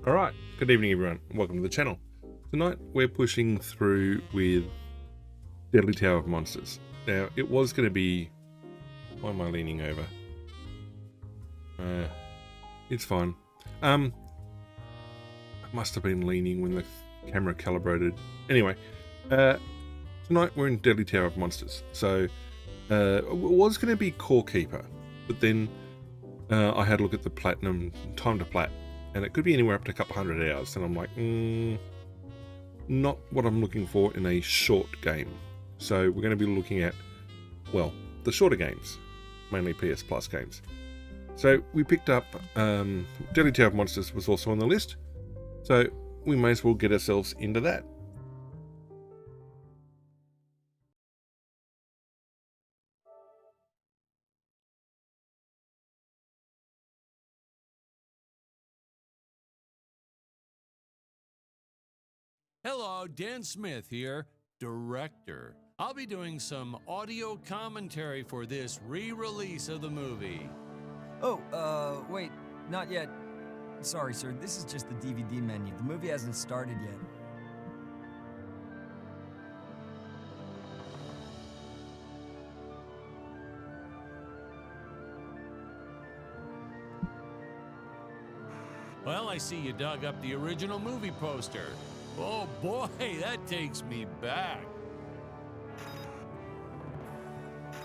Alright, good evening everyone, and welcome to the channel. Tonight we're pushing through with Deadly Tower of Monsters. Now, it was going to be... Why am I leaning over? It's fine. I must have been leaning when the camera calibrated. Anyway, tonight we're in Deadly Tower of Monsters. So, it was going to be Core Keeper, but then I had a look at the platinum time to plat, and it could be anywhere up to a couple hundred hours, and I'm like, not what I'm looking for in a short game. So we're going to be looking at, well, the shorter games, mainly PS Plus games. So we picked up Deadly Tower of Monsters was also on the list, so we may as well get ourselves into that. Hello, Dan Smith here, director. I'll be doing some audio commentary for this re-release of the movie. Oh, wait, not yet. Sorry, sir, this is just the DVD menu. The movie hasn't started yet. Well, I see you dug up the original movie poster. Oh boy, that takes me back.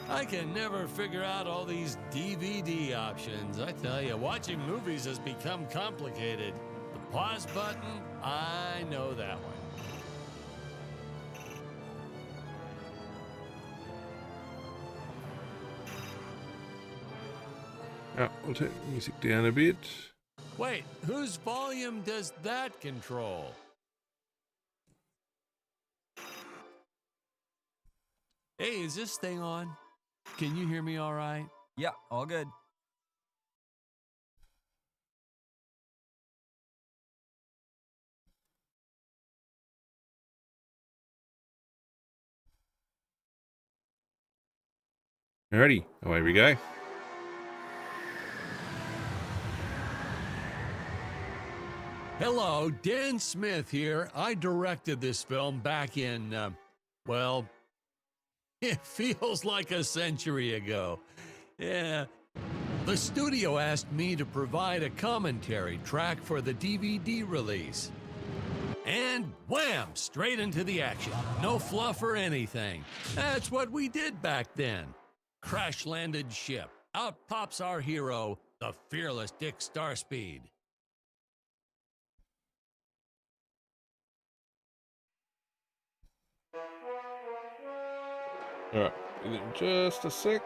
I can never figure out all these DVD options. I tell you, watching movies has become complicated. The pause button, I know that one. I'll take the music down a bit. Wait, whose volume does that control? Hey, is this thing on? Can you hear me all right? Yeah, all good. Alrighty, away we go. Hello, Dan Smith here. I directed this film back in, well, it feels like a century ago. Yeah. The studio asked me to provide a commentary track for the DVD release. And wham! Straight into the action. No fluff or anything. That's what we did back then. Crash-landed ship. Out pops our hero, the fearless Dick Starspeed. Alright, just a sec.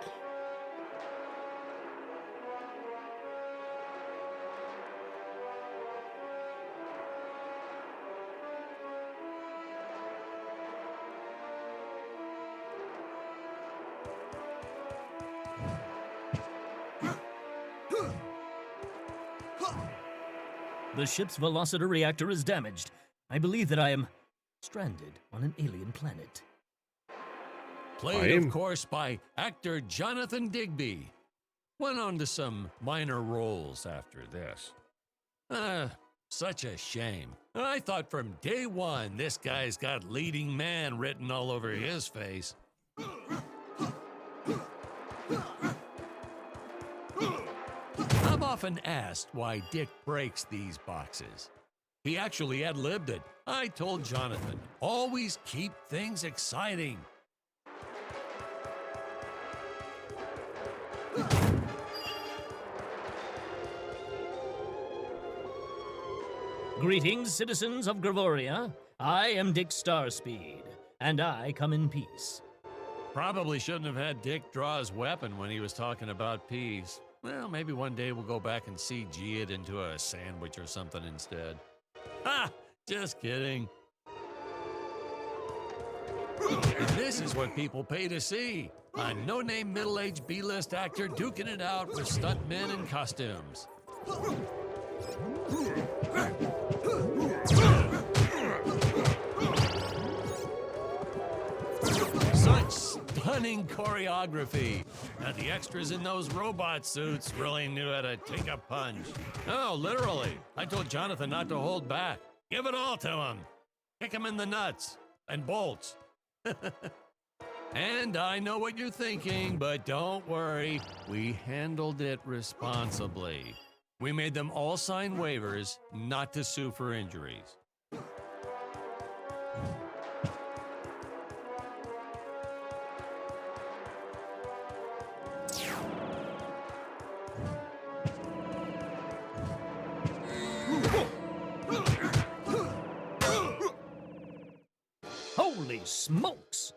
The ship's velociter reactor is damaged. I believe that I am stranded on an alien planet. Played, of course, by actor Jonathan Digby. Went on to some minor roles after this. Such a shame. I thought from day one this guy's got leading man written all over his face. I'm often asked why Dick breaks these boxes. He actually ad-libbed it. I told Jonathan, always keep things exciting. Greetings, citizens of Gravoria. I am Dick Starspeed, and I come in peace. Probably shouldn't have had Dick draw his weapon when he was talking about peace. Well, maybe one day we'll go back and CG it into a sandwich or something instead. Ha! Just kidding. And this is what people pay to see. A no-name middle-aged B-list actor duking it out with stuntmen in costumes. Such stunning choreography. Now, the extras in those robot suits really knew how to take a punch. No, literally. I told Jonathan not to hold back. Give it all to him. Kick him in the nuts and bolts. And I know what you're thinking, but don't worry. We handled it responsibly. We made them all sign waivers not to sue for injuries. Holy smokes!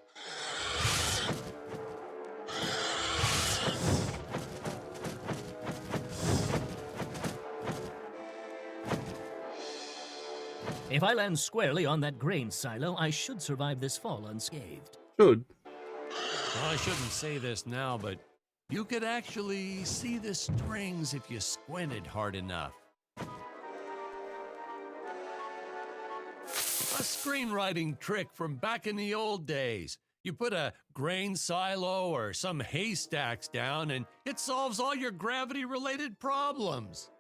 If I land squarely on that grain silo, I should survive this fall unscathed. Should. Well, I shouldn't say this now, but you could actually see the strings if you squinted hard enough. A screenwriting trick from back in the old days. You put a grain silo or some haystacks down, and it solves all your gravity-related problems.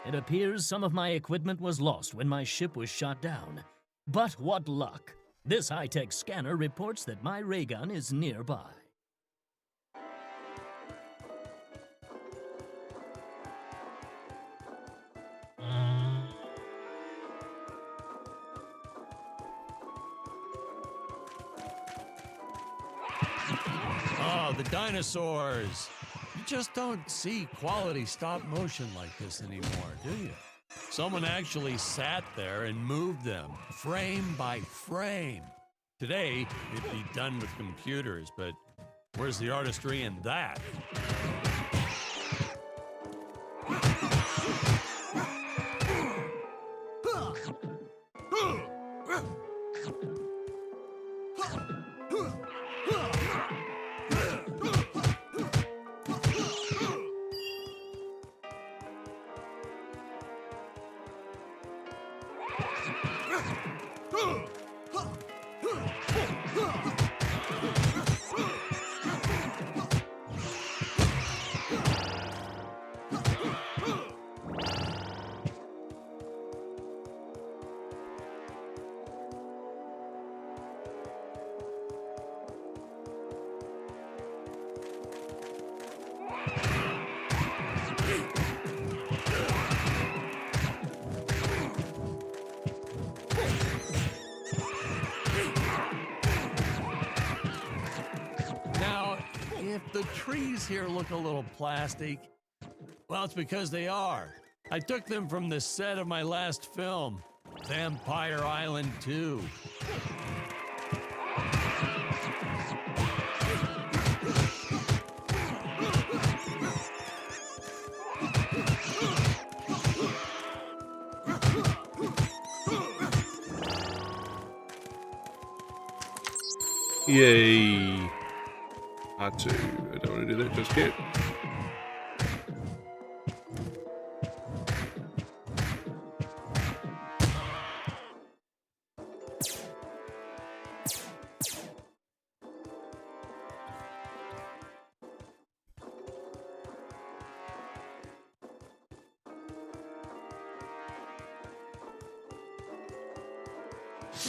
It appears some of my equipment was lost when my ship was shot down. But what luck! This high-tech scanner reports that my ray gun is nearby. Oh, the dinosaurs! You just don't see quality stop motion like this anymore, do you? Someone actually sat there and moved them, frame by frame. Today, it'd be done with computers, but where's the artistry in that? If the trees here look a little plastic, well, it's because they are. I took them from the set of my last film, Vampire Island 2. Yay. R2. I don't want to do that just yet.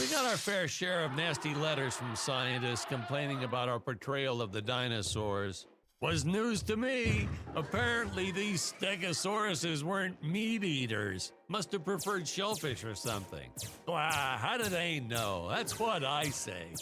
We got our fair share of nasty letters from scientists complaining about our portrayal of the dinosaurs. Was news to me. Apparently, these stegosauruses weren't meat eaters. Must have preferred shellfish or something. Wow, how do they know? That's what I say.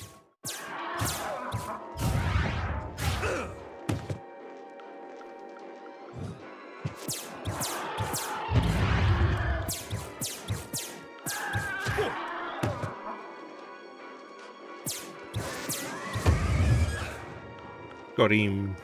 Got him.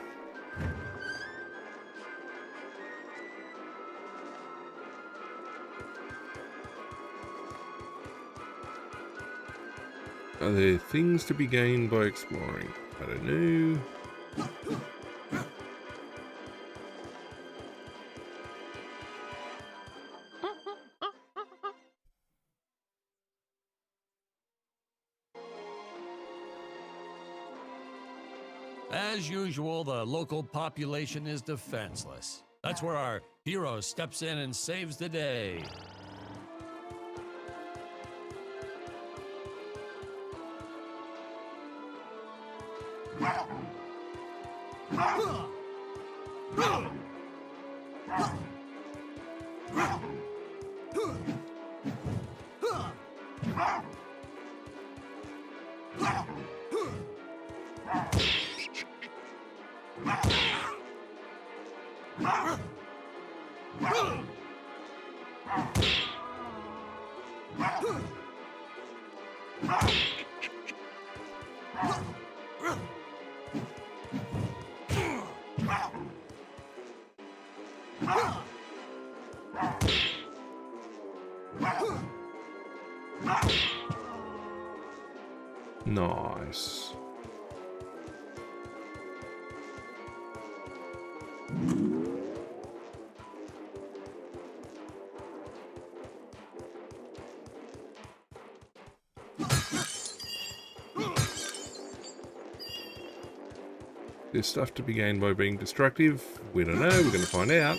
Are there things to be gained by exploring? I don't know. As usual, the local population is defenseless. That's where our hero steps in and saves the day. Nice. There's stuff to be gained by being destructive. We don't know. We're going to find out.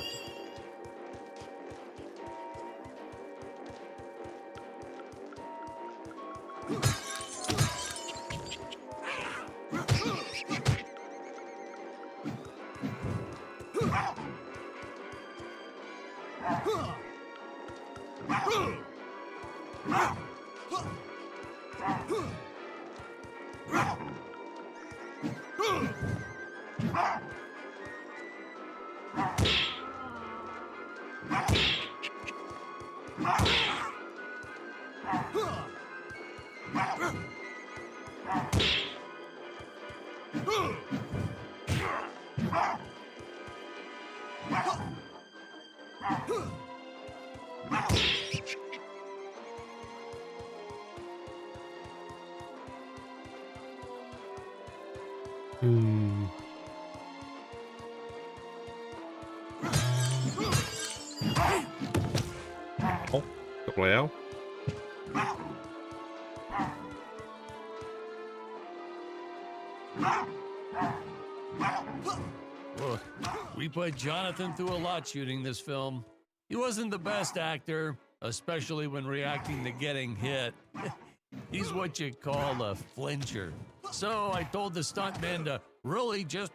Oh, double L. Ugh. We put Jonathan through a lot shooting this film. He wasn't the best actor, especially when reacting to getting hit. He's what you call a flincher. So I told the stuntman to really just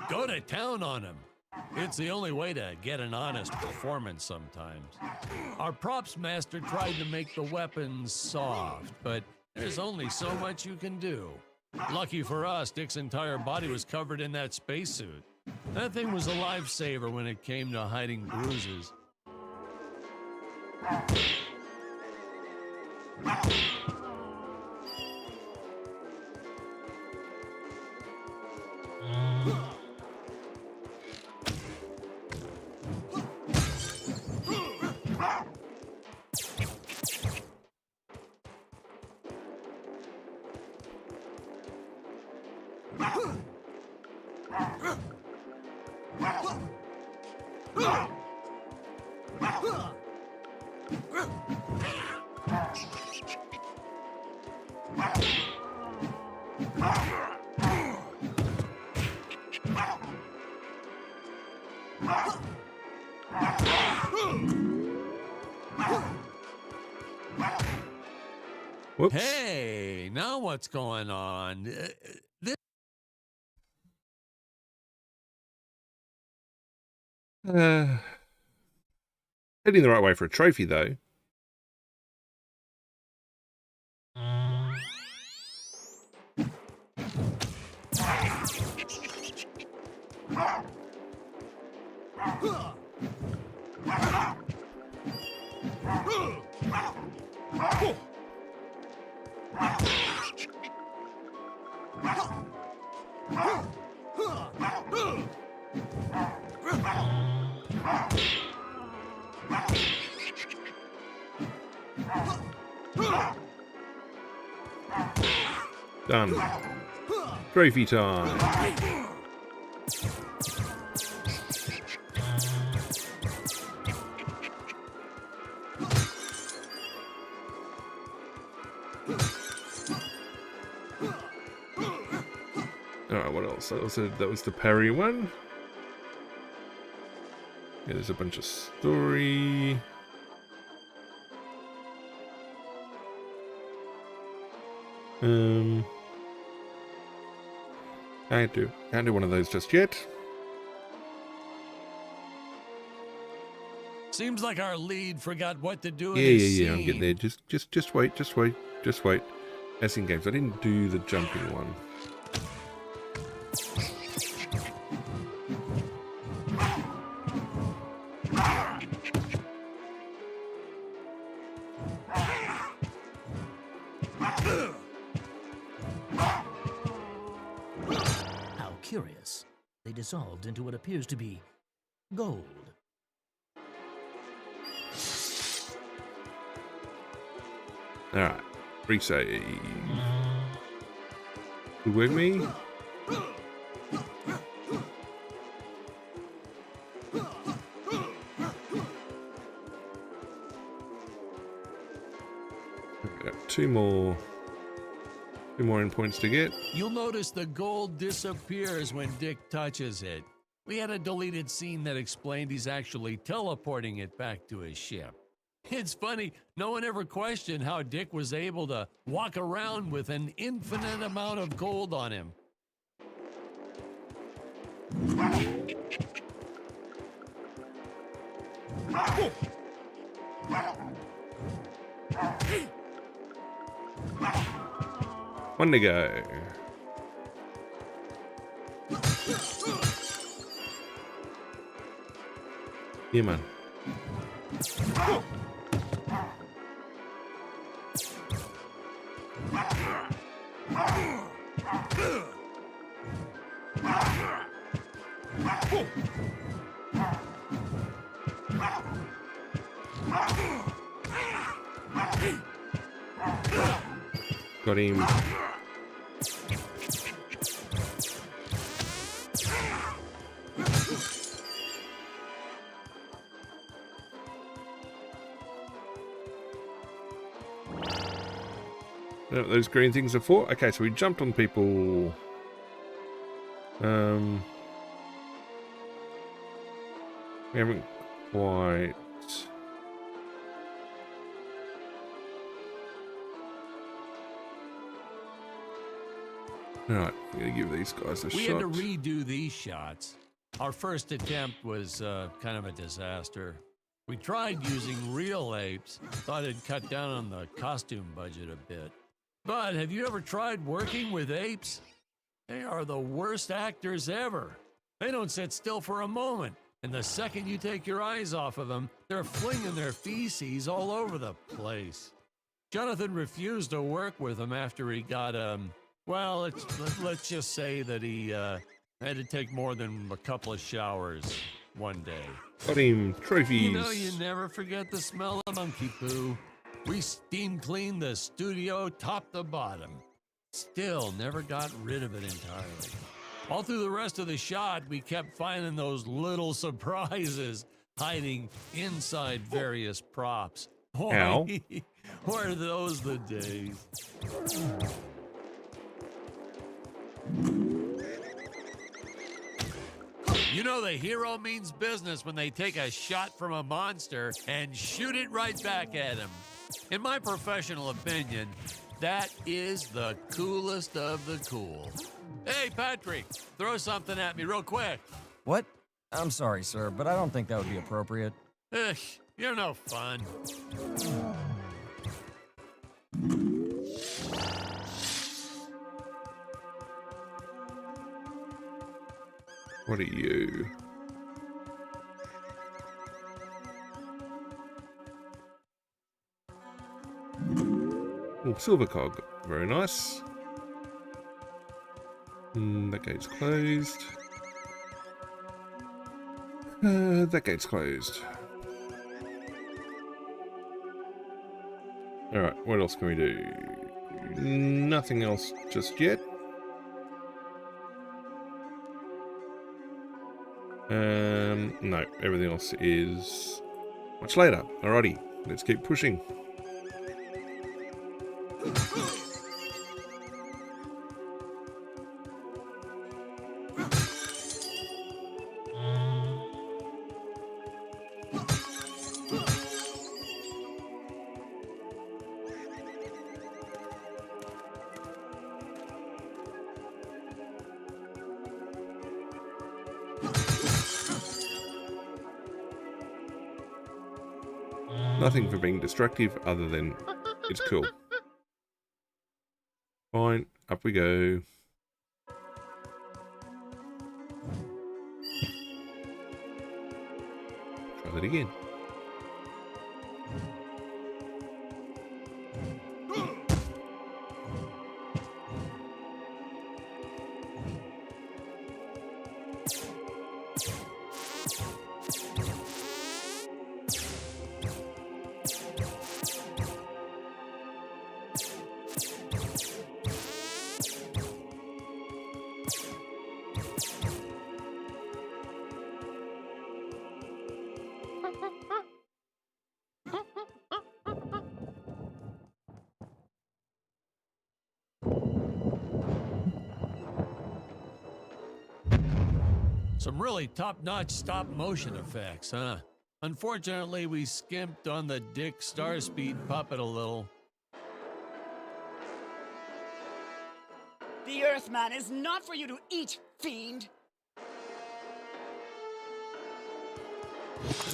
go to town on him. It's the only way to get an honest performance sometimes. Our props master tried to make the weapons soft, but there's only so much you can do. Lucky for us, Dick's entire body was covered in that spacesuit. That thing was a lifesaver when it came to hiding bruises. Whoops. Hey, now what's going on? Heading the right way for a trophy, though. Done. Trophy time. Alright, what else? That was the parry one. Yeah, there's a bunch of story. Can't do one of those just yet. Seems like our lead forgot what to do in Yeah, his yeah, I'm scene. getting there. Just wait. As in games, I didn't do the jumping one. How curious. They dissolved into what appears to be gold. Alright, resave. You with me? Got two more endpoints to get. You'll notice the gold disappears when Dick touches it. We had a deleted scene that explained he's actually teleporting it back to his ship. It's funny, no one ever questioned how Dick was able to walk around with an infinite amount of gold on him. One to go. Yeah, man. Got him. Those green things are for. Okay, so we jumped on people. We haven't quite. Alright, I'm gonna give these guys a shot. We had to redo these shots. Our first attempt was kind of a disaster. We tried using real apes, thought it'd cut down on the costume budget a bit. But have you ever tried working with apes? They are the worst actors ever. They don't sit still for a moment, and the second you take your eyes off of them, they're flinging their feces all over the place. Jonathan refused to work with them after he got, well, let's just say that he had to take more than a couple of showers one day. Got him. Trophies. You know, you never forget the smell of monkey poo. We steam cleaned the studio top to bottom. Still never got rid of it entirely. All through the rest of the shot, we kept finding those little surprises hiding inside various props. Ow. Were those the days? You know the hero means business when they take a shot from a monster and shoot it right back at him. In my professional opinion, that is the coolest of the cool. Hey, Patrick, throw something at me real quick. What? I'm sorry, sir, but I don't think that would be appropriate. Ugh, you're no fun. What are you? Oh, silver cog. Very nice. That gate's closed. That gate's closed. Alright, what else can we do? Nothing else just yet. No, everything else is much later. Alrighty, let's keep pushing. Nothing for being destructive other than it's cool. Fine, up we go. Try that again. Some really top-notch stop-motion effects, huh? Unfortunately, we skimped on the Dick Starspeed puppet a little. The Earthman is not for you to eat, fiend!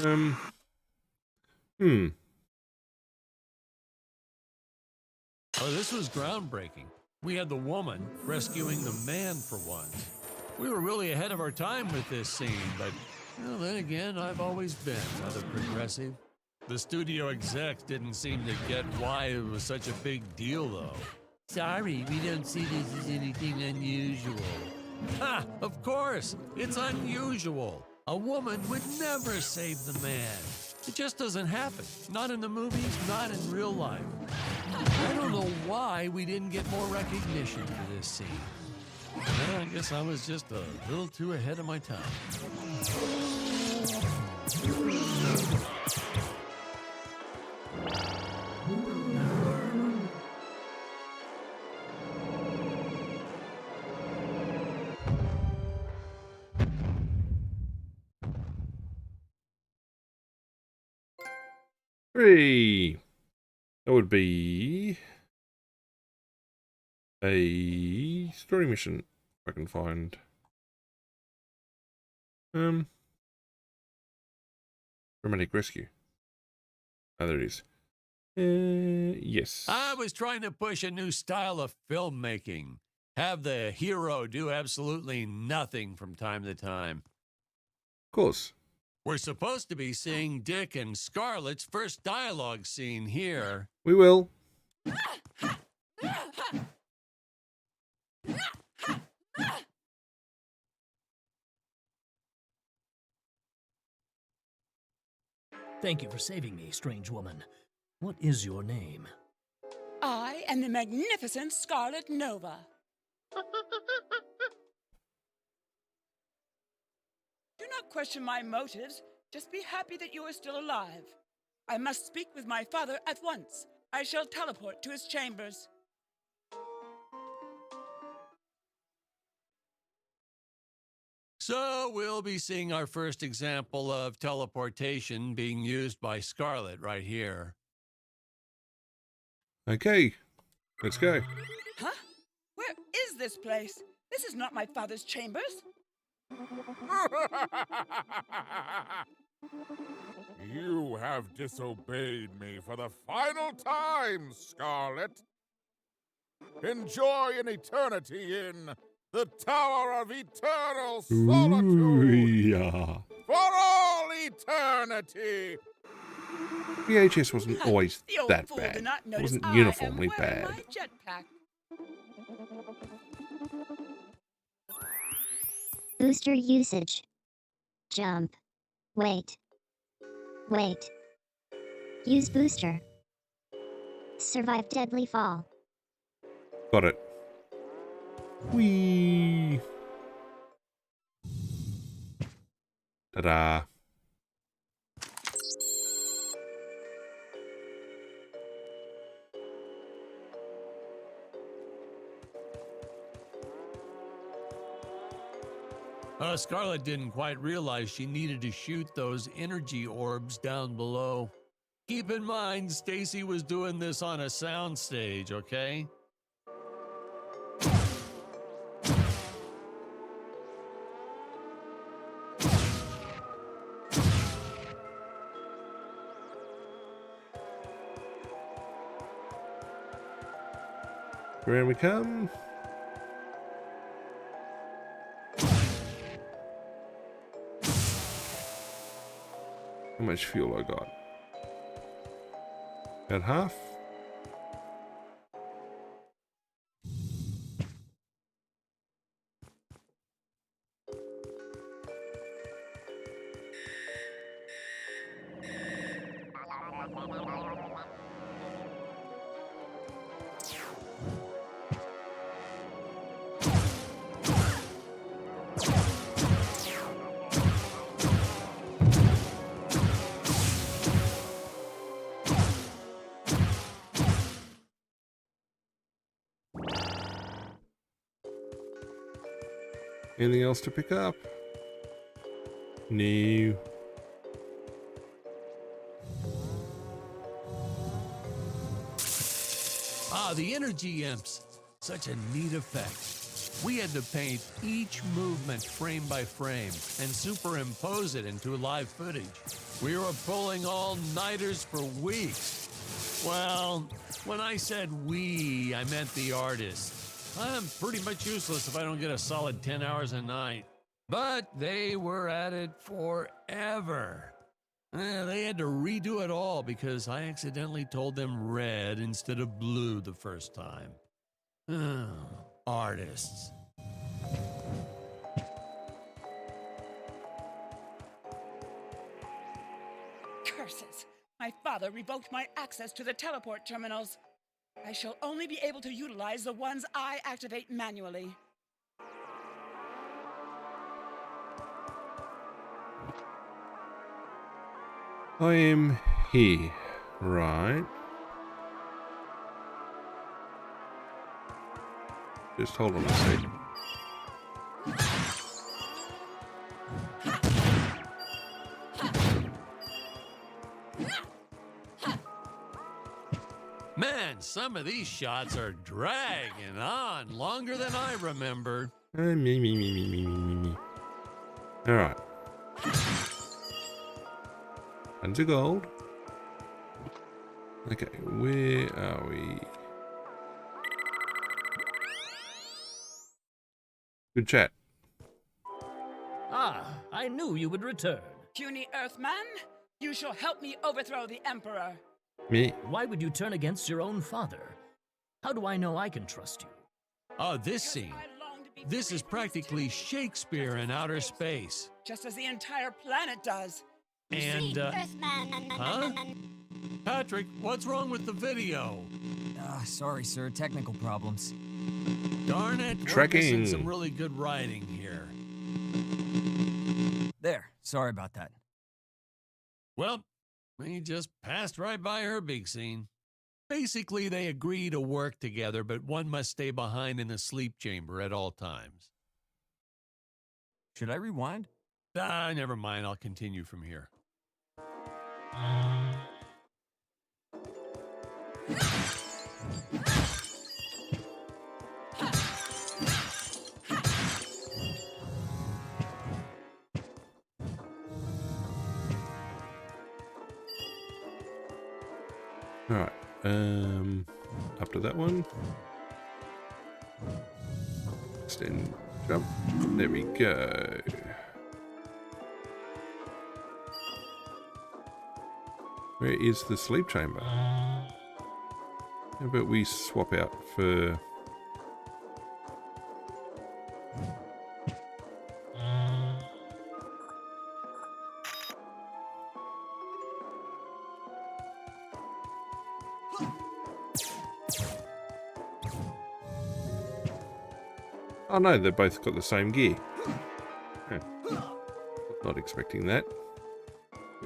Oh, this was groundbreaking. We had the woman rescuing the man for once. We were really ahead of our time with this scene, but well, then again, I've always been rather progressive. The studio execs didn't seem to get why it was such a big deal, though. Sorry, we don't see this as anything unusual. Ha! Of course! It's unusual! A woman would never save the man. It just doesn't happen. Not in the movies, not in real life. I don't know why we didn't get more recognition for this scene. Well, I guess I was just a little too ahead of my time. Three. That would be a story mission, if I can find. Romantic rescue. Oh, there it is. Yes. I was trying to push a new style of filmmaking. Have the hero do absolutely nothing from time to time. Of course. We're supposed to be seeing Dick and Scarlett's first dialogue scene here. We will. Thank you for saving me, strange woman. What is your name? I am the magnificent Scarlet Nova. Do not question my motives. Just be happy that you are still alive. I must speak with my father at once. I shall teleport to his chambers. So we'll be seeing our first example of teleportation being used by Scarlett right here. Okay. Let's go. Huh? Where is this place? This is not my father's chambers. You have disobeyed me for the final time, Scarlet. Enjoy an eternity in the Tower of Eternal Solitude Yeah. for all eternity. VHS wasn't always The old that fool bad. did not It notice wasn't I uniformly am wearing bad. my jetpack. Booster usage. Jump. Wait. Wait. Use booster. Survive deadly fall. Got it. Whee! Ta-da! Scarlett didn't quite realize she needed to shoot those energy orbs down below. Keep in mind, Stacy was doing this on a soundstage, okay? around we come. How much fuel I got? About half. Anything else to pick up? No. Ah, the energy imps. Such a neat effect. We had to paint each movement frame by frame and superimpose it into live footage. We were pulling all-nighters for weeks. Well, when I said we, I meant the artists. I'm pretty much useless if I don't get a solid 10 hours a night. But they were at it forever. They had to redo it all because I accidentally told them red instead of blue the first time. Artists. Curses! My father revoked my access to the teleport terminals. I shall only be able to utilize the ones I activate manually. I am here, right? Just hold on a sec. Man, some of these shots are dragging on longer than I remember. Me. All right. Tons of gold. Okay, where are we? Good chat. Ah, I knew you would return. Puny Earthman, you shall help me overthrow the Emperor. Me? Why would you turn against your own father? How do I know I can trust you? Oh, this scene. I long to be This free is from these practically tyrannies, Shakespeare in outer space. just as the entire planet does. And, huh? Patrick, what's wrong with the video? Sorry, sir. Technical problems. Darn it, we're Tracking. missing some really good writing here. There. Sorry about that. Well, we just passed right by her big scene. Basically, they agree to work together, but one must stay behind in the sleep chamber at all times. Should I rewind? Never mind, I'll continue from here. All right. Up to that one. Extend, jump. There we go. Where is the sleep chamber? How about we swap out for... Oh no, they've both got the same gear. Huh. Not expecting that.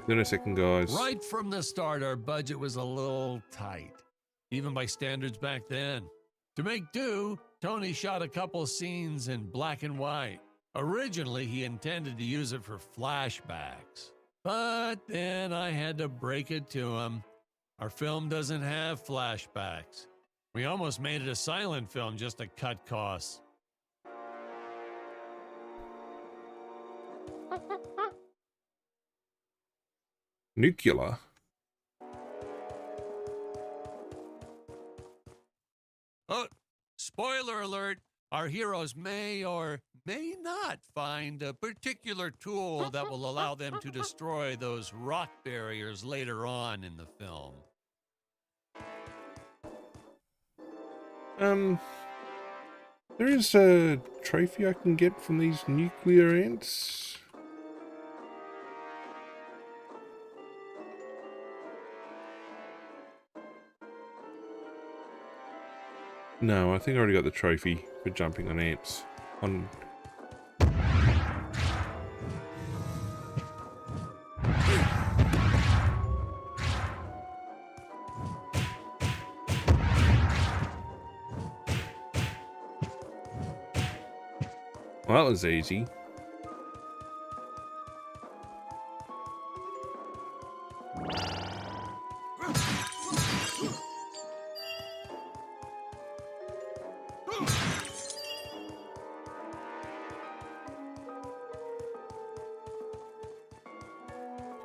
In a second, guys. Right from the start, our budget was a little tight, even by standards back then. To make do, Tony shot a couple scenes in black and white. Originally, he intended to use it for flashbacks. But then I had to break it to him. Our film doesn't have flashbacks. We almost made it a silent film just to cut costs. Nuclear. Oh, Spoiler alert, our heroes may or may not find a particular tool that will allow them to destroy those rock barriers later on in the film. There is a trophy I can get from these nuclear ants. No, I think I already got the trophy for jumping on ants. Well, that was easy.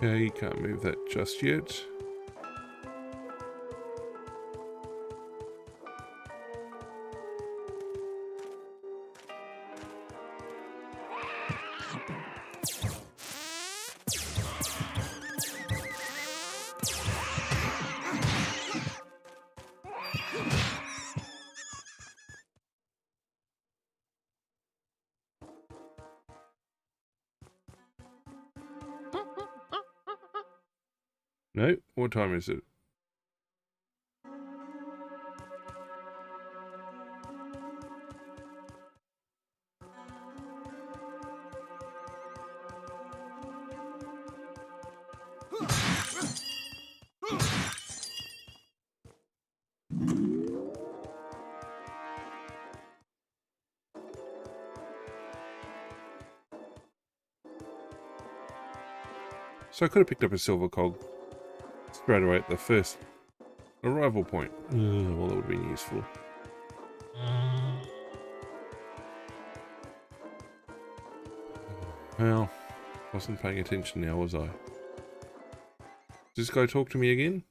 Okay, you can't move that just yet. No, what time is it? So I could have picked up a silver cog straight away at the first arrival point. Well, that would have been useful. Well, wasn't paying attention now, was I? Does this guy talk to me again?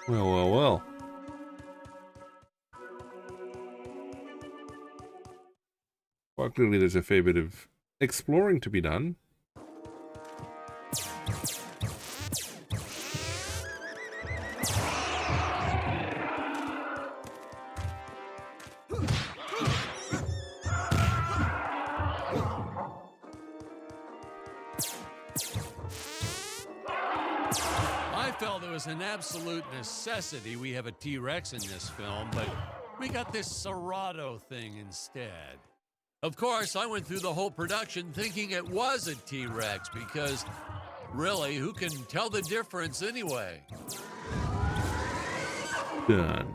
Well. Quite clearly there's a fair bit of exploring to be done. It was an absolute necessity we have a T-Rex in this film, but we got this Serato thing instead. Of course, I went through the whole production thinking it was a T-Rex because, really, who can tell the difference anyway? Done.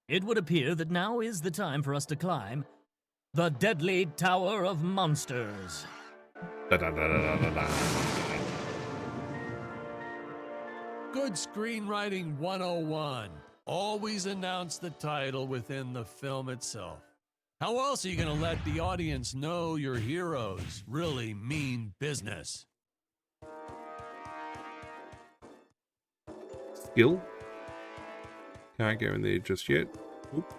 It would appear that now is the time for us to climb the deadly Tower of Monsters. Good screenwriting 101. Always announce the title within the film itself. How else are you going to let the audience know your heroes really mean business? Skill? Can't go in there just yet. Oop.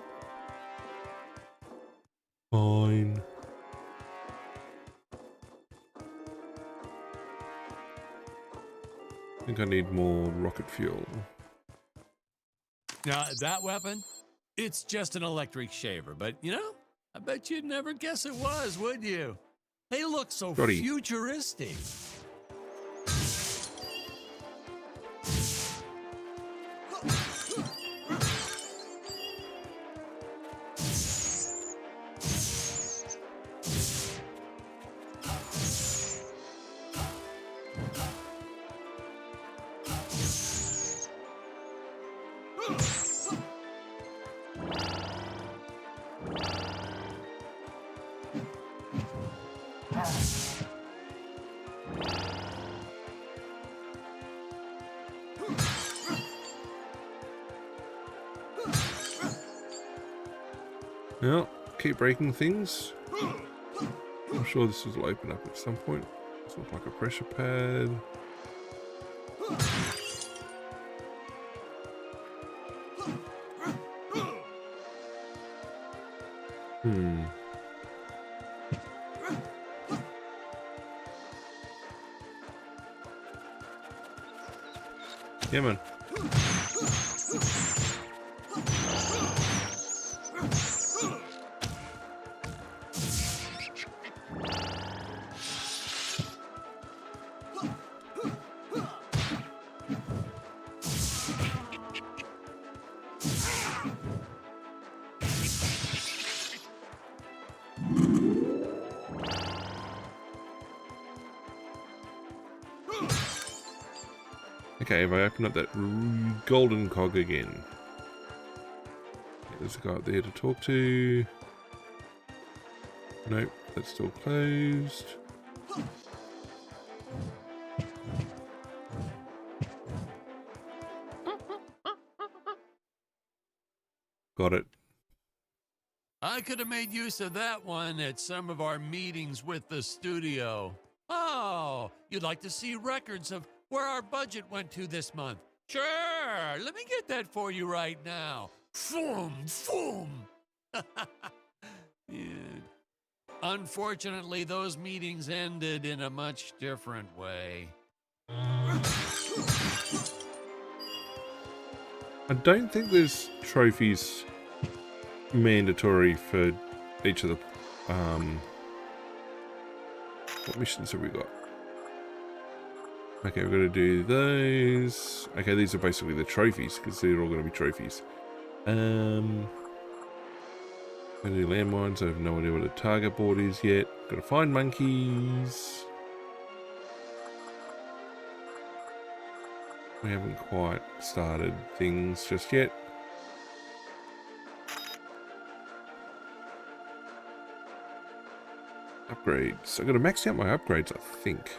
Fine. I think I need more rocket fuel. Now, that weapon, it's just an electric shaver, but, you know, I bet you'd never guess it was, would you? They look so Scotty. futuristic. Well, keep breaking things. I'm sure this will open up at some point. It's not like a pressure pad. Yeah, man. Okay, if I open up that golden cog again. There's a guy up there to talk to. Nope, that's still closed. Got it. I could have made use of that one at some of our meetings with the studio. Oh, you'd like to see records of where our budget went to this month? Sure, let me get that for you right now. Foom, foom. Yeah. Unfortunately, those meetings ended in a much different way. I don't think there's trophies mandatory for each of the what missions have we got? Okay, we're going to do those. Okay, these are basically the trophies because they're all going to be trophies. I'm going to do landmines. I have no idea what a target board is yet. Got to find monkeys. We haven't quite started things just yet. Upgrades. I've got to max out my upgrades, I think.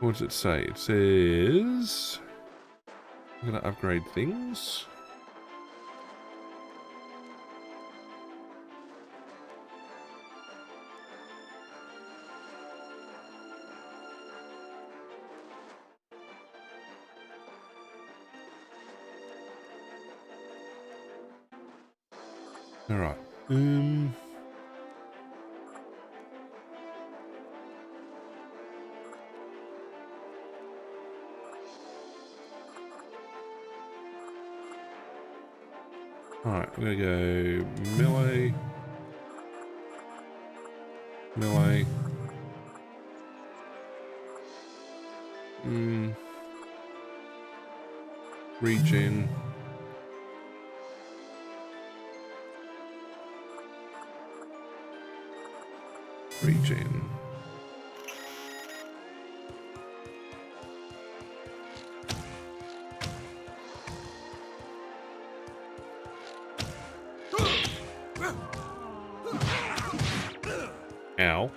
What does it say? It says I'm going to upgrade things. All right. Alright, I'm going to go melee, melee, regen, regen. Ow.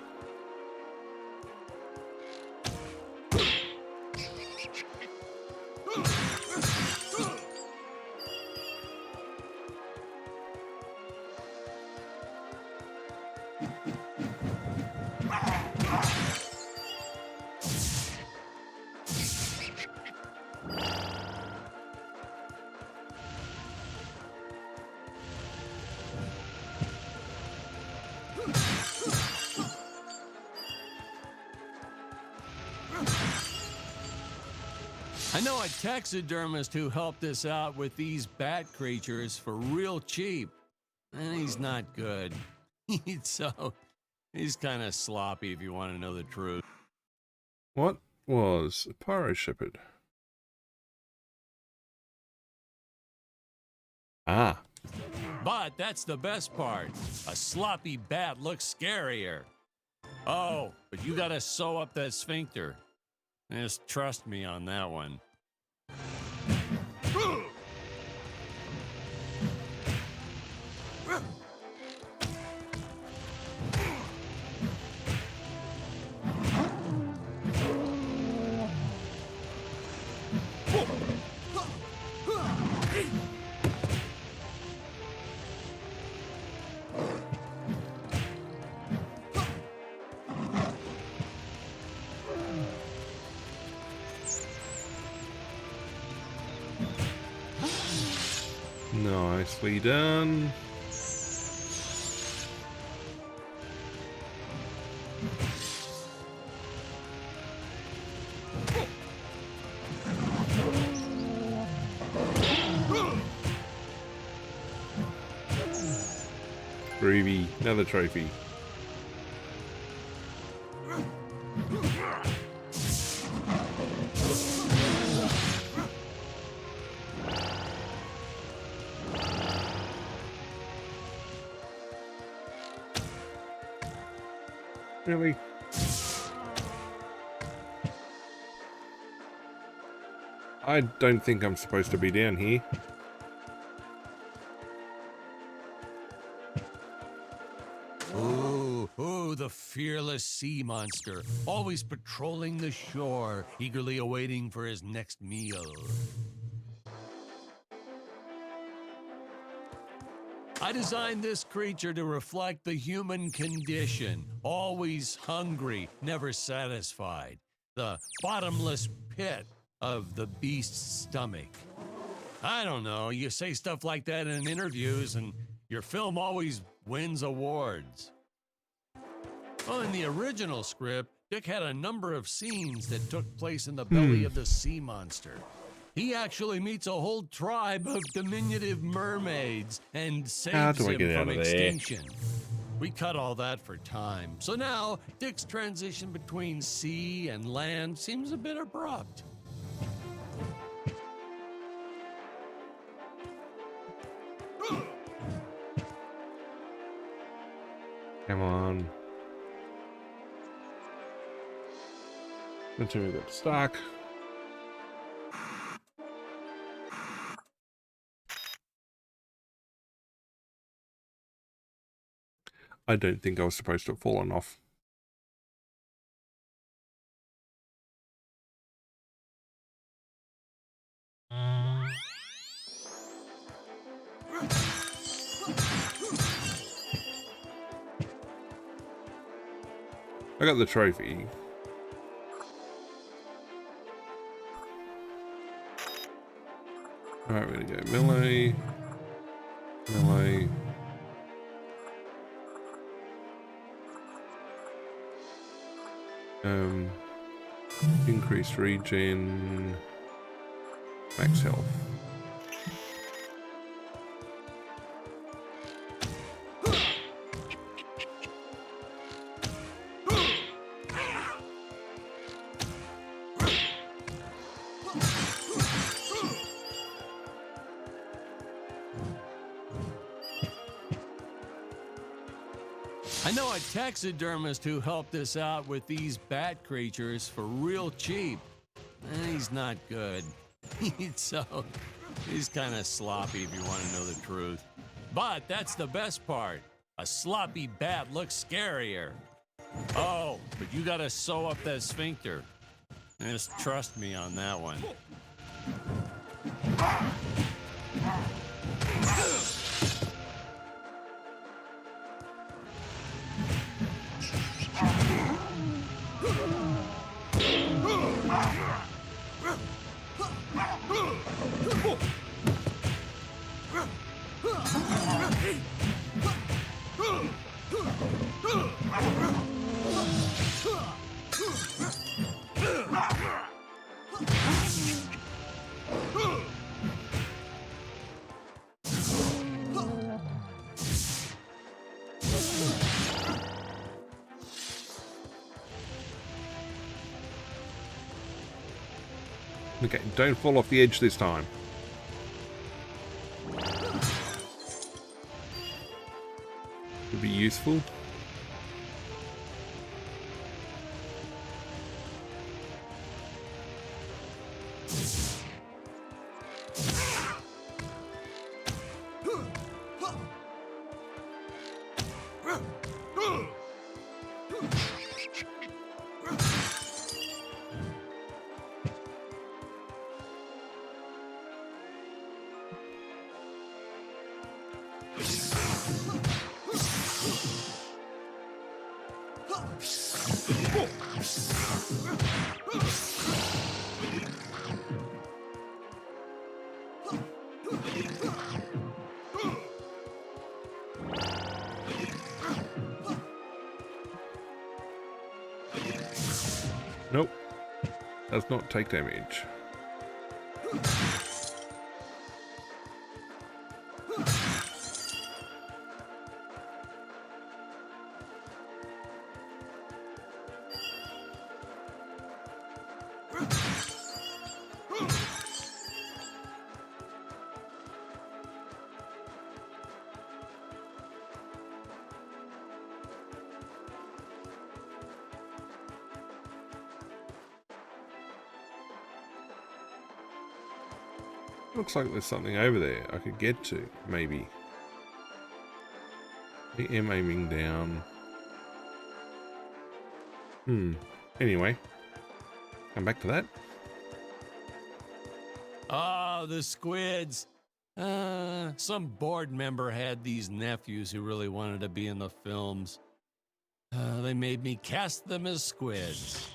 I know a taxidermist who helped us out with these bat creatures for real cheap. And he's not good. He's kind of sloppy if you want to know the truth. What was a pyro shepherd? Ah. But that's the best part. A sloppy bat looks scarier. Oh, but you gotta sew up that sphincter. Just trust me on that one. Nicely done. Groovy, another trophy. Really? I don't think I'm supposed to be down here. Ooh, the fearless sea monster, always patrolling the shore, eagerly awaiting for his next meal. I designed this creature to reflect the human condition, always hungry, never satisfied. The bottomless pit of the beast's stomach. I don't know, you say stuff like that in interviews and your film always wins awards. Well, in the original script, Dick had a number of scenes that took place in the belly of the sea monster. He actually meets a whole tribe of diminutive mermaids and saves him from extinction. We cut all that for time. So now, Dick's transition between sea and land seems a bit abrupt. Come on. Until we got stuck. I don't think I was supposed to have fallen off. I got the trophy. Alright, we're gonna go melee. Melee. Increased regen. Max health. I know a taxidermist who helped us out with these bat creatures for real cheap. He's not good. He's kind of sloppy if you want to know the truth. But that's the best part. A sloppy bat looks scarier. Oh, but you gotta sew up that sphincter. Just trust me on that one. Okay, don't fall off the edge this time. Could be useful. Nope. Does not take damage. Looks like there's something over there I could get to, maybe. I am aiming down. Anyway, come back to that. Oh, the squids. Some board member had these nephews who really wanted to be in the films. They made me cast them as squids.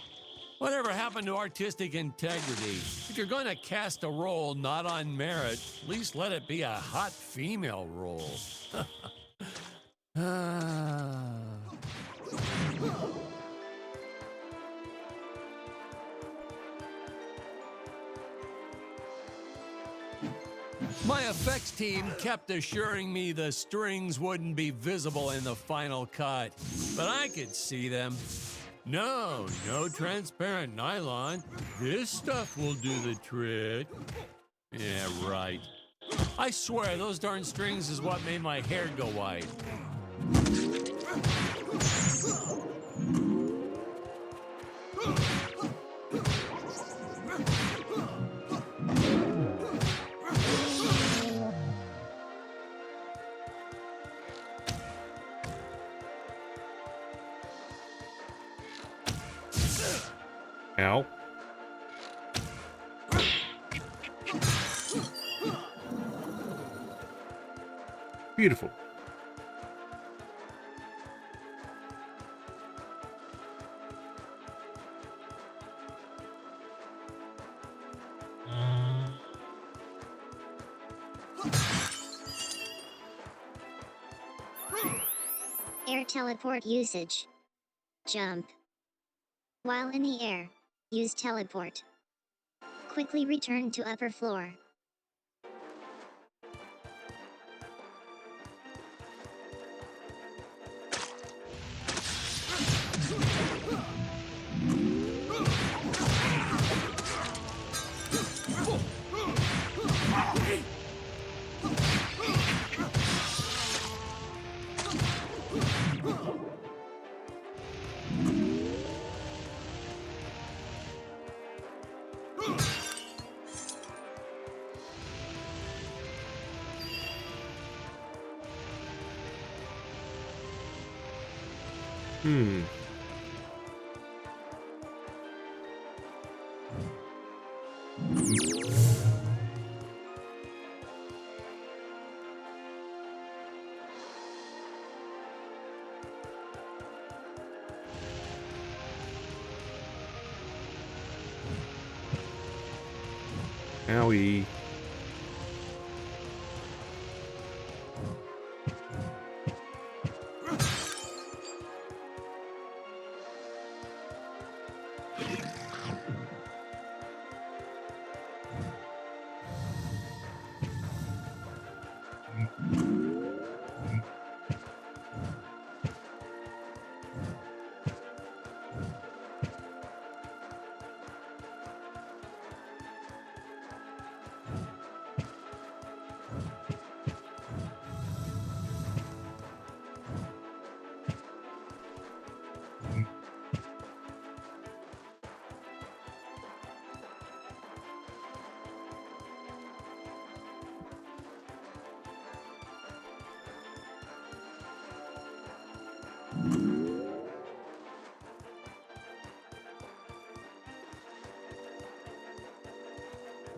Whatever happened to artistic integrity? If you're going to cast a role not on merit, at least let it be a hot female role. My effects team kept assuring me the strings wouldn't be visible in the final cut, but I could see them. No transparent nylon. This stuff will do the trick. Yeah, right. I swear, those darn strings is what made my hair go white. Ow. Beautiful. Air teleport usage. Jump. While in the air, use teleport. Quickly return to upper floor. Owie.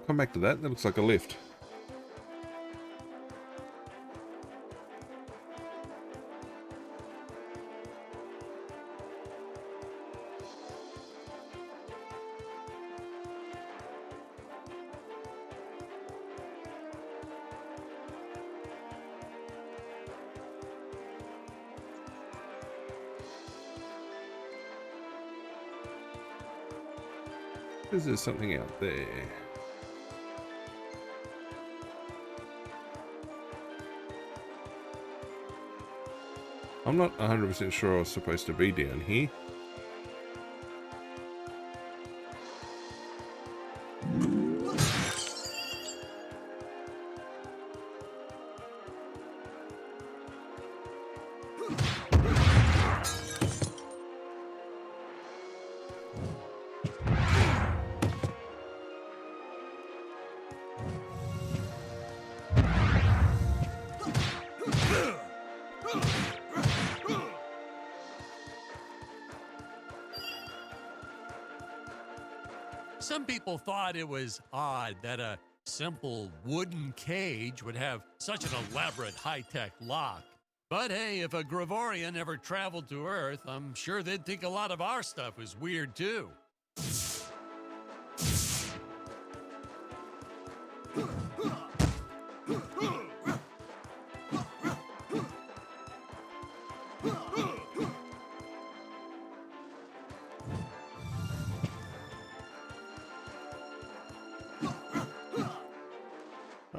Come back to that. That looks like a lift. Is there something out there? I'm not 100% sure I was supposed to be down here. Some people thought it was odd that a simple wooden cage would have such an elaborate high-tech lock. But hey, if a Gregorian ever traveled to Earth, I'm sure they'd think a lot of our stuff was weird too.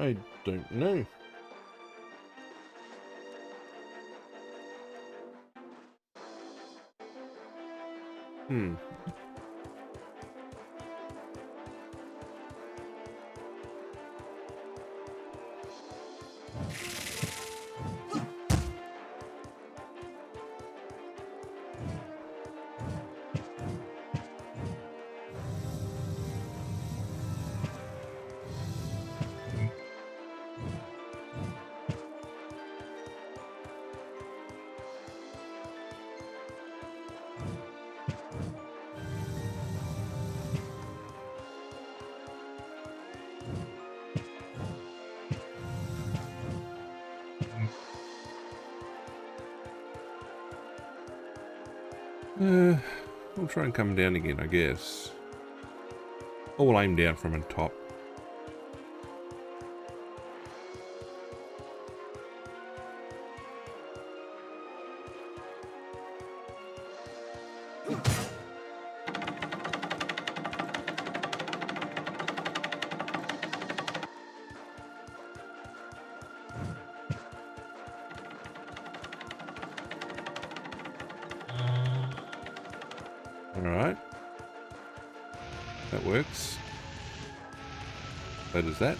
I don't know. We'll try and come down again, I guess. Or we'll aim down from on top. Alright. That works. So does that.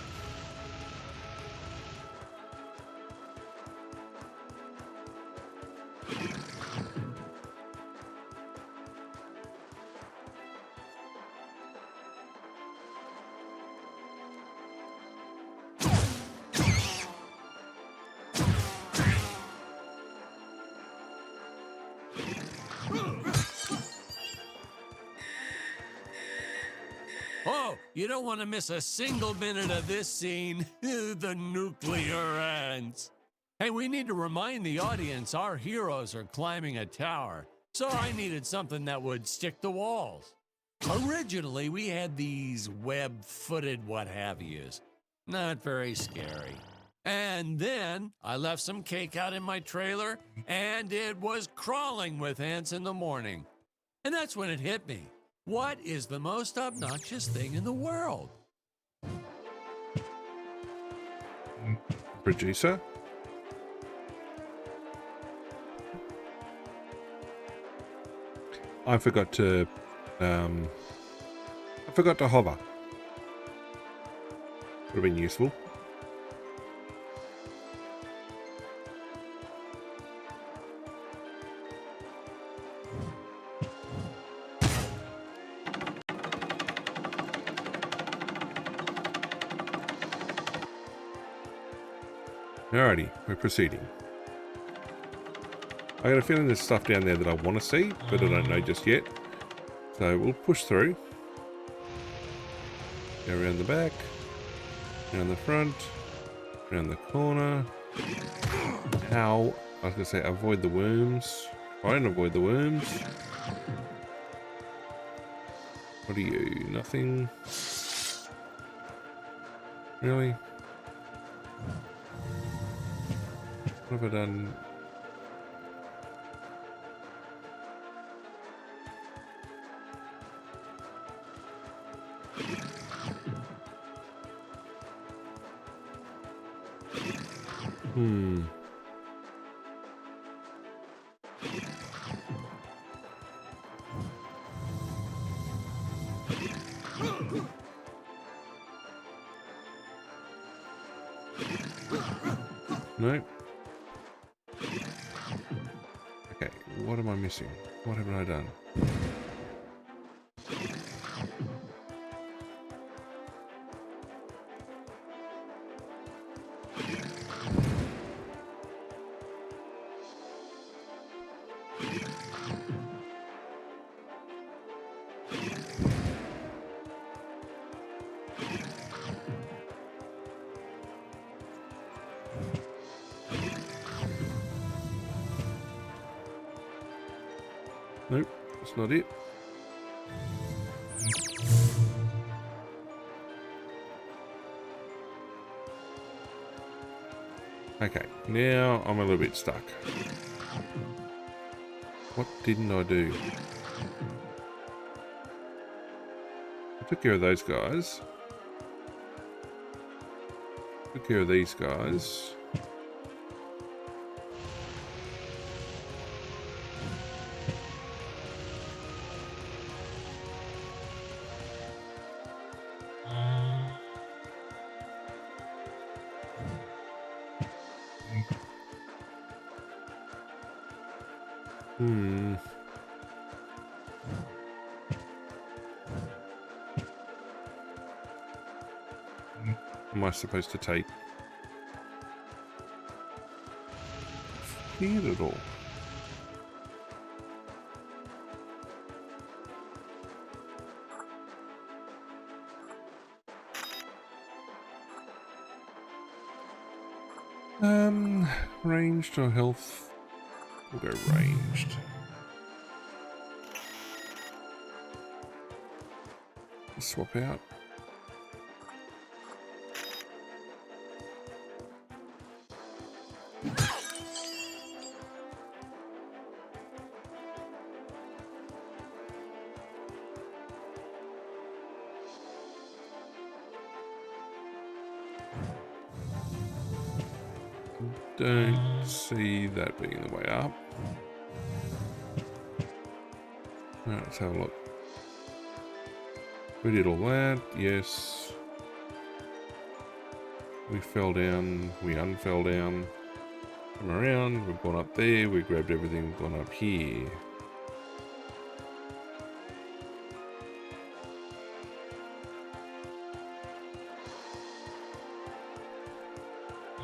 Oh, you don't want to miss a single minute of this scene. The nuclear ants. Hey, we need to remind the audience our heroes are climbing a tower, so I needed something that would stick to walls. Originally, we had these web-footed what-have-yous. Not very scary. And then I left some cake out in my trailer, and it was crawling with ants in the morning. And that's when it hit me. What is the most obnoxious thing in the world? Producer? I forgot to hover. Would have been useful. Alrighty, we're proceeding. I got a feeling there's stuff down there that I want to see, but I don't know just yet. So we'll push through. Go around the back, around the front, around the corner. Ow. I was going to say avoid the worms. I don't avoid the worms. What are you? Nothing? Really? What have I done? No. Okay, what am I missing? What haven't I done? Nope, that's not it. Okay, now I'm a little bit stuck. What didn't I do? I took care of those guys. Took care of these guys. Am I supposed to take it at all? Ranged or health? We'll go ranged. Swap out. Don't see that being the way up. Alright, let's have a look. We did all that, yes. We fell down, we unfell down. Come around, we've gone up there, we grabbed everything, gone up here.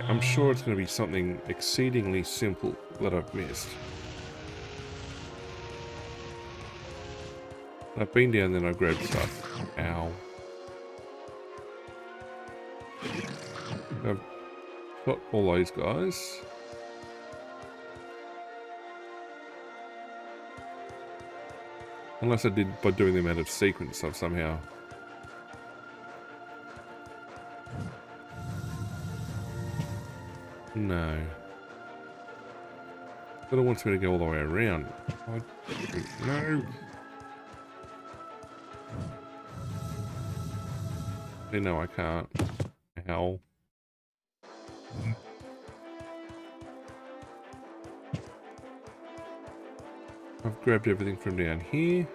I'm sure it's going to be something exceedingly simple that I've missed. I've been down there and I've grabbed stuff. Ow. I've got all those guys. Unless I did by doing them out of sequence, I've somehow... No. But it wants me to go all the way around. No. No, I can't. Ow. I've grabbed everything from down here.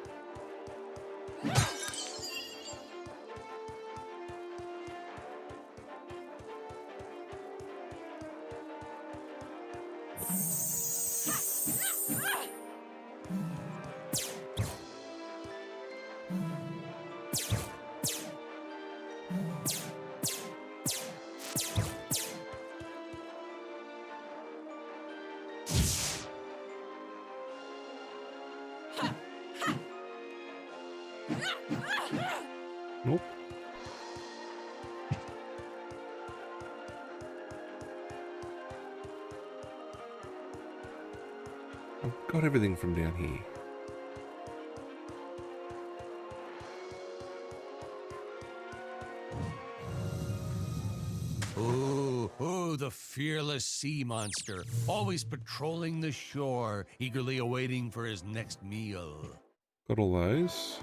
Nope. I've got everything from down here. Oh, the fearless sea monster, always patrolling the shore, eagerly awaiting for his next meal. Got all those.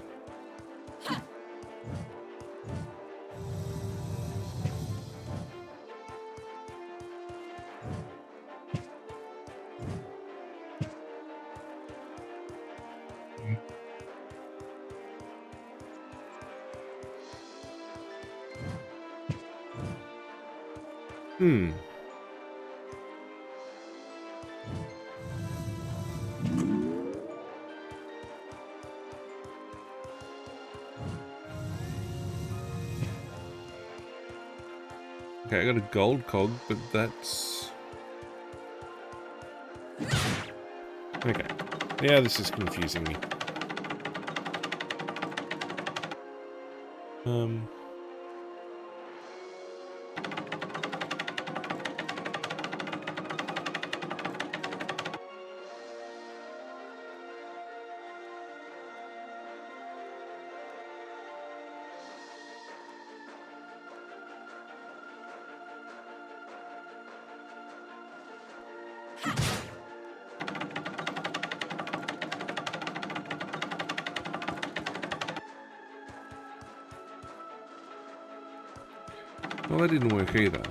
Hmm. Okay, I got a gold cog, but that's... Okay. Yeah, this is confusing me. Well, that didn't work either.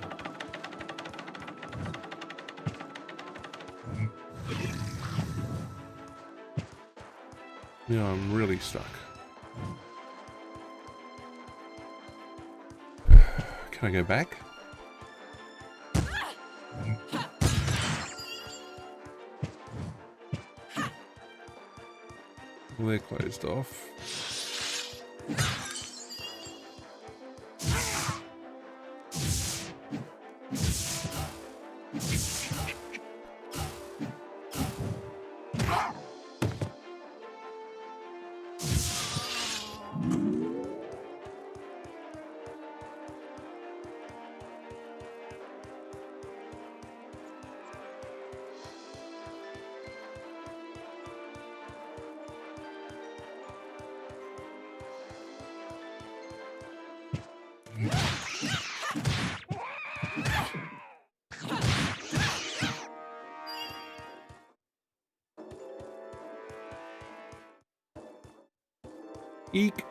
Now I'm really stuck. Can I go back? Well, they're closed off. Eek.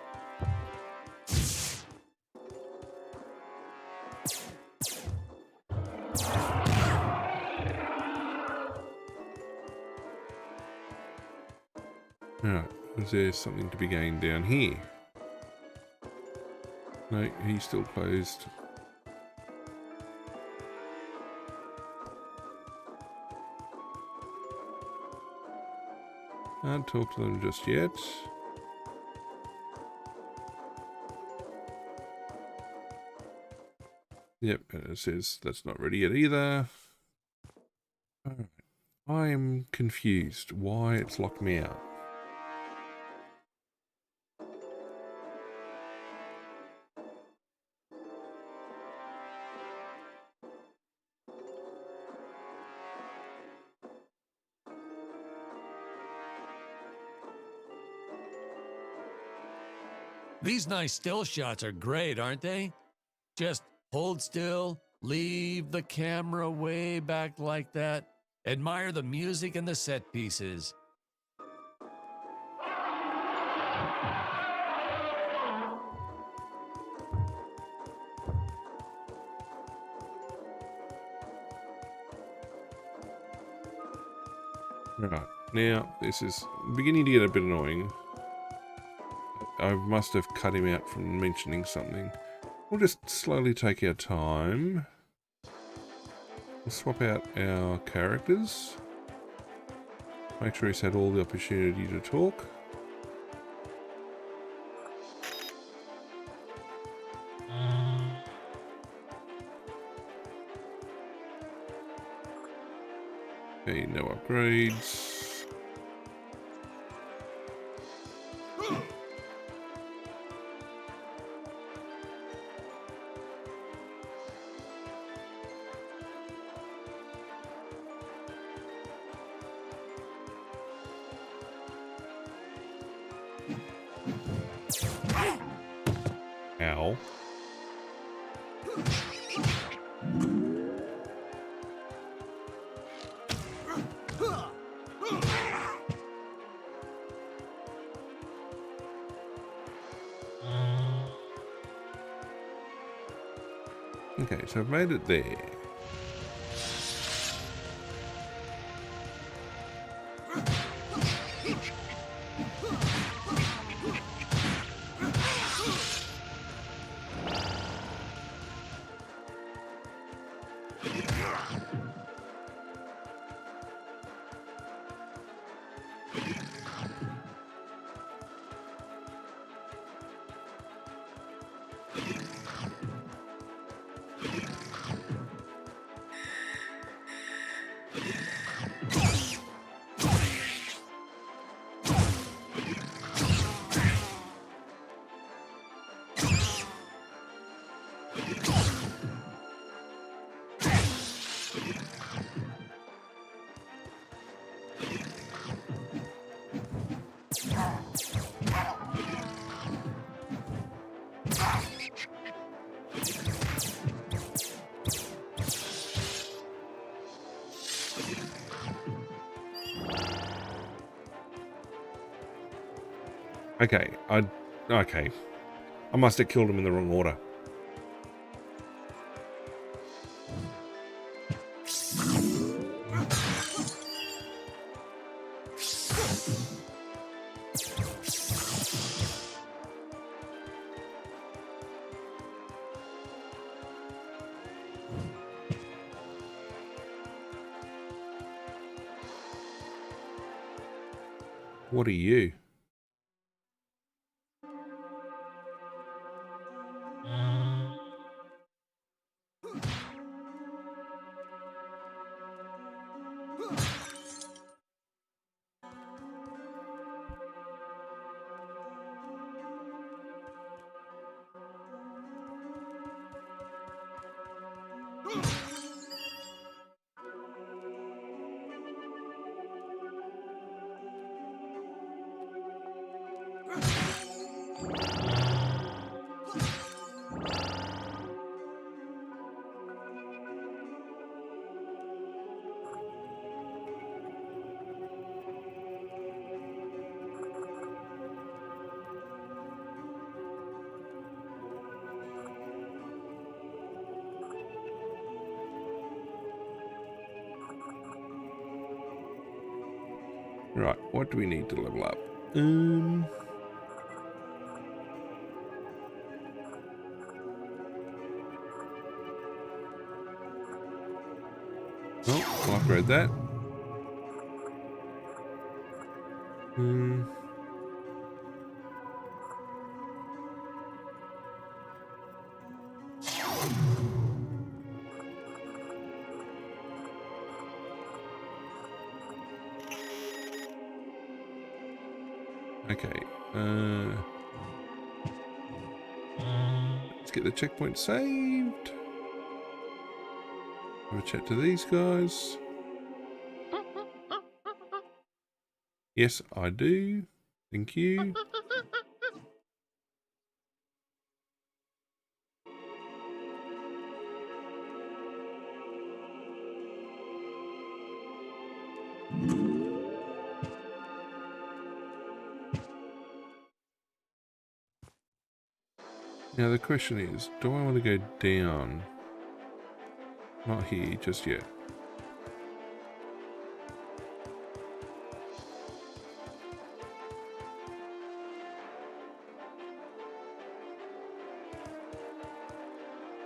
Alright, is there something to be gained down here? No, he's still closed. Can't talk to them just yet. Yep, and it says that's not ready yet either. Alright. I'm confused why it's locked me out. These nice still shots are great, aren't they? Just hold still, leave the camera way back like that, admire the music and the set pieces. Right, now this is beginning to get a bit annoying. I must have cut him out from mentioning something. We'll just slowly take our time. We'll swap out our characters. Make sure he's had all the opportunity to talk. Okay, no upgrades. Ow. Okay, so I've made it there. Okay, okay. I must have killed him in the wrong order. What are you? Right, what do we need to level up? Oh, I'll upgrade that. Okay, let's get the checkpoint saved. Have a chat to these guys. Yes, I do. Thank you. Now the question is, do I want to go down? Not here, just yet.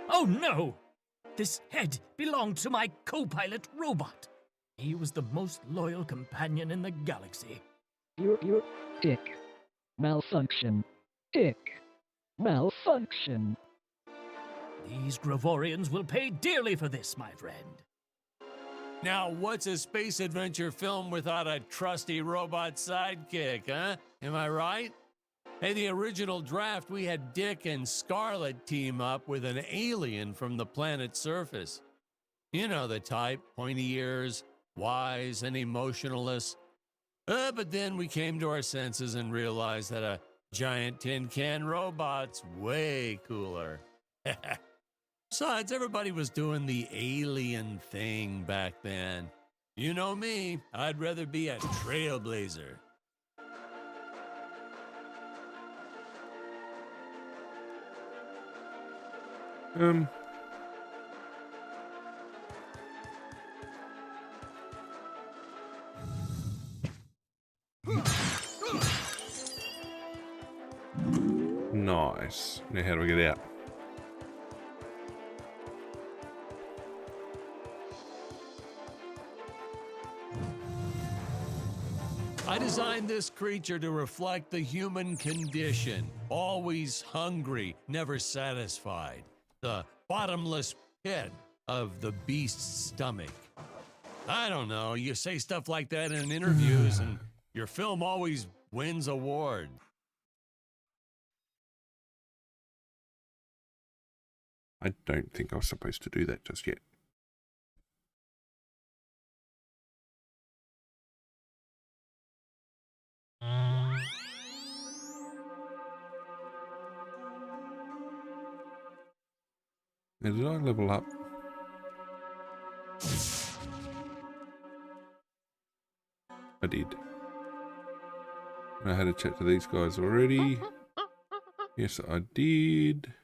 Oh no! This head belonged to my co-pilot robot. He was the most loyal companion in the galaxy. You're Dick. Malfunction. Dick. Malfunction. These Gravorians will pay dearly for this, my friend. Now, what's a space adventure film without a trusty robot sidekick, huh? Am I right? In the original draft, we had Dick and Scarlet team up with an alien from the planet's surface. You know the type, pointy ears, wise and emotionless. But then we came to our senses and realized that a giant tin can robot's way cooler. Besides, everybody was doing the alien thing back then. You know me, I'd rather be a trailblazer. Nice. Now how do we get out? I designed this creature to reflect the human condition. Always hungry, never satisfied. The bottomless pit of the beast's stomach. I don't know, you say stuff like that in interviews and your film always wins awards. I don't think I was supposed to do that just yet. Now, did I level up? I did. I had a chat to these guys already. Yes, I did.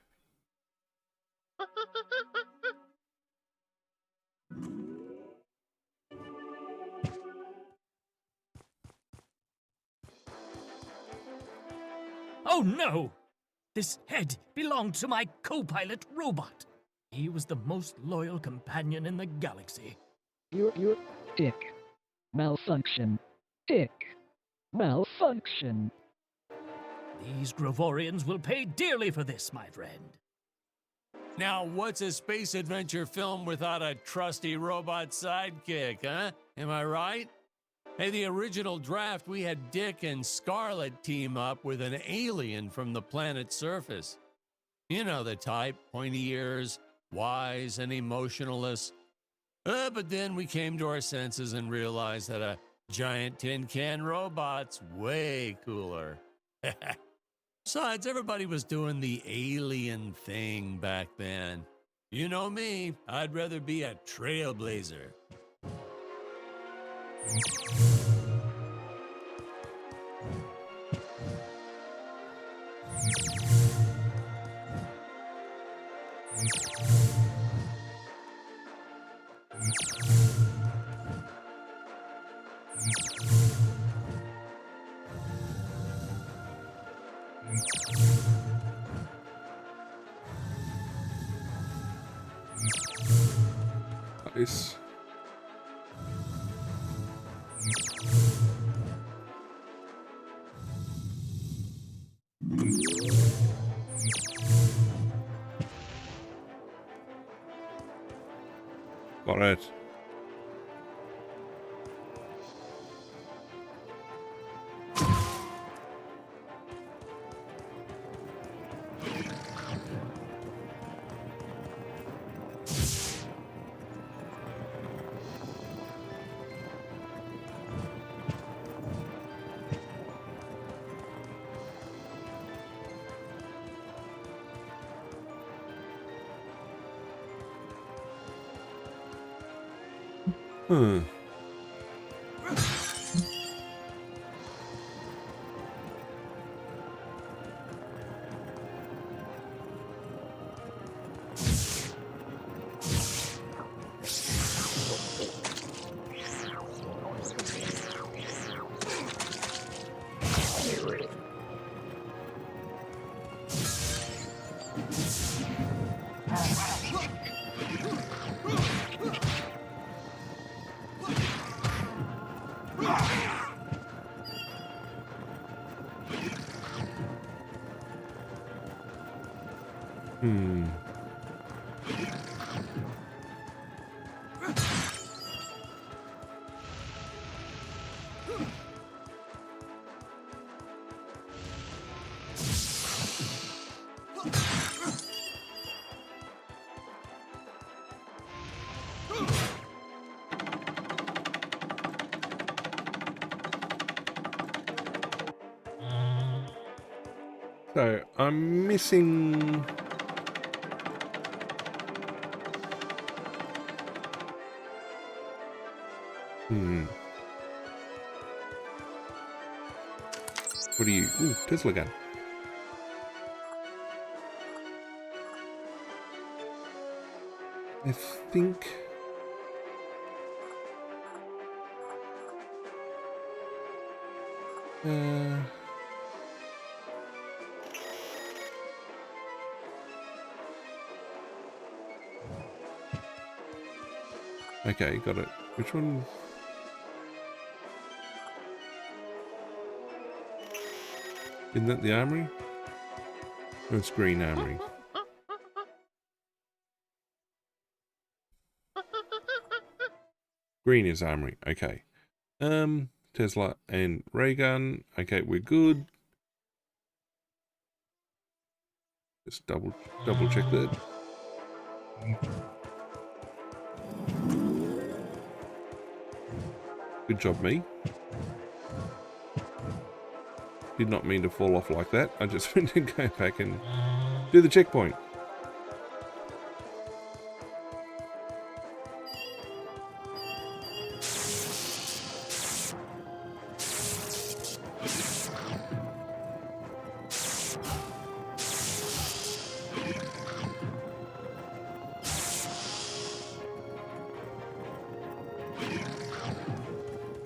Oh no! This head belonged to my co-pilot robot. He was the most loyal companion in the galaxy. You're Dick. Malfunction. Dick. Malfunction. These Gravorians will pay dearly for this, my friend. Now, what's a space adventure film without a trusty robot sidekick, huh? Am I right? Hey, the original draft, we had Dick and Scarlet team up with an alien from the planet's surface. You know the type, pointy ears, wise and emotionless. But then we came to our senses and realized that a giant tin can robot's way cooler. Besides, everybody was doing the alien thing back then. You know me, I'd rather be a trailblazer. Nice. Got it. Hmm. So I'm missing. What are you? Ooh, Tesla gun. I think. Okay, got it. Which one? Isn't that the armory? No, it's green armory. Green is armory. Okay. Tesla and ray gun. Okay, we're good. Just double check that. Good job, me. Did not mean to fall off like that. I just went to go back and do the checkpoint.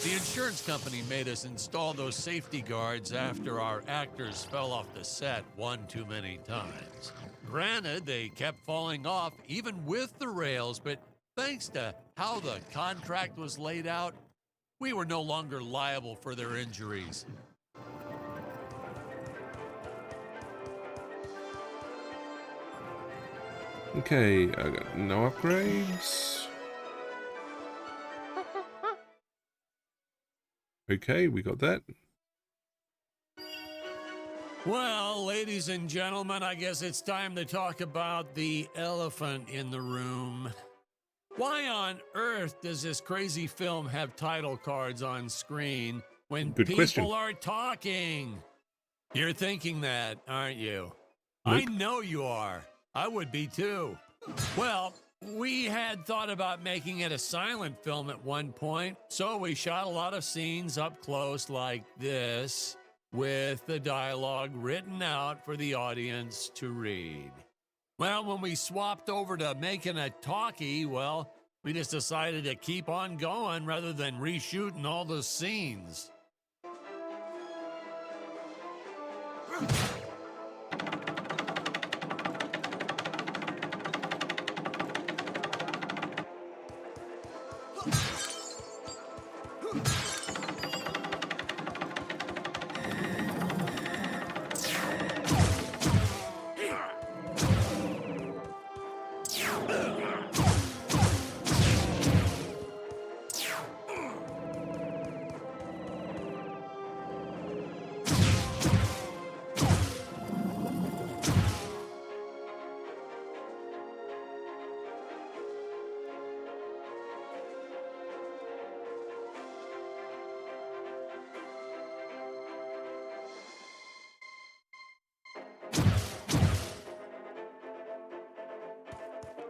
The insurance company made us install those safety guards after our actors fell off the set one too many times. Granted, they kept falling off even with the rails, but thanks to how the contract was laid out, we were no longer liable for their injuries. Okay, I got no upgrades. Okay, we got that. Well, ladies and gentlemen, I guess it's time to talk about the elephant in the room. Why on earth does this crazy film have title cards on screen when Good people question. are talking? You're thinking that, aren't you? Nope. I know you are. I would be too. Well, we had thought about making it a silent film at one point, so we shot a lot of scenes up close like this, with the dialogue written out for the audience to read. Well, when we swapped over to making a talkie, well, we just decided to keep on going rather than reshooting all the scenes.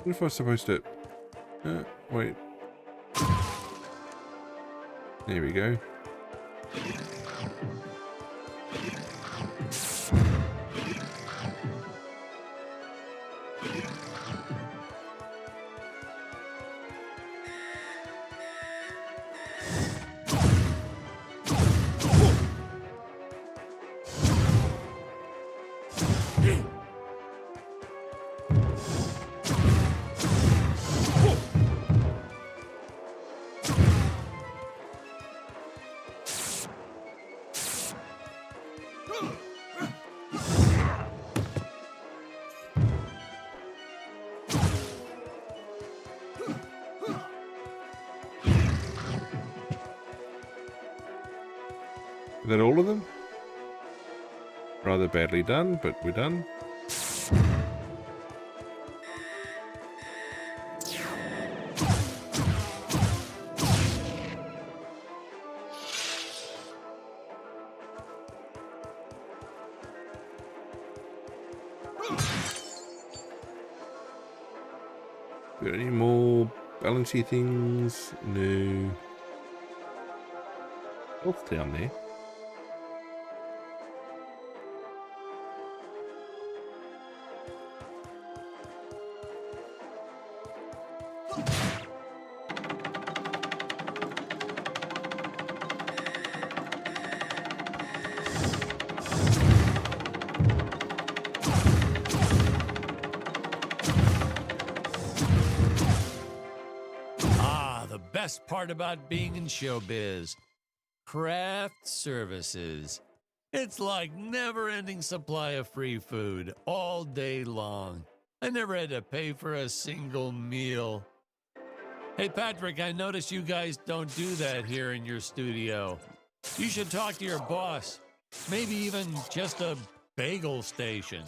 What if I was supposed to... wait. There we go. Is that all of them? Rather badly done, but we're done. Got any more balancey things? No. Health down there. Best part about being in showbiz, craft services. It's like never-ending supply of free food all day long. I never had to pay for a single meal. Hey, Patrick, I notice you guys don't do that here in your studio. You should talk to your boss. Maybe even just a bagel station.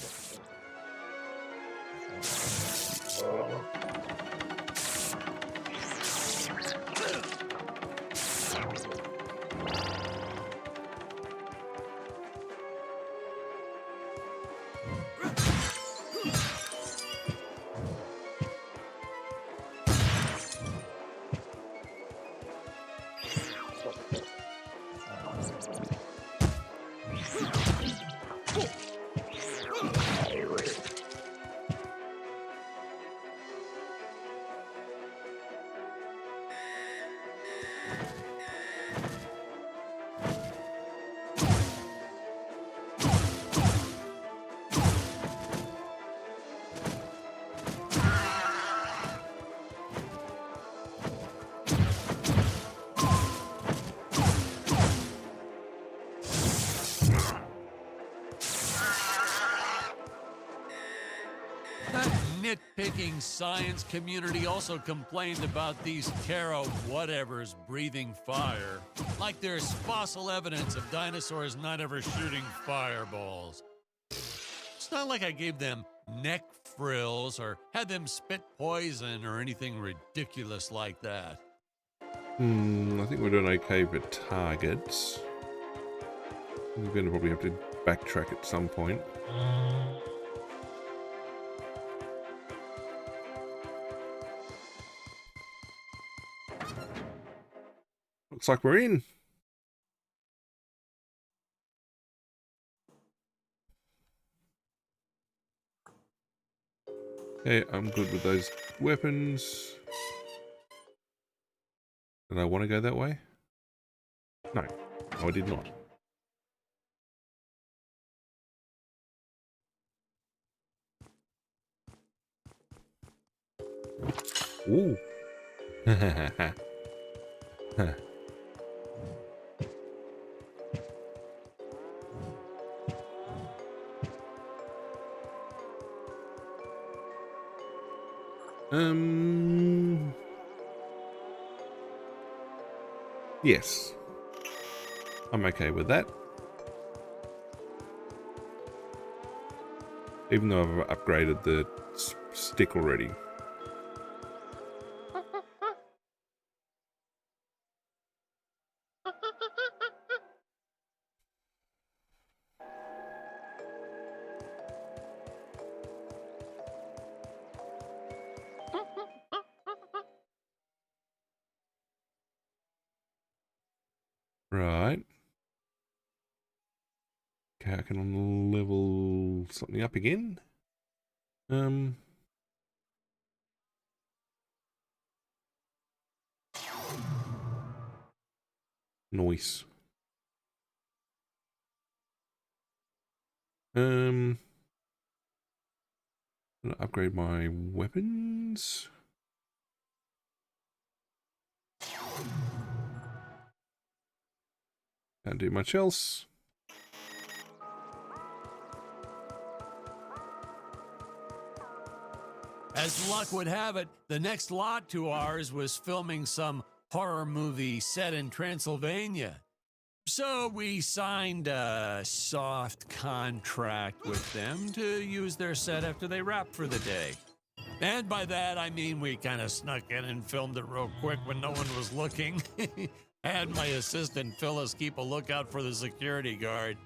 Nitpicking science community also complained about these Terra whatevers breathing fire, like there's fossil evidence of dinosaurs not ever shooting fireballs. It's not like I gave them neck frills or had them spit poison or anything ridiculous like that. I think we're doing okay for targets. We're going to probably have to backtrack at some point. Looks like we're in. Okay, I'm good with those weapons. Did I want to go that way? No. No, I did not. Ooh. Yes. I'm okay with that. Even though I've upgraded the stick already. Right. Okay, I can level something up again. Nice. I'm gonna upgrade my weapons. Can't do much else. As luck would have it, the next lot to ours was filming some horror movie set in Transylvania. So we signed a soft contract with them to use their set after they wrapped for the day. And by that, I mean we kind of snuck in and filmed it real quick when no one was looking. I had my assistant Phyllis keep a lookout for the security guard.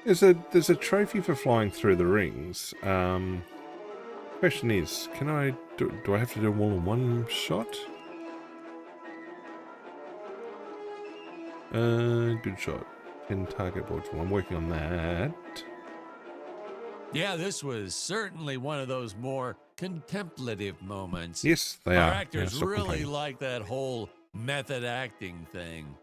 There's a trophy for flying through the rings. Question is, can I do I have to do them all in one shot? Good shot. 10 target boards. Well, I'm working on that. Yeah, this was certainly one of those more contemplative moments. Yes, they Our are. actors Yeah, stop really complaining. like that whole method acting thing.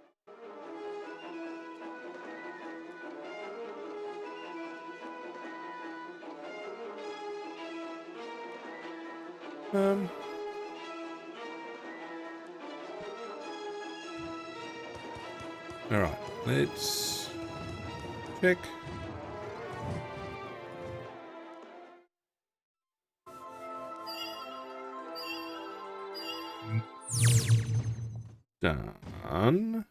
All right, let's check. Done.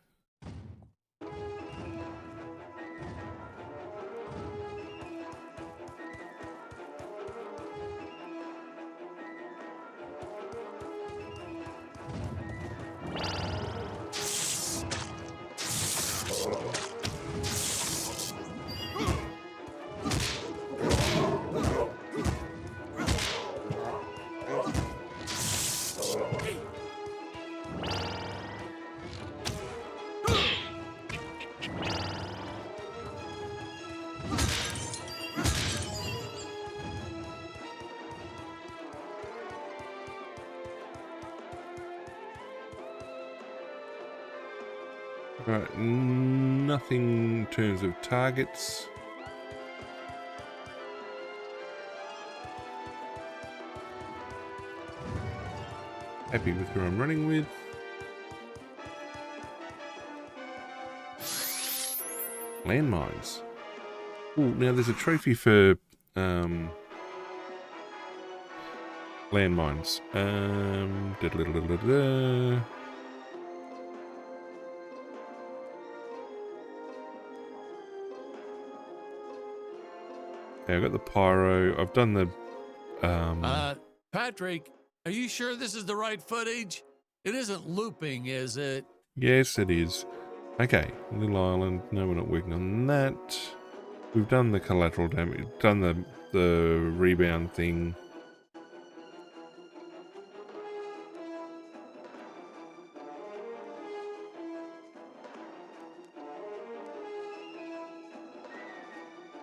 Right, nothing in terms of targets. Happy with who I'm running with. Landmines. Oh, now there's a trophy for landmines. Da-da-da-da-da-da. Okay, I've got the pyro. I've done the Patrick, are you sure this is the right footage? It isn't looping, is it? Yes, it is. Okay, Little Island. No, we're not working on that. We've done the collateral damage. Done the rebound thing.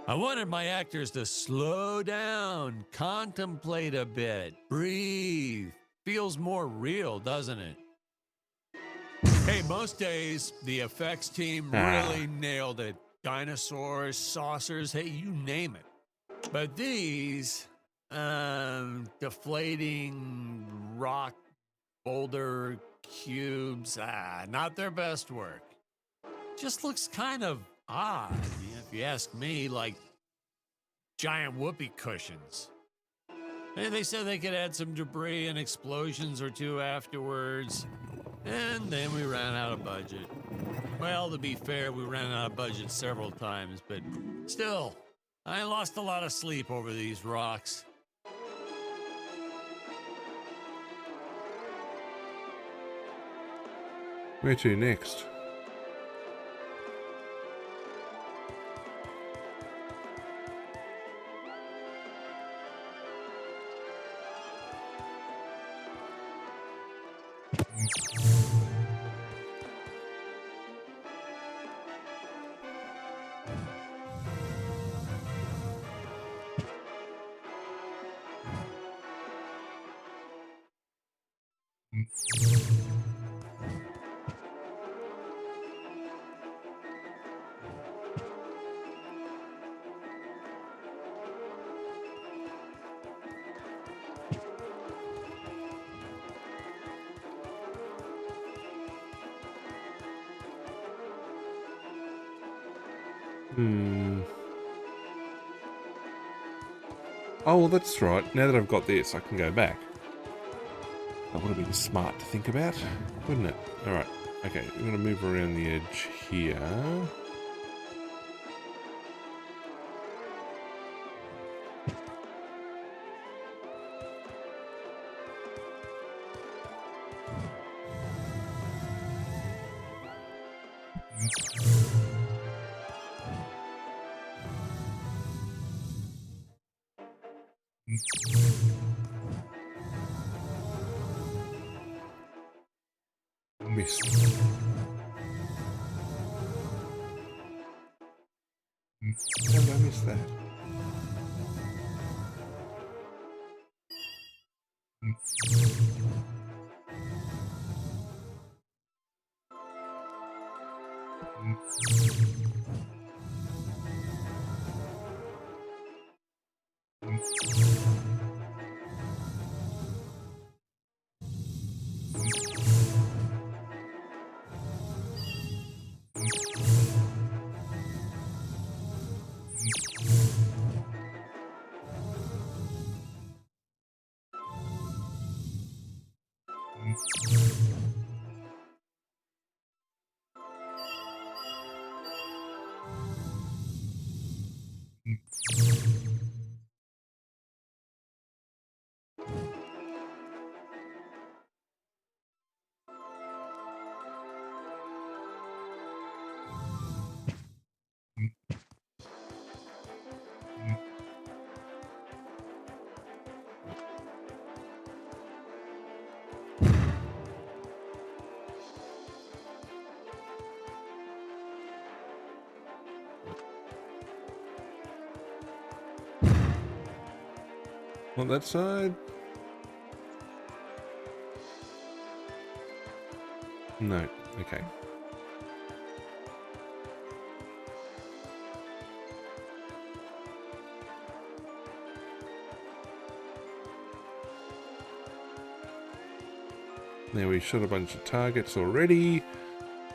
I wanted my actors to slow down, contemplate a bit, breathe. Feels more real, doesn't it? Hey, most days, the effects team really nailed it. Dinosaurs, saucers, hey, you name it. But these, deflating rock, boulder, cubes, not their best work. Just looks kind of odd, if you ask me, like giant whoopee cushions. And they said they could add some debris and explosions or two afterwards. And then we ran out of budget. Well, to be fair, we ran out of budget several times, but still, I lost a lot of sleep over these rocks. Where to next? Oh, well, that's right. Now that I've got this, I can go back. That would have been smart to think about, wouldn't it? Alright, okay, I'm going to move around the edge here. Missed. How did I miss that? On that side? No. Okay. Now we shot a bunch of targets already.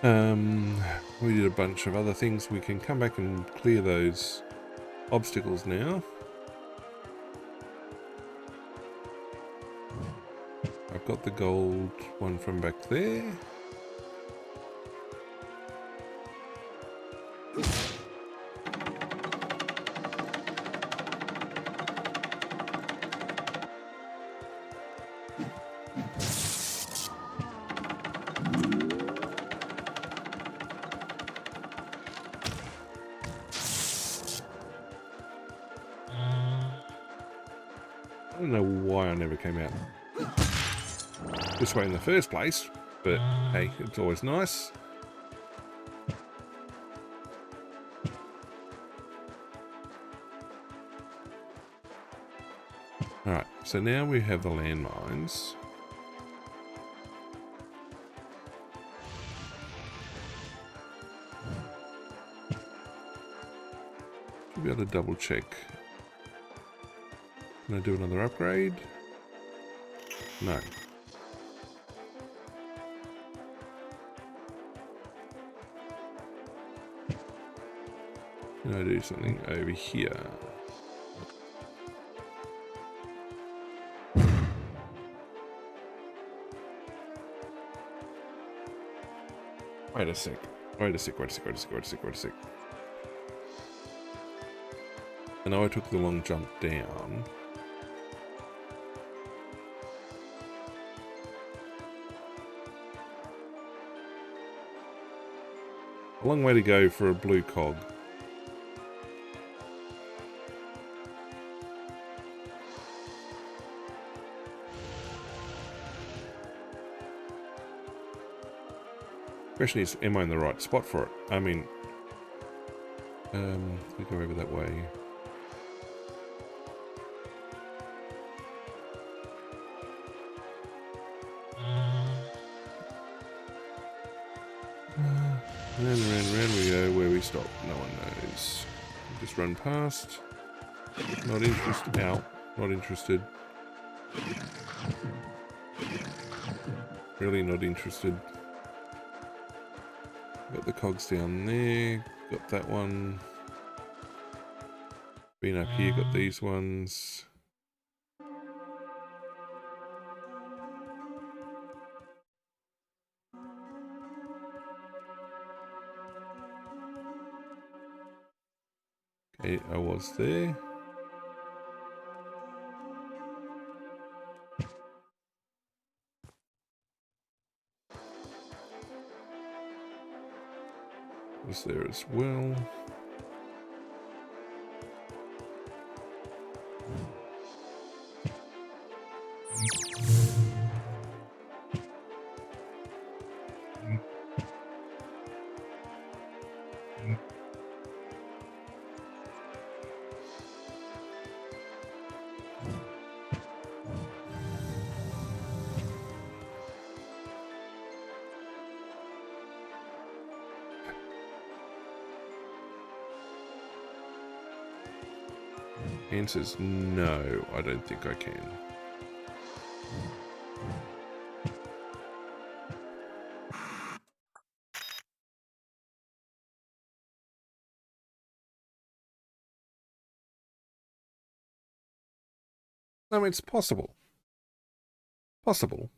We did a bunch of other things. We can come back and clear those obstacles now. I've got the gold one from back there. I don't know why I never came out this way in the first place, but hey, it's always nice. Alright, so now we have the landmines. Should be able to double check. Can I do another upgrade? No. Can I do something over here? Wait a sec. Wait a sec. I know I took the long jump down. A long way to go for a blue cog. Question is, am I in the right spot for it? I mean, we go over that way. Round we go. Where we stop, no one knows. We just run past. Not interested. Ow. Not interested. Really not interested. Got the cogs down there. Got that one. Been up here. Got these ones. Okay, I was there. Was there as well. Answer's no, I don't think I can. I mean, it's possible. Possible.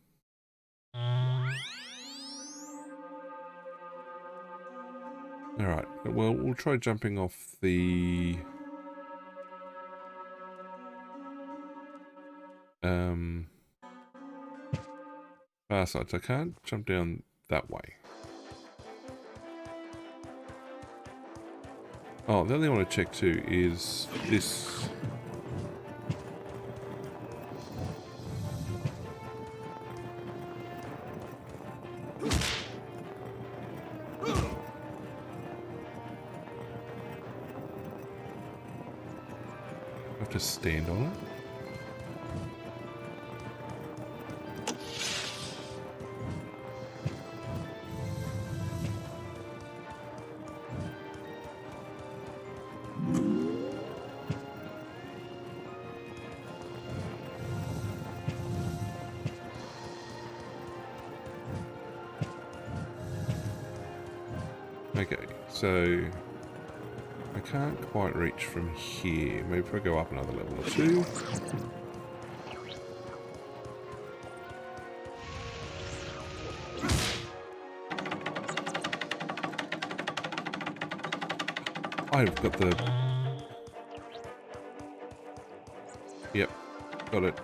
Alright, well, we'll try jumping off the... far side, so I can't jump down that way. Oh, the other thing I want to check too is this. I have to stand on it. Okay, so I can't quite reach from here. Maybe if I go up another level or two. I've got the... Yep, got it.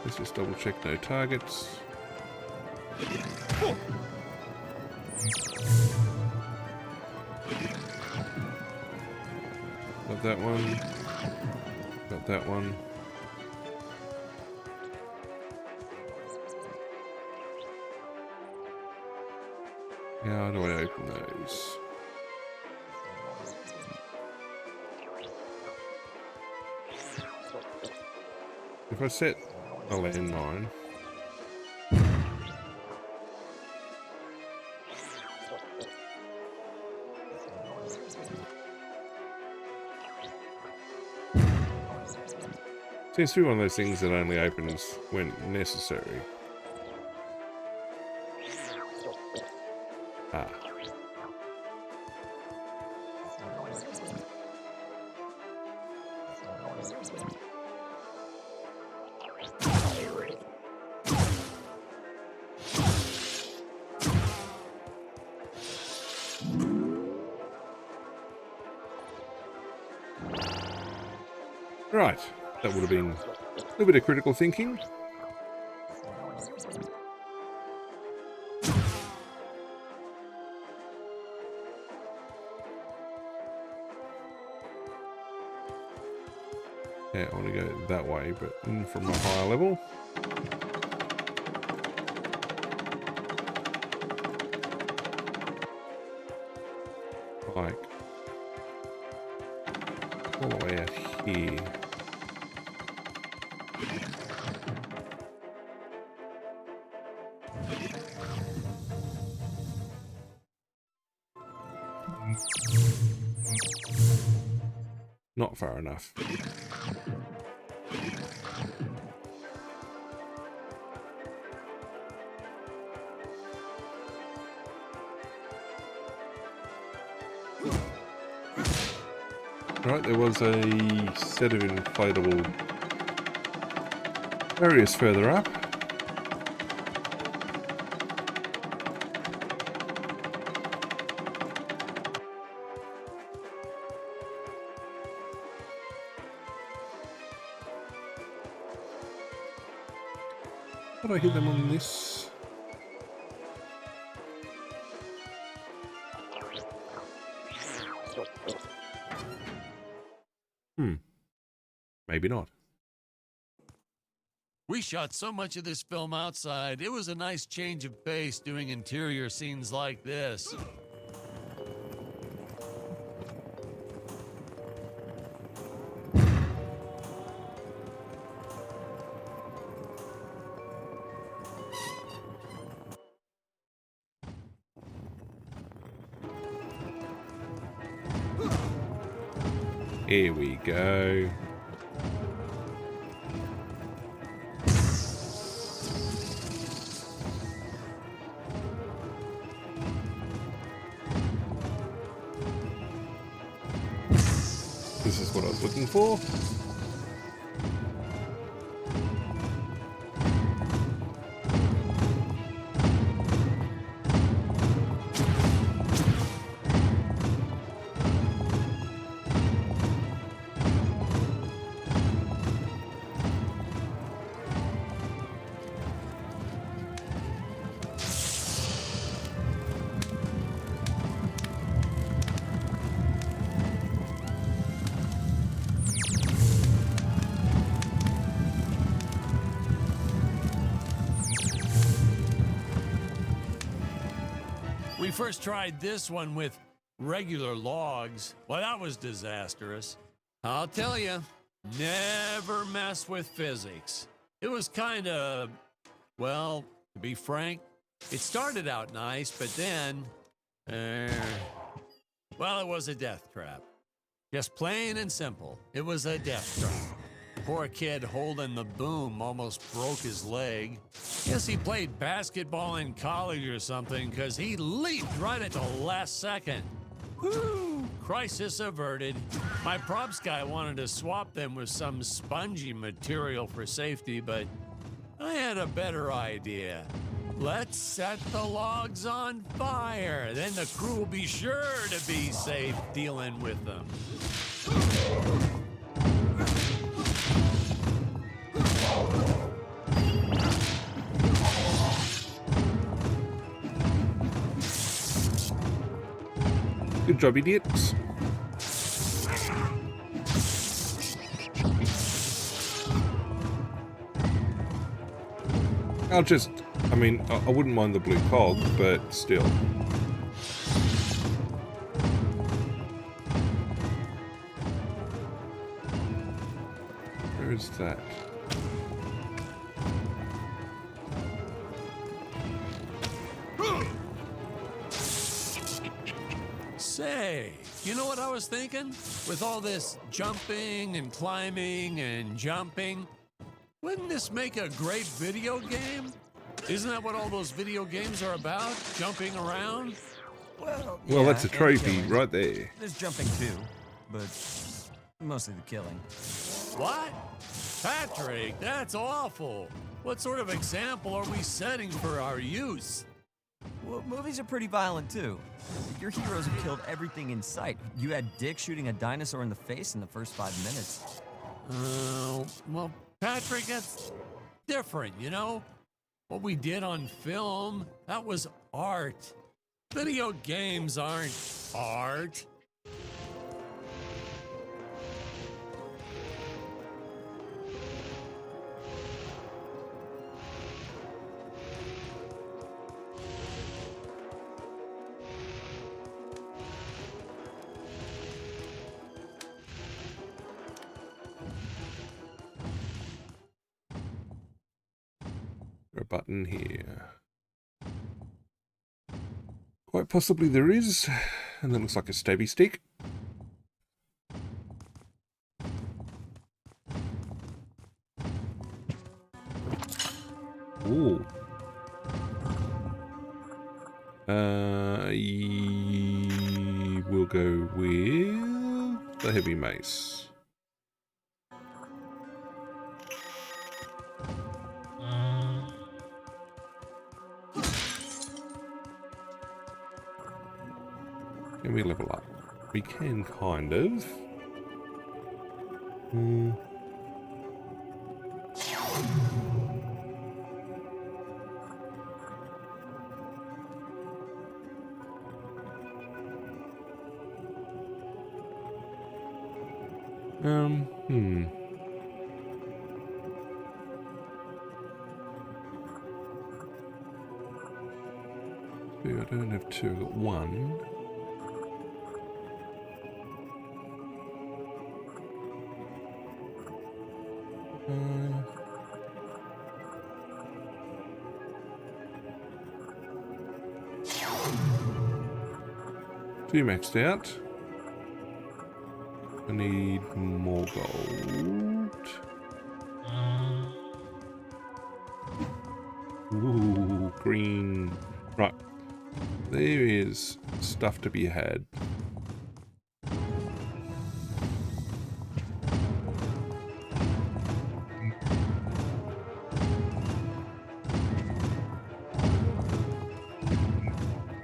Let's just double check no targets. Got that one. Got that one. How do I open those? If I set a landmine, seems to be one of those things that only opens when necessary. Ah. Right, that would have been a little bit of critical thinking. Yeah, I want to go that way, but from a higher level. Like, all the way out here. Not far enough. Right, there was a set of inflatable barriers further up. How do I hit them on this? Maybe not. We shot so much of this film outside, it was a nice change of pace doing interior scenes like this. Here we go. This is what I was looking for. We first tried this one with regular logs. Well, that was disastrous. I'll tell you, never mess with physics. It was kind of, well, to be frank, it started out nice, but then, well, it was a death trap. Just plain and simple, it was a death trap. Poor kid holding the boom almost broke his leg. Guess he played basketball in college or something, because he leaped right at the last second. Whew! Crisis averted. My props guy wanted to swap them with some spongy material for safety, but I had a better idea. Let's set the logs on fire. Then the crew will be sure to be safe dealing with them. Good job, idiots. I mean, I wouldn't mind the blue cog, but still. Where is that? Say, you know what I was thinking? With all this jumping and climbing and jumping, wouldn't this make a great video game? Isn't that what all those video games are about? Jumping around? Well, Well, yeah, that's a and trophy killing. right there. There's jumping too, but mostly the killing. What? Patrick, that's awful. What sort of example are we setting for our youth? Well, movies are pretty violent too. Your heroes have killed everything in sight. You had Dick shooting a dinosaur in the face in the first 5 minutes. Well, Patrick, that's different, you know? What we did on film, that was art. Video games aren't art. A button here. Quite possibly there is. And that looks like a stabby stick. Ooh. We'll go with the heavy mace. Can we level up? We can, kind of. don't have two, I've got one. Two maxed out. I need more gold. Ooh, green. Right. There is stuff to be had.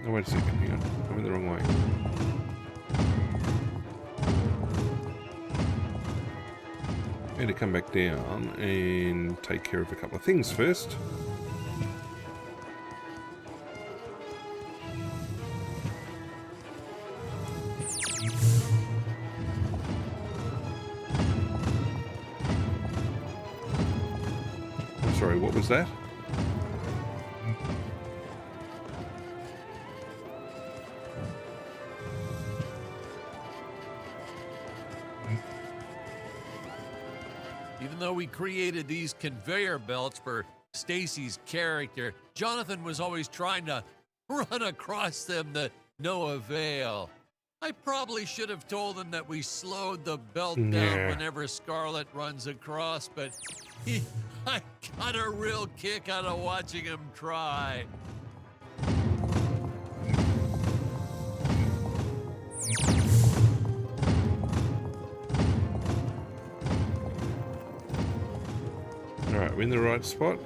Oh, wait a second, hang on. I went the wrong way. I need to come back down and take care of a couple of things first. I'm sorry, what was that? Even though we created these conveyor belts for Stacy's character, Jonathan was always trying to run across them to no avail. I probably should have told him that we slowed the belt down whenever Scarlet runs across, but I got a real kick out of watching him try. Alright, we're in the right spot.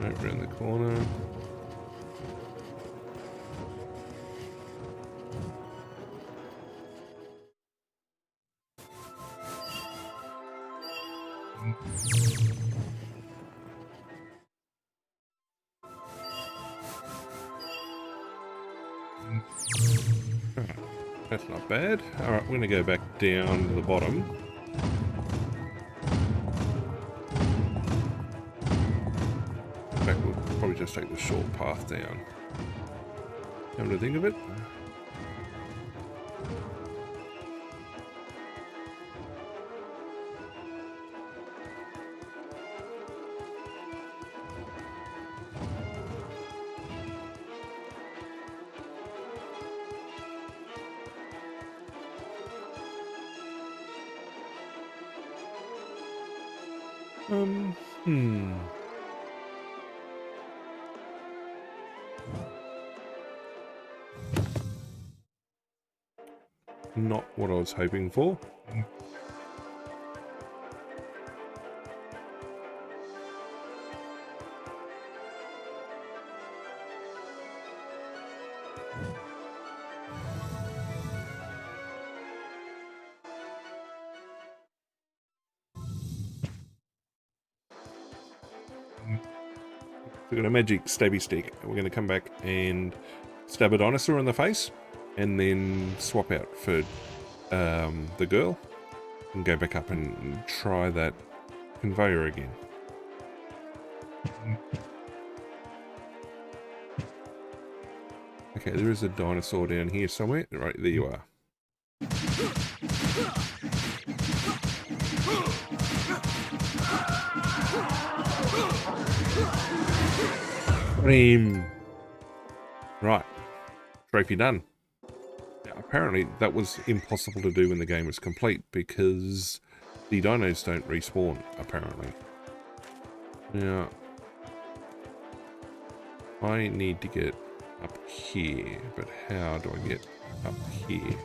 Right around the corner. Alright, that's not bad. Alright, we're going to go back down to the bottom. In fact, we'll probably just take the short path down. Come to think of it. Not what I was hoping for. We've got a magic stabby stick. We're going to come back and stab a dinosaur in the face and then swap out for the girl and go back up and try that conveyor again. Okay, there is a dinosaur down here somewhere. Right, there you are. Right, trophy done. Now, apparently that was impossible to do when the game was complete because the dinos don't respawn, apparently. Now, I need to get up here, but how do I get up here?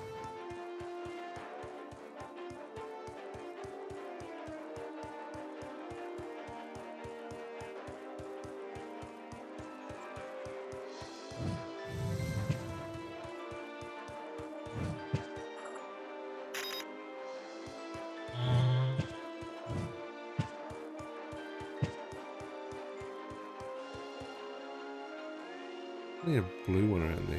There's a blue one around there.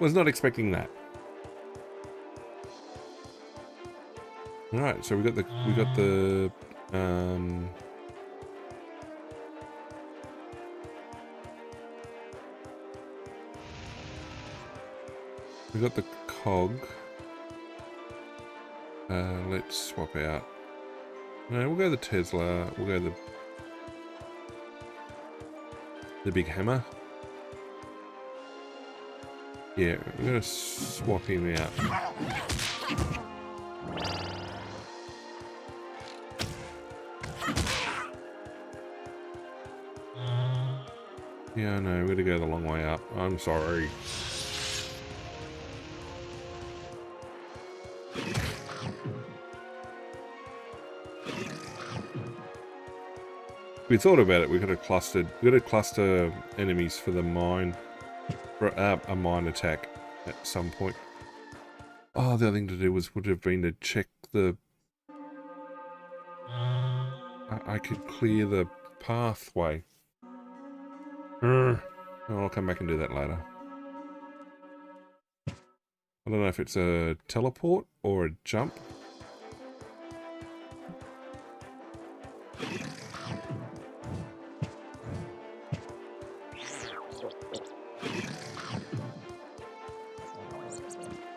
Was not expecting that. All right, so we got the we got the cog. Let's swap out. No, we'll go the Tesla. We'll go the big hammer. Yeah, we're gonna swap him out. Yeah, no, we're gonna go the long way up. I'm sorry. We thought about it. We could have clustered. We could have cluster enemies for the mine, for a mine attack at some point. Oh, the other thing to do would have been to check the. I could clear the pathway. I'll come back and do that later. I don't know if it's a teleport or a jump.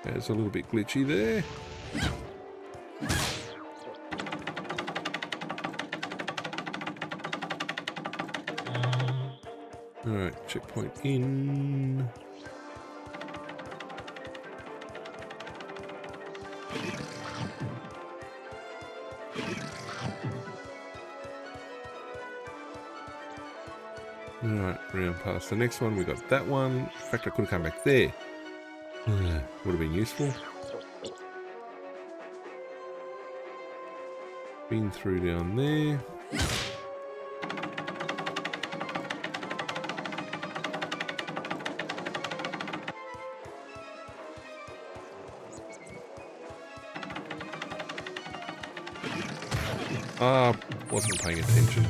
It's a little bit glitchy there. Alright, checkpoint in. Alright, round past the next one. We got that one. In fact, I could have come back there. Would have been useful. Been through down there. Wasn't paying attention.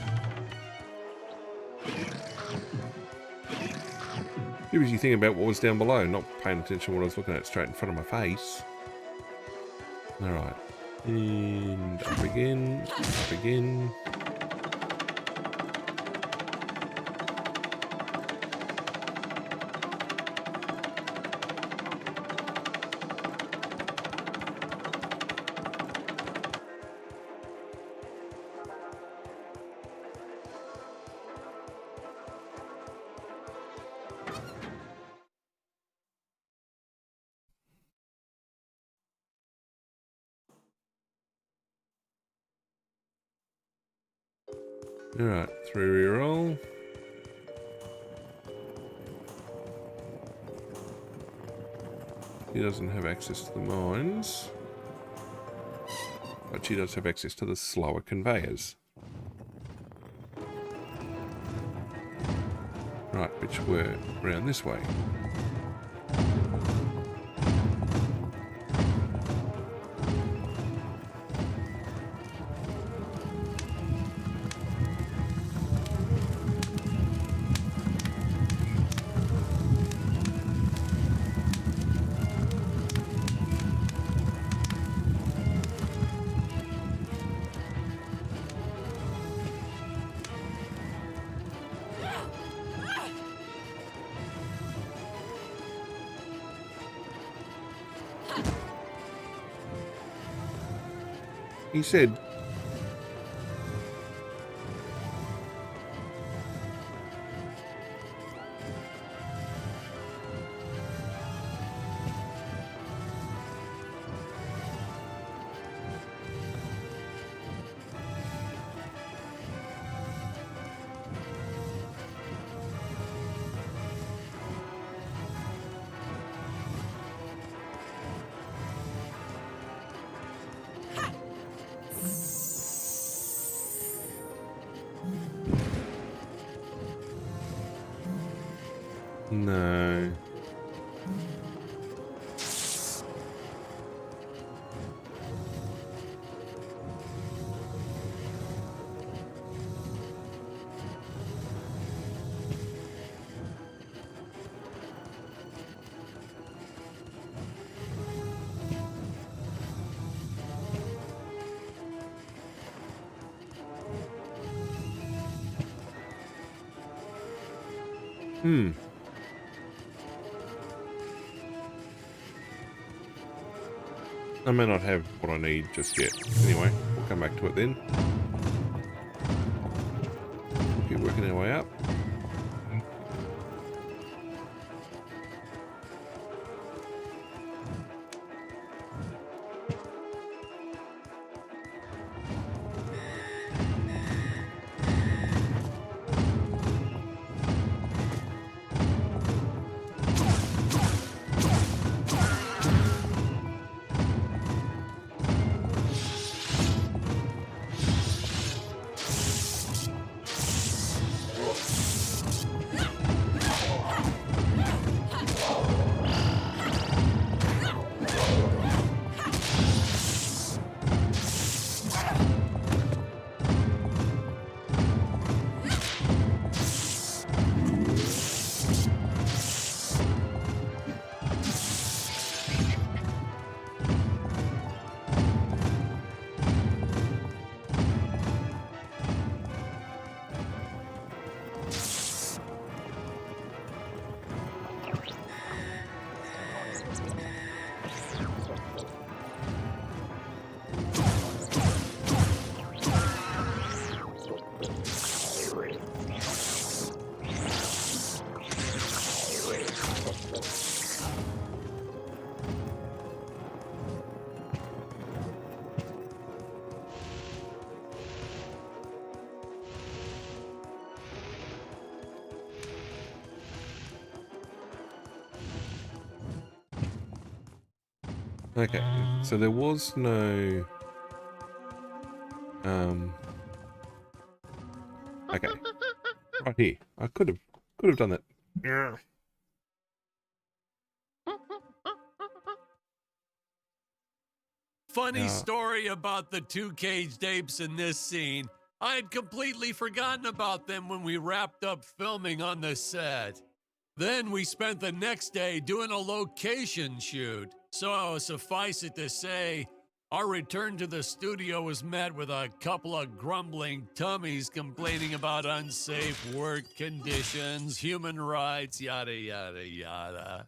Too busy thinking about what was down below, not paying attention to what I was looking at straight in front of my face. Alright. And up again. Up again. Alright, 3 reroll. He doesn't have access to the mines, but she does have access to the slower conveyors. Right, which were around this way. He said, no. I may not have what I need just yet. Anyway, we'll come back to it then. Keep working our way up. Okay, so there was no okay. Right here. I could have done that. Yeah. Funny story about the two caged apes in this scene. I had completely forgotten about them when we wrapped up filming on the set. Then we spent the next day doing a location shoot. So suffice it to say, our return to the studio was met with a couple of grumbling tummies complaining about unsafe work conditions, human rights, yada, yada, yada.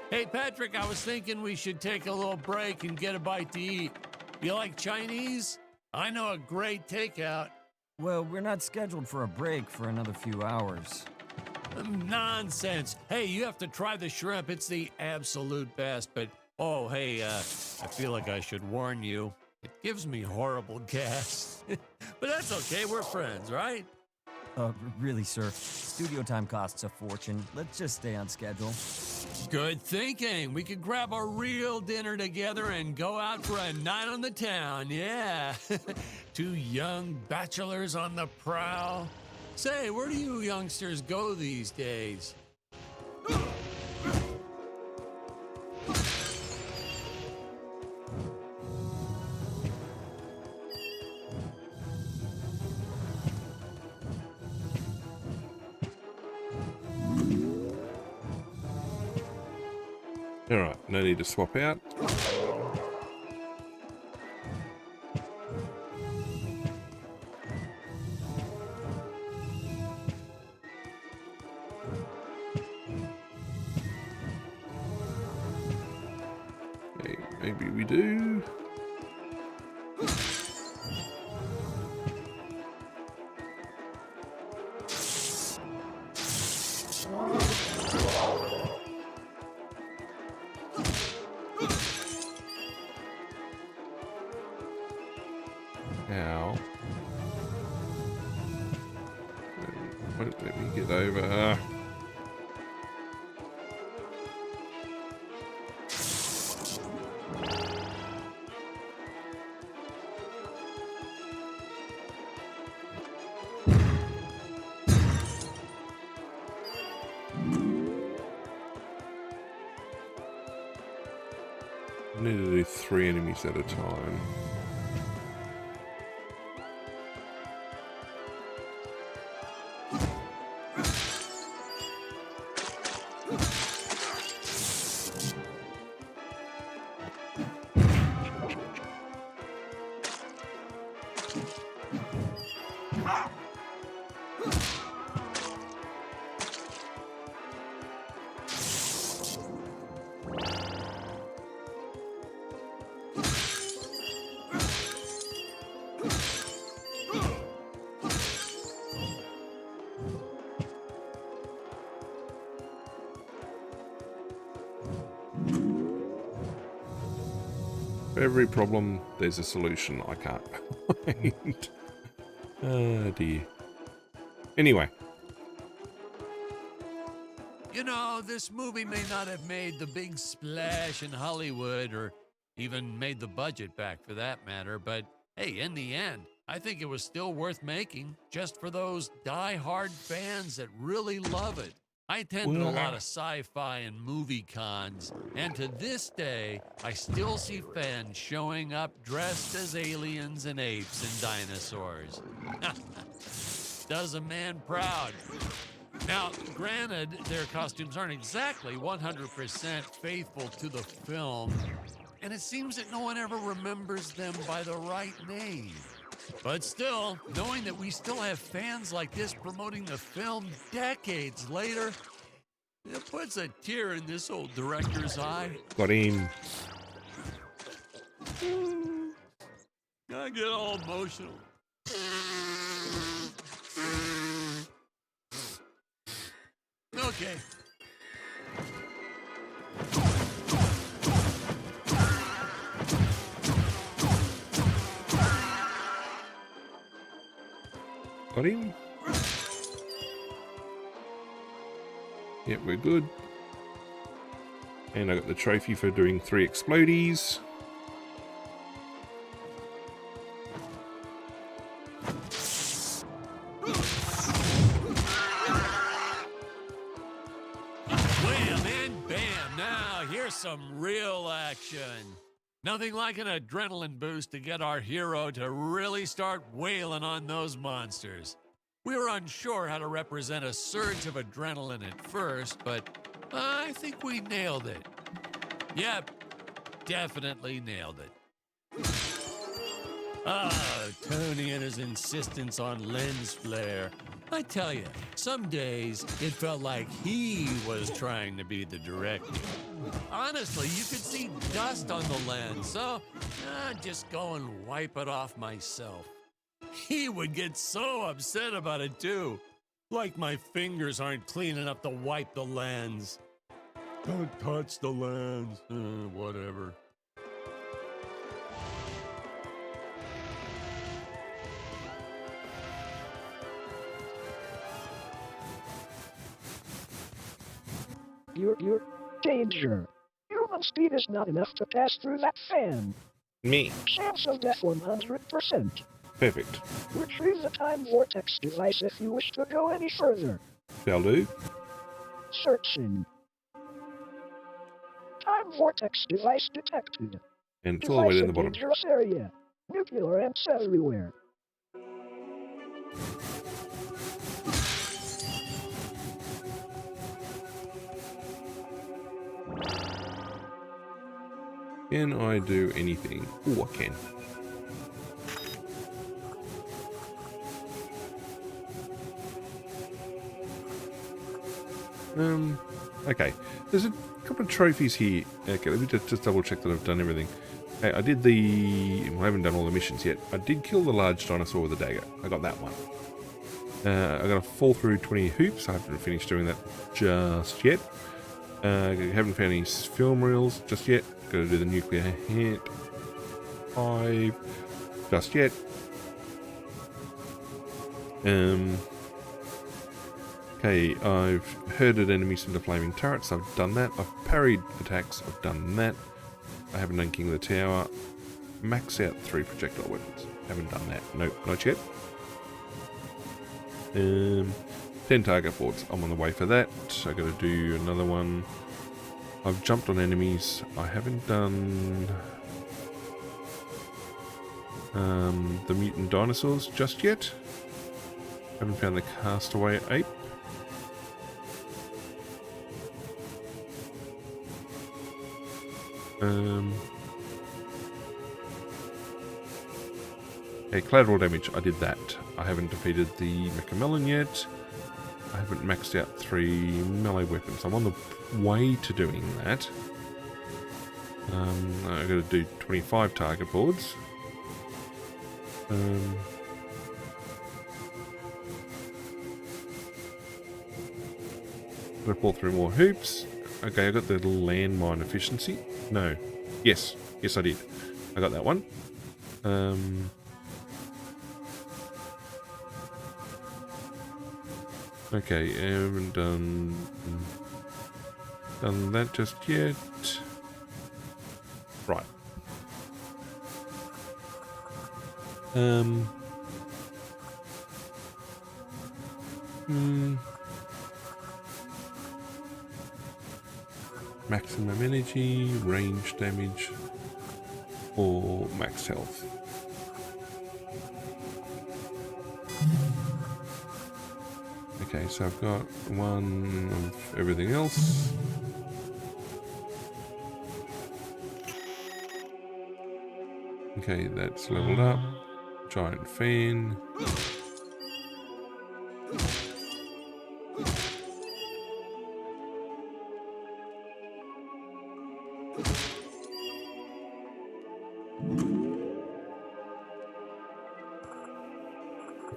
Hey, Patrick, I was thinking we should take a little break and get a bite to eat. You like Chinese? I know a great takeout. Well, we're not scheduled for a break for another few hours. Nonsense. Hey, you have to try the shrimp. It's the absolute best. But, oh, hey, I feel like I should warn you. It gives me horrible gas. But that's okay. We're friends, right? Really, sir. Studio time costs a fortune. Let's just stay on schedule. Good thinking. We could grab a real dinner together and go out for a night on the town, yeah. Two young bachelors on the prowl. Say, where do you youngsters go these days? Alright, no need to swap out. Okay, maybe we do. Ow. Won't let me get over. I need to do 3 enemies at a time. For every problem, there's a solution I can't find. Oh dear. Anyway. You know, this movie may not have made the big splash in Hollywood or even made the budget back for that matter, but hey, in the end, I think it was still worth making just for those die-hard fans that really love it. I attended a lot of sci-fi and movie cons, and to this day, I still see fans showing up dressed as aliens and apes and dinosaurs. Does a man proud. Now, granted, their costumes aren't exactly 100% faithful to the film, and it seems that no one ever remembers them by the right name. But still, knowing that we still have fans like this promoting the film decades later, it puts a tear in this old director's eye. Got him. I get all emotional. Okay. Got him. Yep, we're good. And I got the trophy for doing 3 explodies. Wham and bam! Now, here's some real action. Nothing like an adrenaline boost to get our hero to really start wailing on those monsters. We were unsure how to represent a surge of adrenaline at first, but I think we nailed it. Yep, definitely nailed it. Ah, Tony and his insistence on lens flare. I tell you, some days it felt like he was trying to be the director. Honestly, you could see dust on the lens, so just go and wipe it off myself. He would get so upset about it too. Like my fingers aren't clean enough to wipe the lens. Don't touch the lens. Whatever. You're danger. Human speed is not enough to pass through that fan. Me. Chance of death 100%. Perfect. Retrieve the time vortex device if you wish to go any further. Shall do. Searching. Time vortex device detected. And it's all the way to the bottom. Dangerous area. Nuclear amps everywhere. Can I do anything? Oh, I can. Okay. There's a couple of trophies here. Okay, let me just double check that I've done everything. Okay, I did well, I haven't done all the missions yet. I did kill the large dinosaur with a dagger. I got that one. I got to fall through 20 hoops. I haven't finished doing that just yet. Haven't found any film reels just yet. Got to do the nuclear hit. 5 just yet. Okay, I've herded enemies into flaming turrets. I've done that. I've parried attacks. I've done that. I haven't done King of the Tower. Max out 3 projectile weapons. Haven't done that. Nope, not yet. 10 target boards. I'm on the way for that. I got to do another one. I've jumped on enemies. I haven't done the mutant dinosaurs just yet. Haven't found the castaway ape. Okay, collateral damage, I did that. I haven't defeated the Mechamelon yet. I haven't maxed out 3 melee weapons. I'm on the way to doing that. I've got to do 25 target boards. Gotta pull through more hoops. Okay, I got the landmine efficiency. No. Yes. Yes, I did. I got that one. Okay, I haven't done that just yet. Right. Maximum energy, range damage, or max health. Okay, so I've got one of everything else. Okay, that's leveled up. Giant fan.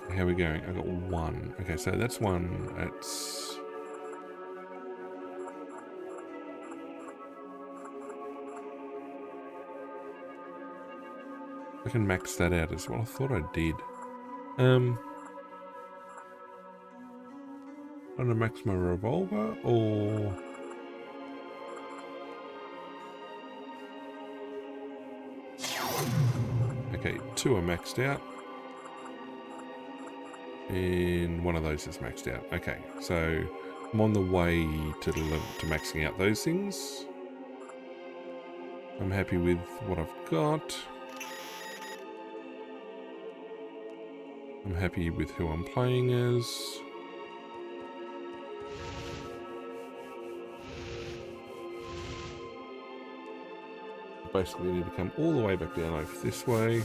How are we going? I got 1. Okay, so that's 1. That's... I can max that out as well. I thought I did. I'm gonna max my revolver, or... Okay, 2 are maxed out. And one of those is maxed out. Okay, so I'm on the way to maxing out those things. I'm happy with what I've got. I'm happy with who I'm playing as. Basically need to come all the way back down over this way.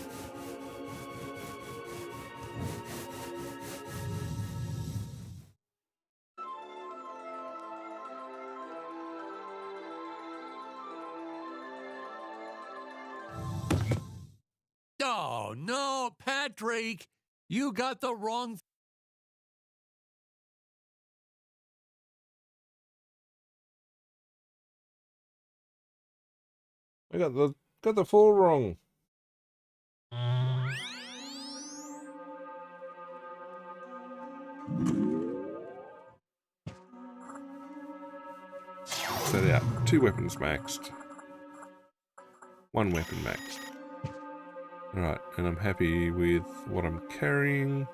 Oh, no, Patrick! You got the wrong... I got the 4 wrong. Set out 2 weapons maxed. 1 weapon maxed. Alright, and I'm happy with what I'm carrying.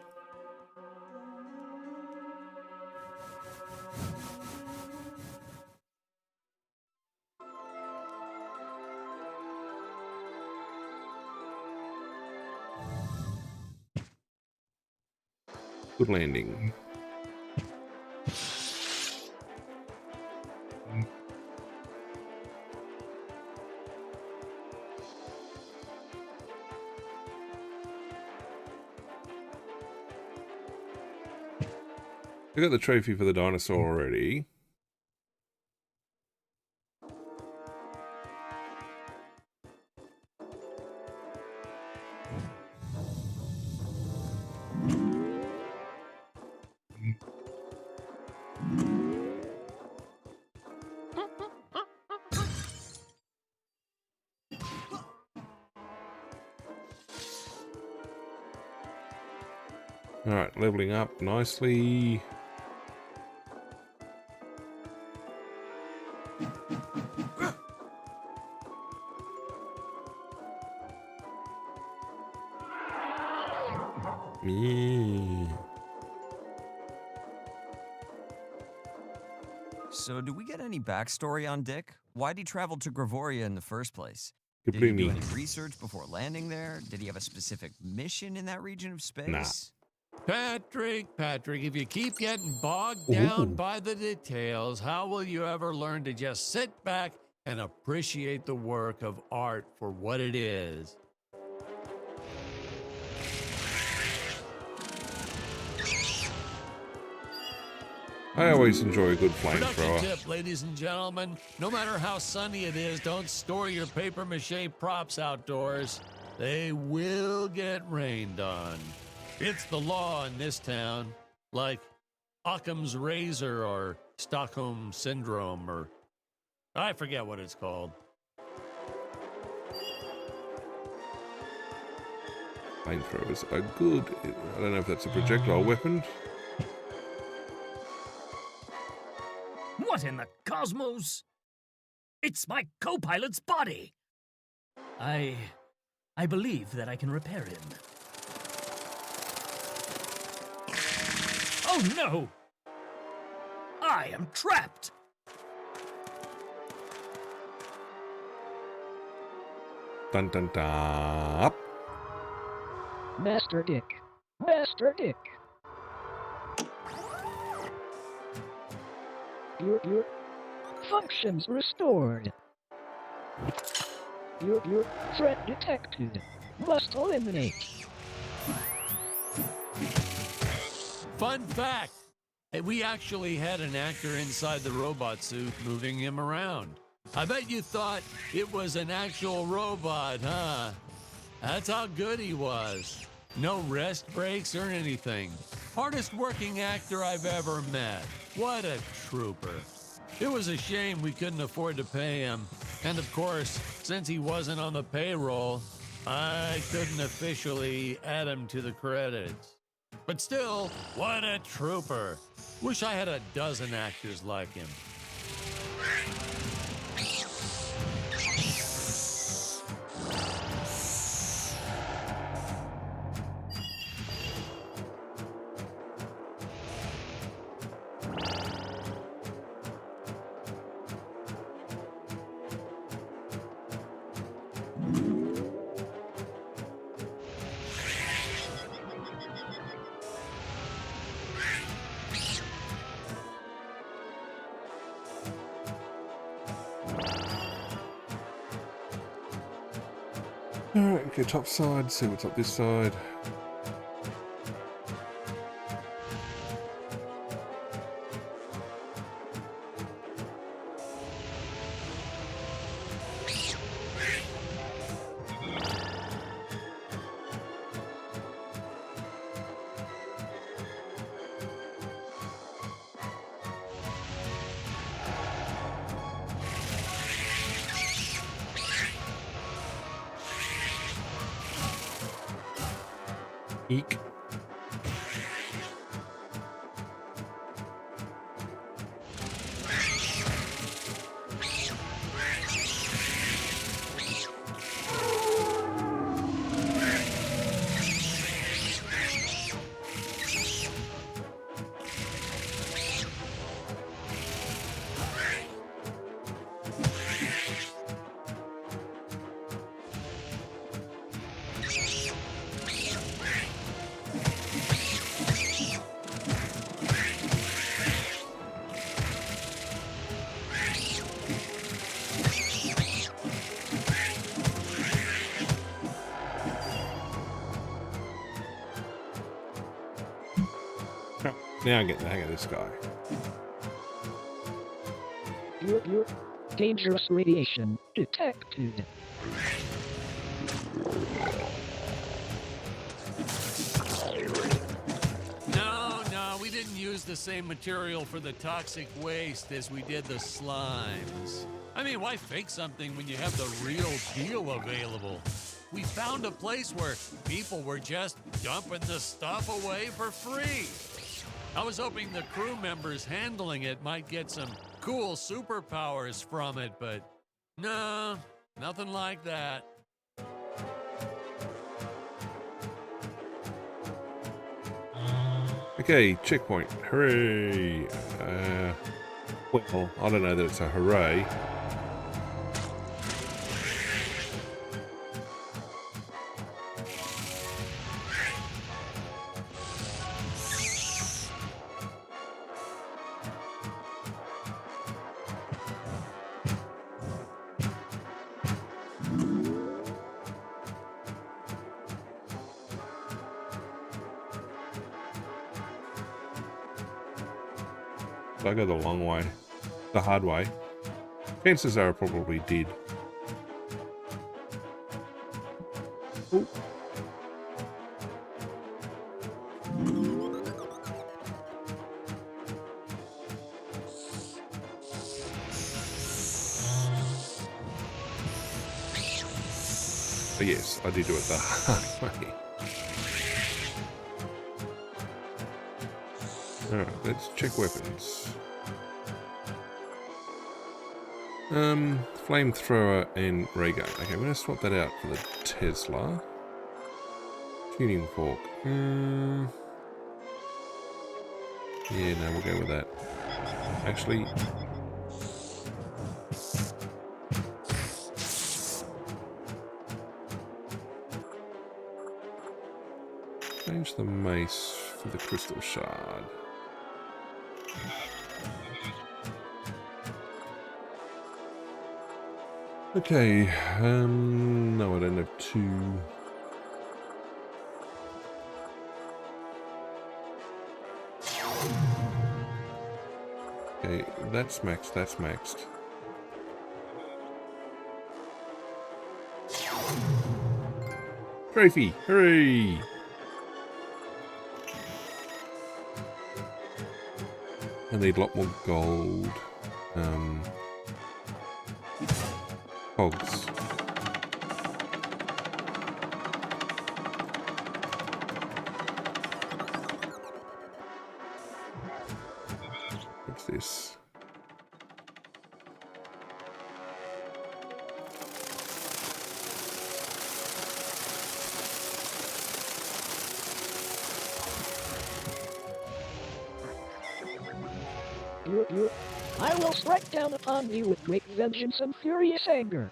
Good landing. I got the trophy for the dinosaur already. Alright, leveling up nicely. So, do we get any backstory on Dick? Why'd he travel to Gravoria in the first place? You Did he blew do me. any research before landing there? Did he have a specific mission in that region of space? Nah. Patrick, if you keep getting bogged down Ooh. by the details, how will you ever learn to just sit back and appreciate the work of art for what it is? I always enjoy a good Production flamethrower. tip, ladies and gentlemen. No matter how sunny it is, don't store your paper mache props outdoors. They will get rained on. It's the law in this town, like Occam's razor or Stockholm syndrome, or I forget what it's called. Flamethrowers are good. I don't know if that's a projectile weapon. What in the cosmos? It's my co-pilot's body! I believe that I can repair him. Oh no! I am trapped! Dun dun dun. Master Dick. Master Dick. Your functions restored. Your threat detected. Must eliminate. Fun fact, we actually had an actor inside the robot suit moving him around. I bet you thought it was an actual robot, huh? That's how good he was. No rest breaks or anything. Hardest working actor I've ever met. What a trooper. It was a shame we couldn't afford to pay him. And of course, since he wasn't on the payroll, I couldn't officially add him to the credits. But still, what a trooper. Wish I had a dozen actors like him. Alright, okay, top side, see what's up this side. Eek. Now I'm getting the hang of this guy. Your dangerous radiation detected. No, we didn't use the same material for the toxic waste as we did the slimes. I mean, why fake something when you have the real deal available? We found a place where people were just dumping the stuff away for free. I was hoping the crew members handling it might get some cool superpowers from it, but no, nothing like that. Okay, checkpoint. Hooray! Well, I don't know that it's a hooray. I go the long way, the hard way. Chances are I probably did. Ooh. But yes, I did do it the hard way. Alright, let's check weapons. Flamethrower and ray gun. Okay, I'm going to swap that out for the Tesla. Tuning fork. Yeah, no, we'll go with that. Actually... change the mace for the crystal shard. Okay, no, I don't have two. Okay, that's maxed, that's maxed. Trophy, hooray! I need a lot more gold. Hogs. What's this? I will strike down upon you with great vengeance and furious anger.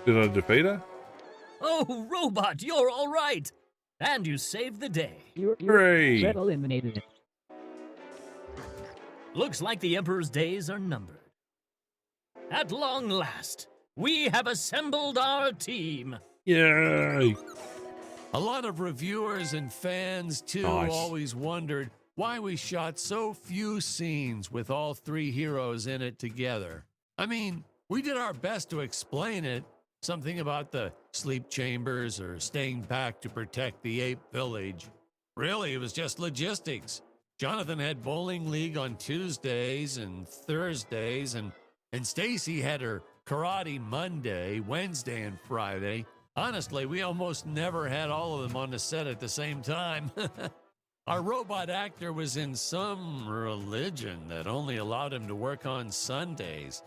Did I defeat her? Oh, Robot, you're all right. And you saved the day. Hooray! Zed eliminated it. Looks like the Emperor's days are numbered. At long last, we have assembled our team. Yay! A lot of reviewers and fans, too, Nice. always wondered why we shot so few scenes with all three heroes in it together. I mean, we did our best to explain it. Something about the sleep chambers or staying back to protect the ape village. Really, it was just logistics. Jonathan had bowling league on Tuesdays and Thursdays, and Stacy had her karate Monday, Wednesday, and Friday. Honestly, we almost never had all of them on the set at the same time. Our robot actor was in some religion that only allowed him to work on Sundays.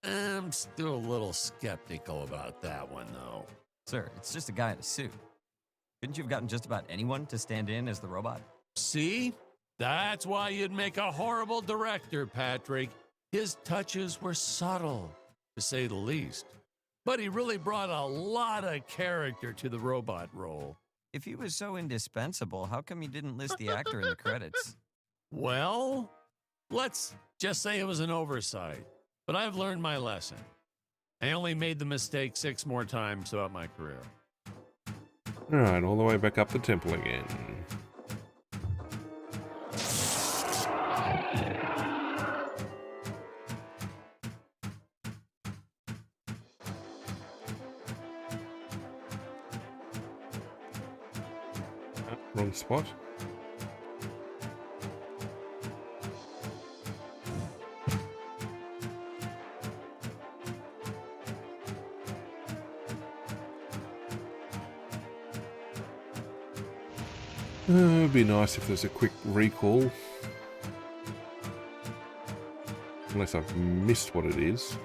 I'm still a little skeptical about that one, though. Sir, it's just a guy in a suit. Couldn't you have gotten just about anyone to stand in as the robot? See? That's why you'd make a horrible director, Patrick. His touches were subtle, to say the least. But he really brought a lot of character to the robot role. If he was so indispensable, how come you didn't list the actor in the credits? Well, let's just say it was an oversight. But I've learned my lesson. I only made the mistake 6 more times throughout my career. Alright, all the way back up the temple again. Wrong spot. It'd be nice if there's a quick recall. Unless I've missed what it is.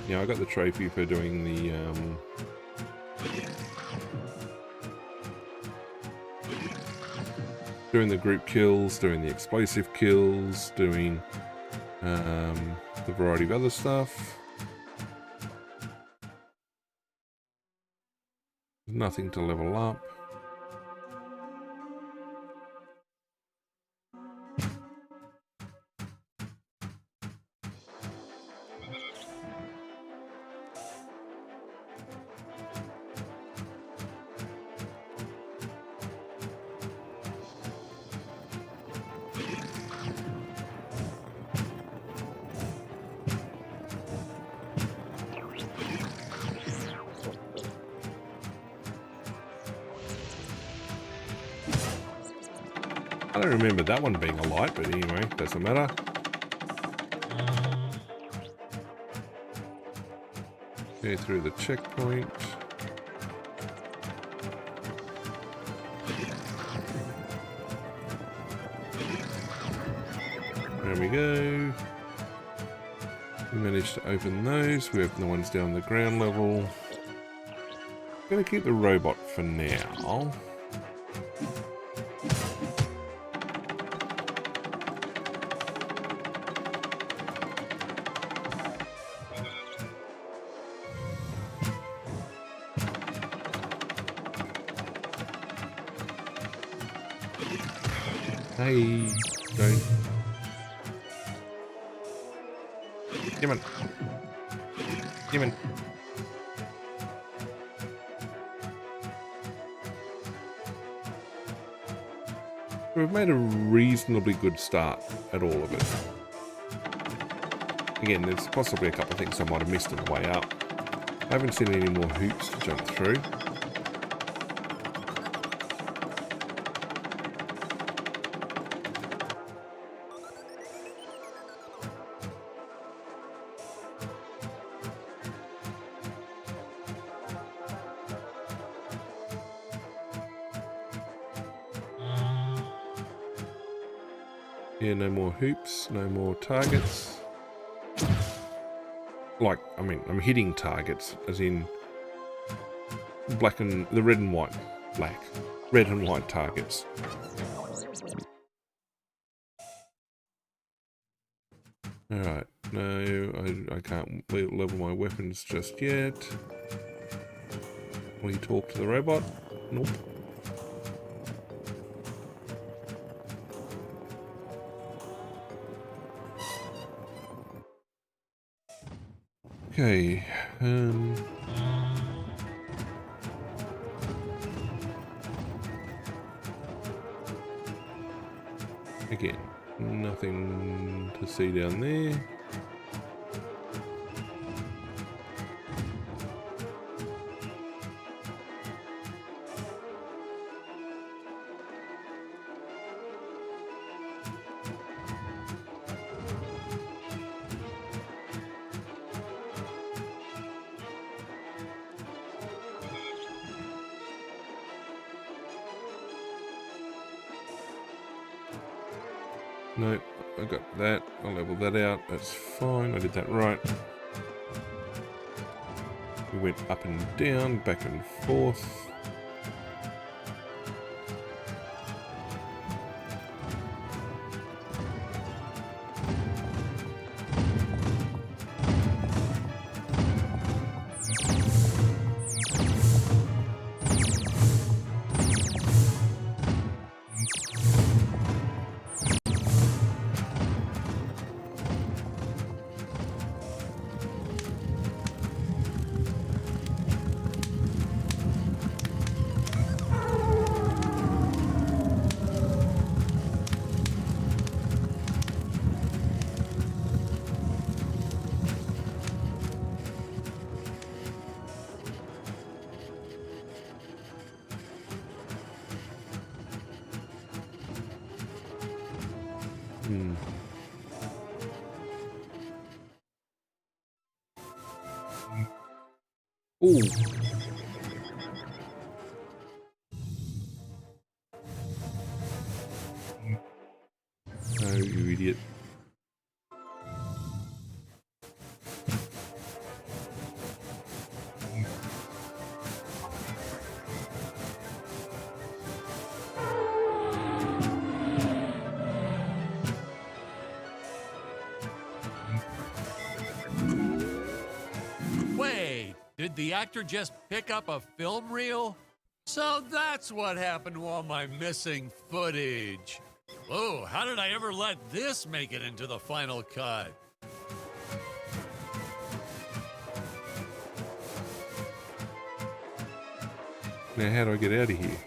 Yeah, I got the trophy for doing the group kills, doing the explosive kills, doing the variety of other stuff. Nothing to level up. I don't remember that one being a light, but anyway, doesn't matter. Go through the checkpoint. There we go. We managed to open those. We open the ones down the ground level. I'm going to keep the robot for now. Hey, don't. Come on. Come on. We've made a reasonably good start at all of it. Again, there's possibly a couple of things I might have missed on the way up. I haven't seen any more hoops to jump through. Yeah, no more hoops, no more targets. Like, I mean, I'm hitting targets, as in black and the red and white, red and white targets. Alright, no, I can't level my weapons just yet. Will you talk to the robot? Nope. Okay, again, nothing to see down there. No, I got that. I'll level that out. That's fine. I did that right. We went up and down, back and forth. Ooh. Oh, you idiot. Wait, did the actor just pick up a film reel? So that's what happened to all my missing footage. Oh, how did I ever let this make it into the final cut? Now, how do I get out of here?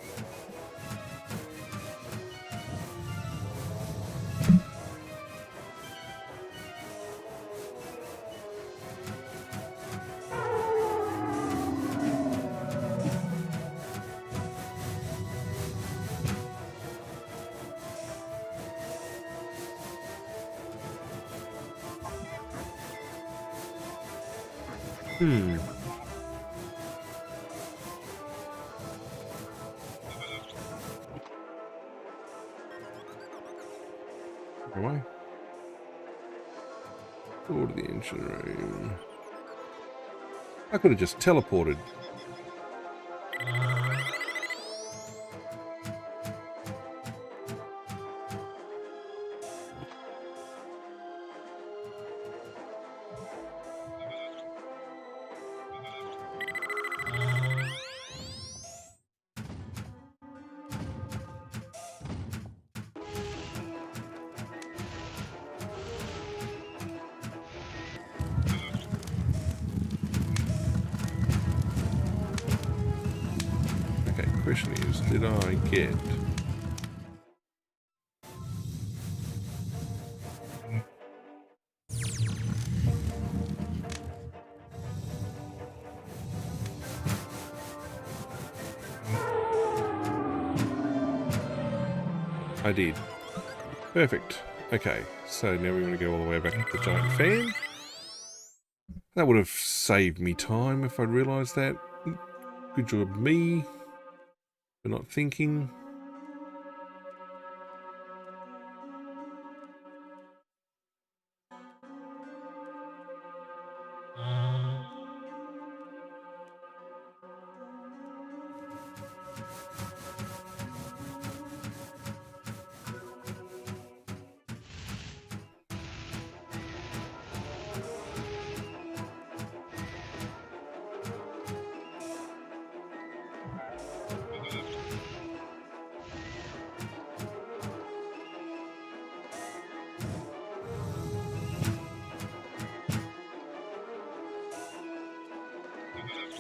Away. Go to the engine room. I could have just teleported. Question is, did I get I did. Perfect. Okay, so now we want to go all the way back to the giant fan. That would have saved me time if I'd realised that. Good job me. For not thinking.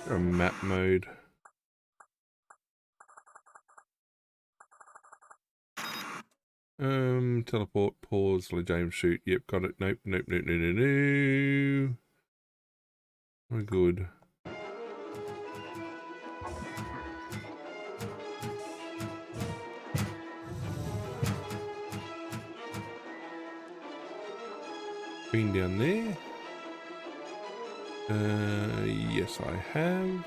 Or map mode. Teleport, pause, let James shoot. Yep, got it. Nope, nope, nope, no, no, no. We're good. Been down there. Yes, I have.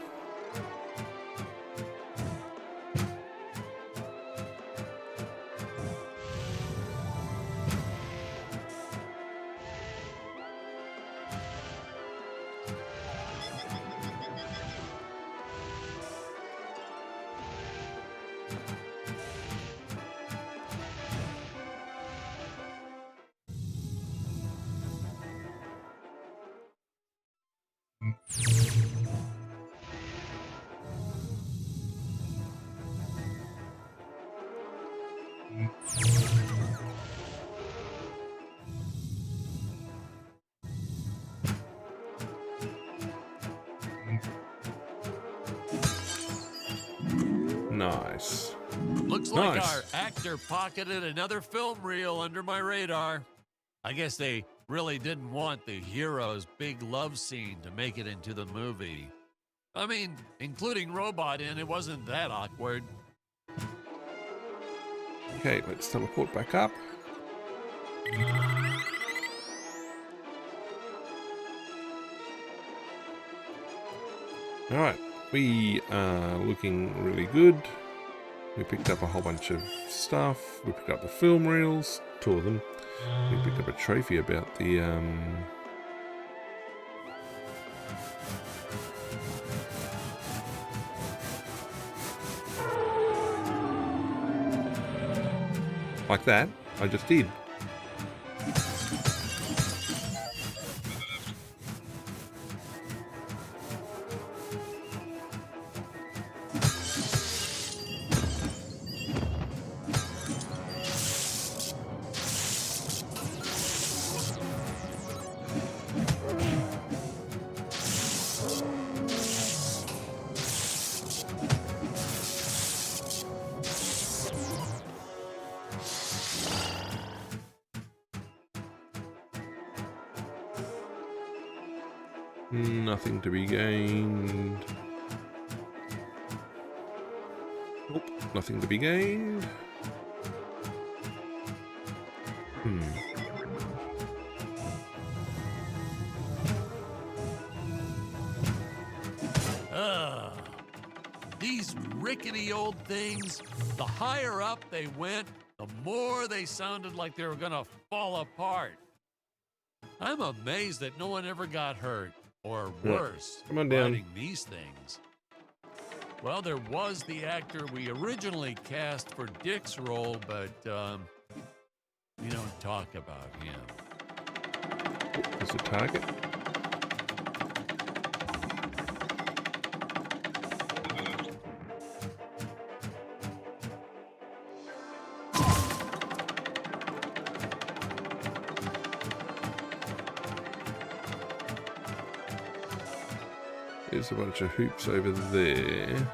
Nice. Looks like Nice. our actor pocketed another film reel under my radar. I guess they really didn't want the hero's big love scene to make it into the movie. I mean, including Robot in, it wasn't that awkward. Okay, let's teleport back up. Alright, we are looking really good. We picked up a whole bunch of stuff. We picked up the film reels, 2 of them. We picked up a trophy about the like that. I just did. Nothing to be gained. Nope, nothing to be gained. These rickety old things, the higher up they went, the more they sounded like they were gonna fall apart. I'm amazed that no one ever got hurt, or worse, Come on down. riding these things. Well, there was the actor we originally cast for Dick's role, but we don't talk about him. There's a target. There's a bunch of hoops over there.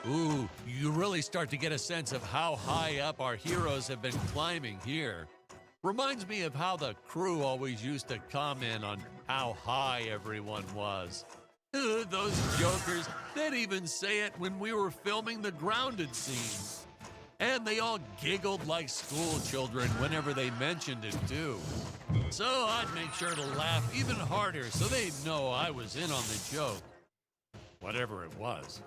Ooh, you really start to get a sense of how high up our heroes have been climbing here. Reminds me of how the crew always used to comment on how high everyone was. Those jokers, they'd even say it when we were filming the grounded scene. And they all giggled like school children whenever they mentioned it too. So I'd make sure to laugh even harder so they'd know I was in on the joke. Whatever it was.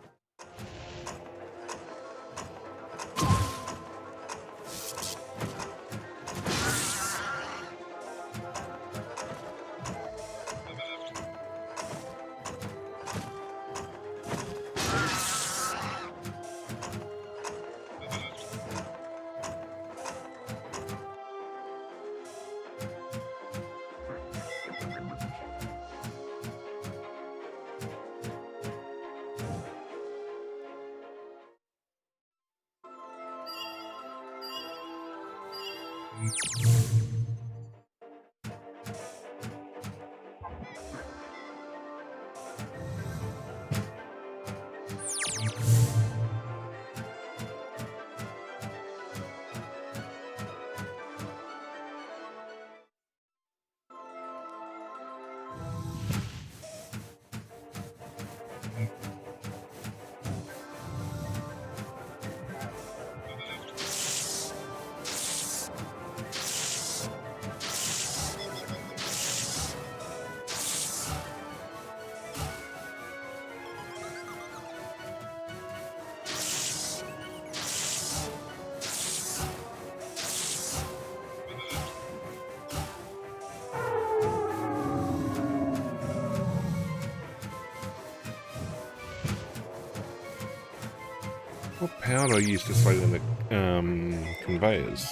What power do I use to slow down the conveyors?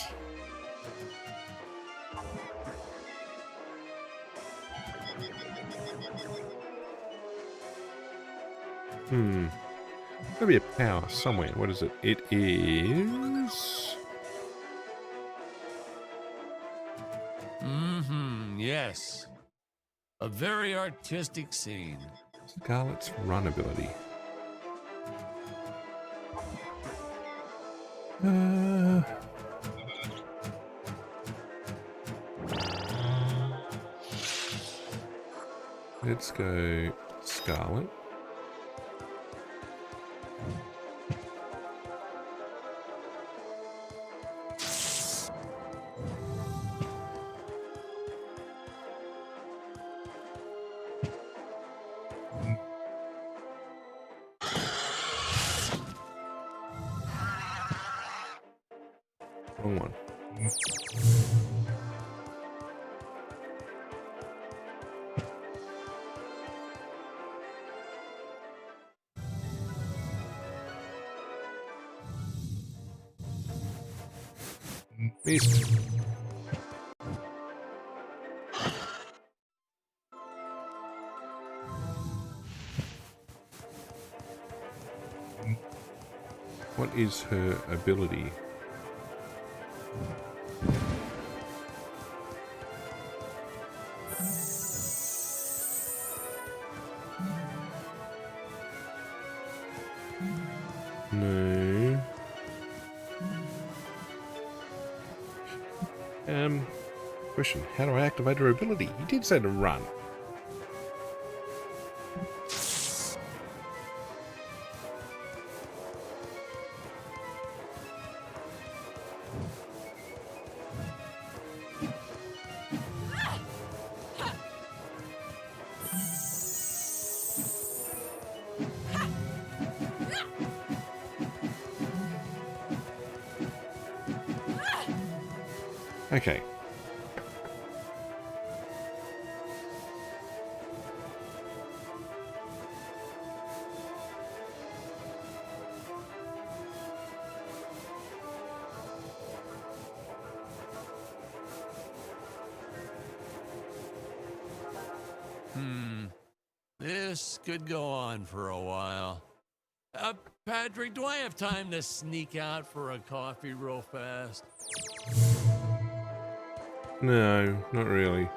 There's gotta be a power somewhere. What is it? It is... Yes. A very artistic scene. Scarlet's run ability. Let's go Scarlet. Wrong one. Missed. What is her ability? No. Question, how do I activate her ability? He did say to run. Okay. This could go on for a while. Patrick, do I have time to sneak out for a coffee real fast? No, not really.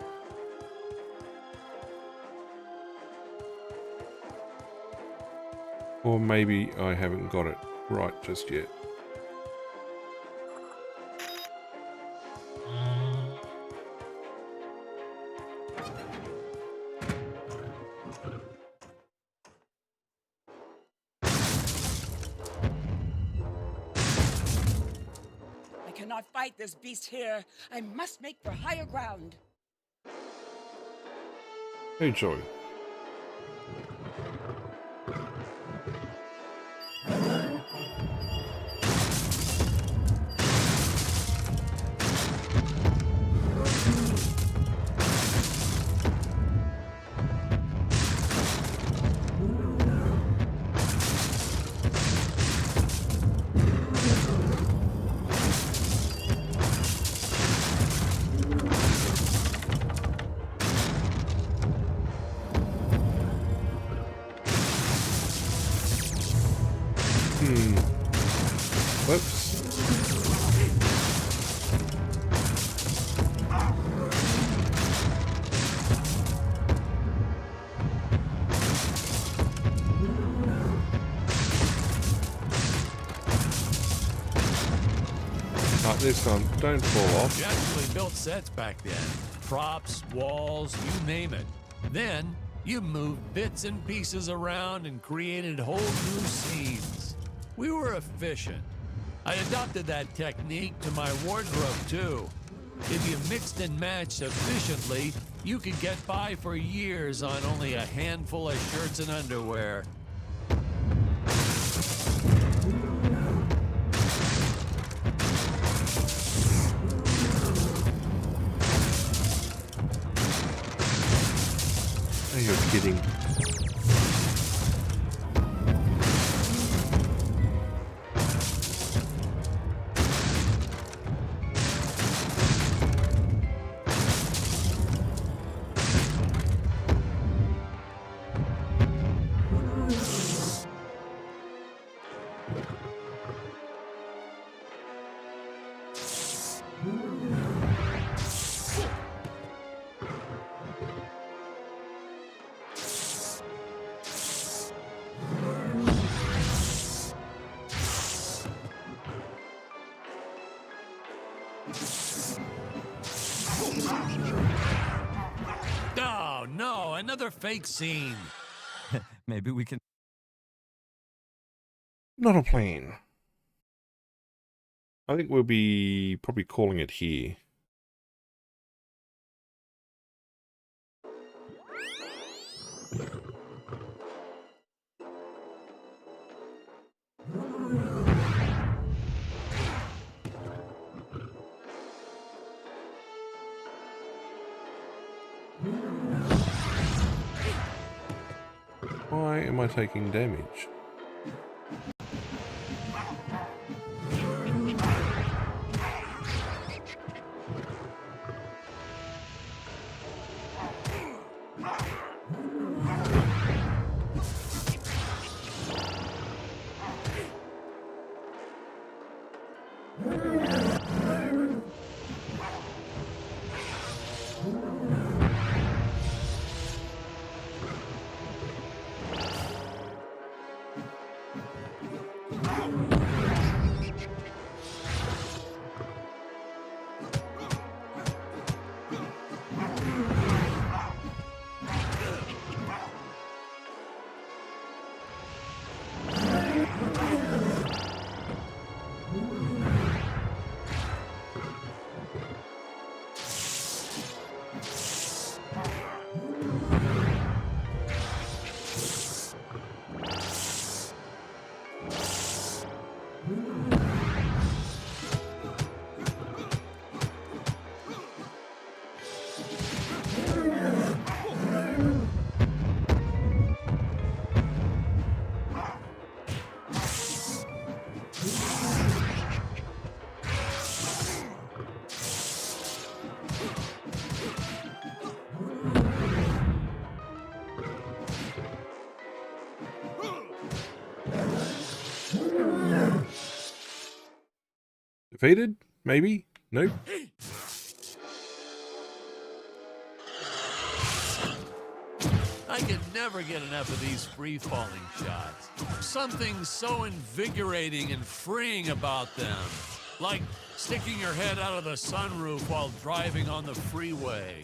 Or maybe I haven't got it right just yet. I cannot fight this beast here. I must make for higher ground. Hey, Joy. Whoops. Like this one, don't fall off. You actually built sets back then. Props, walls, you name it. Then, you moved bits and pieces around and created whole new scenes. We were efficient. I adopted that technique to my wardrobe, too. If you mixed and matched efficiently, you could get by for years on only a handful of shirts and underwear. Oh, you're kidding. Oh, no, another fake scene. Maybe we can. Not a plan. I think we'll be probably calling it here. Why am I taking damage? Defeated? Maybe? Nope. I can never get enough of these free-falling shots. Something so invigorating and freeing about them. Like sticking your head out of the sunroof while driving on the freeway.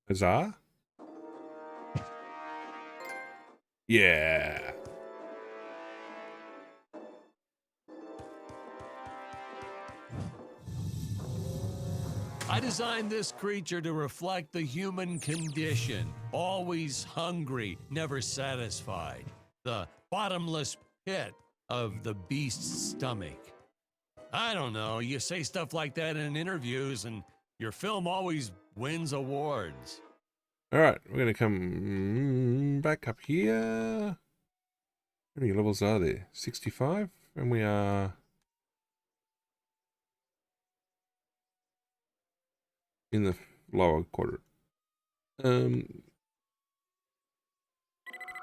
Huzzah? Yeah. I designed this creature to reflect the human condition. Always hungry, never satisfied. The bottomless pit of the beast's stomach. I don't know, you say stuff like that in interviews and your film always wins awards. Alright, we're going to come back up here. How many levels are there? 65? And we are in the lower quadrant.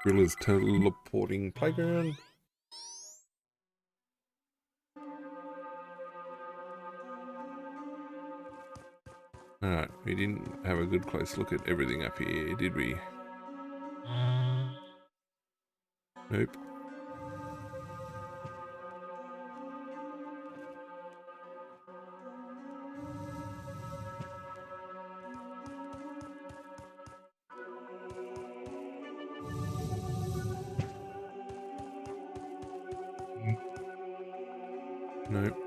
Gorilla's teleporting playground. Alright, we didn't have a good close look at everything up here, did we? Nope. Nope.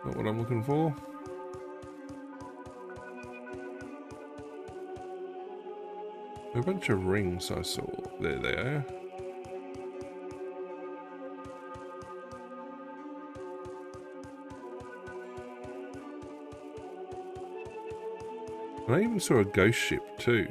Not what I'm looking for. A bunch of rings I saw. There they are. And I even saw a ghost ship too.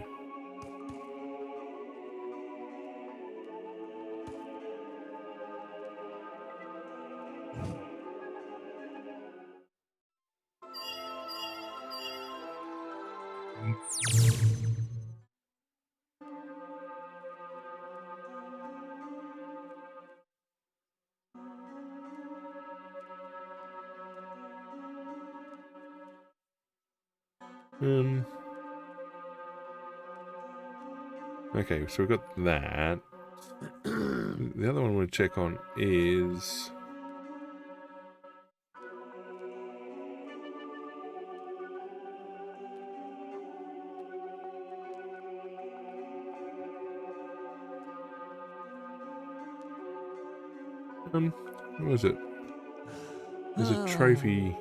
Okay, so we've got that. The other one I want to check on is... what was it? There's a trophy.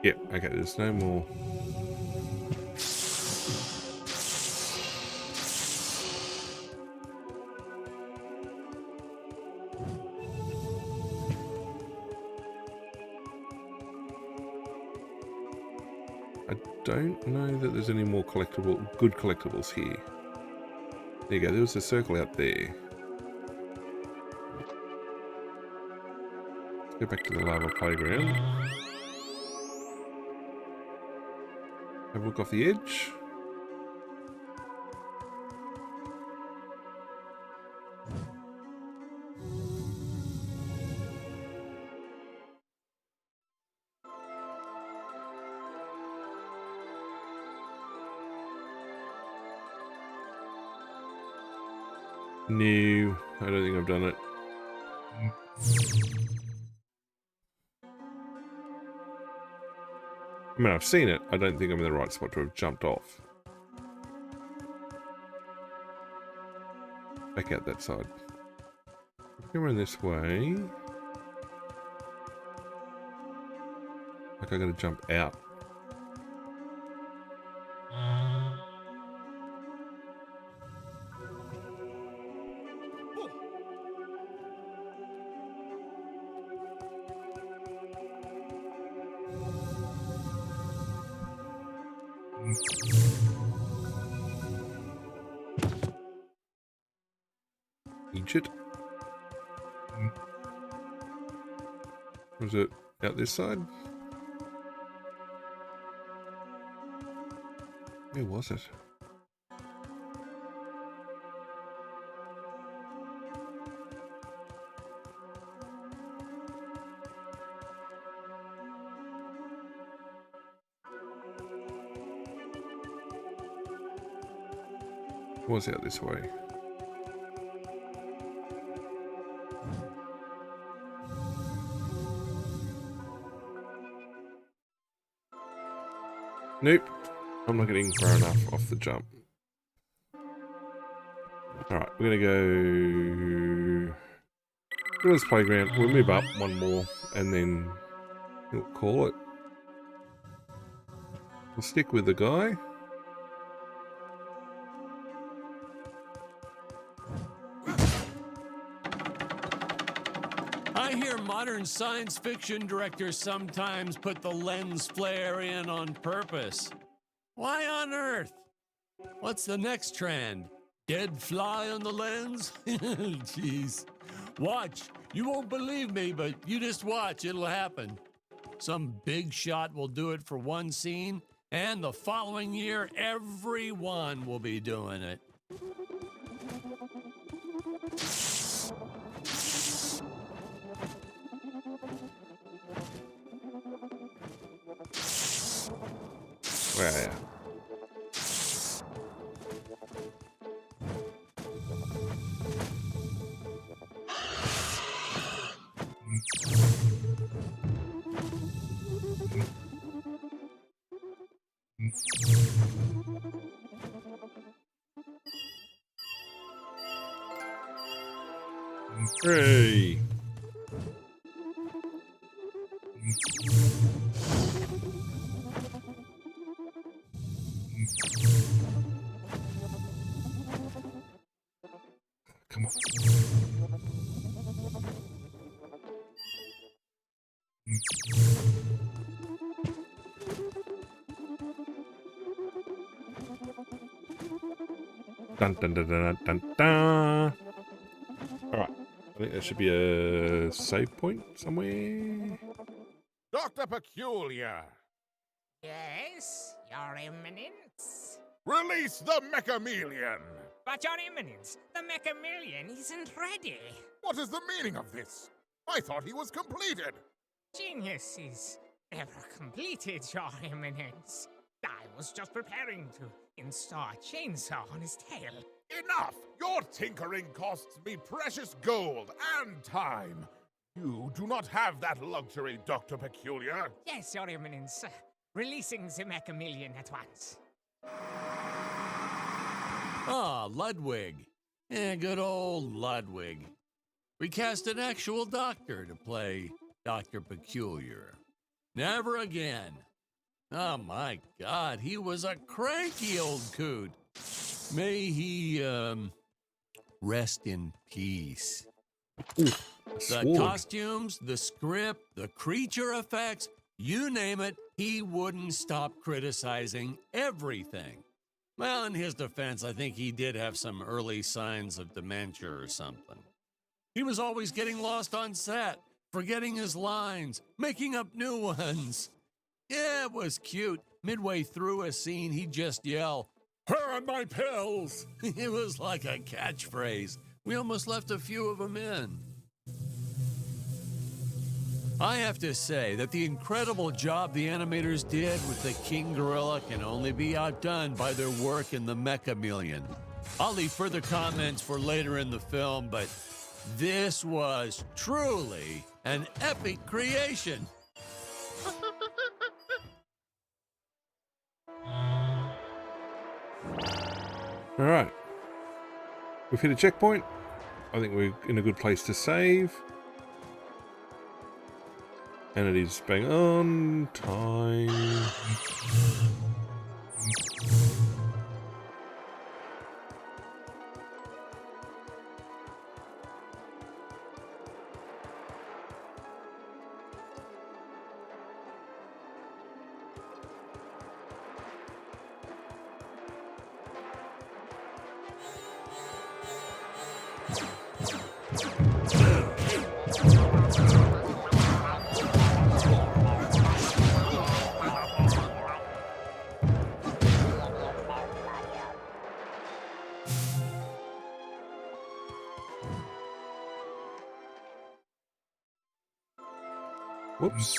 Yeah, okay, there's no more. I don't know that there's any more good collectibles here. There you go, there was a circle out there. Let's go back to the lava playground. Have a look off the edge. No, I don't think I've done it. I mean, I've seen it. I don't think I'm in the right spot to have jumped off. Back out that side. Go around this way. Like I gotta jump out. Egypt. Was it out this side? Where was it? It was out this way. Nope, I'm not getting far enough off the jump. Alright, we're gonna go to this playground. We'll move up one more and then we'll call it. We'll stick with the guy. I hear modern science fiction directors sometimes put the lens flare in on purpose. Why on earth? What's the next trend? Dead fly on the lens? Jeez. Watch. You won't believe me, but you just watch. It'll happen. Some big shot will do it for one scene, and the following year, everyone will be doing it. Well, yeah. Hooray! Come on. Dun dun dun dun dun dun. Alright. I think there should be a save point somewhere. Dr. Peculiar, Yes, Your Eminence. release the Mechamelion! But Your Eminence, the Mechamelion isn't ready. What is the meaning of this? I thought he was completed. Genius is never completed, Your Eminence. was just preparing to install a chainsaw on his tail. Enough! Your tinkering costs me precious gold and time. You do not have that luxury, Dr. Peculiar. Yes, Your Eminence. Releasing the Macamillion at once. Ah, Ludwig. Yeah, good old Ludwig. We cast an actual doctor to play Dr. Peculiar. Never again. Oh my God, he was a cranky old coot. May he, rest in peace. The Sword. costumes, the script, the creature effects, you name it, he wouldn't stop criticizing everything. Well, in his defense, I think he did have some early signs of dementia or something. He was always getting lost on set, forgetting his lines, making up new ones. Yeah, it was cute. Midway through a scene, he'd just yell, "Where are my pills?" It was like a catchphrase. We almost left a few of them in. I have to say that the incredible job the animators did with the King Gorilla can only be outdone by their work in the Macamillion. I'll leave further comments for later in the film, but this was truly an epic creation. All right. We've hit a checkpoint. I think we're in a good place to save. And it is bang on time. Whoops.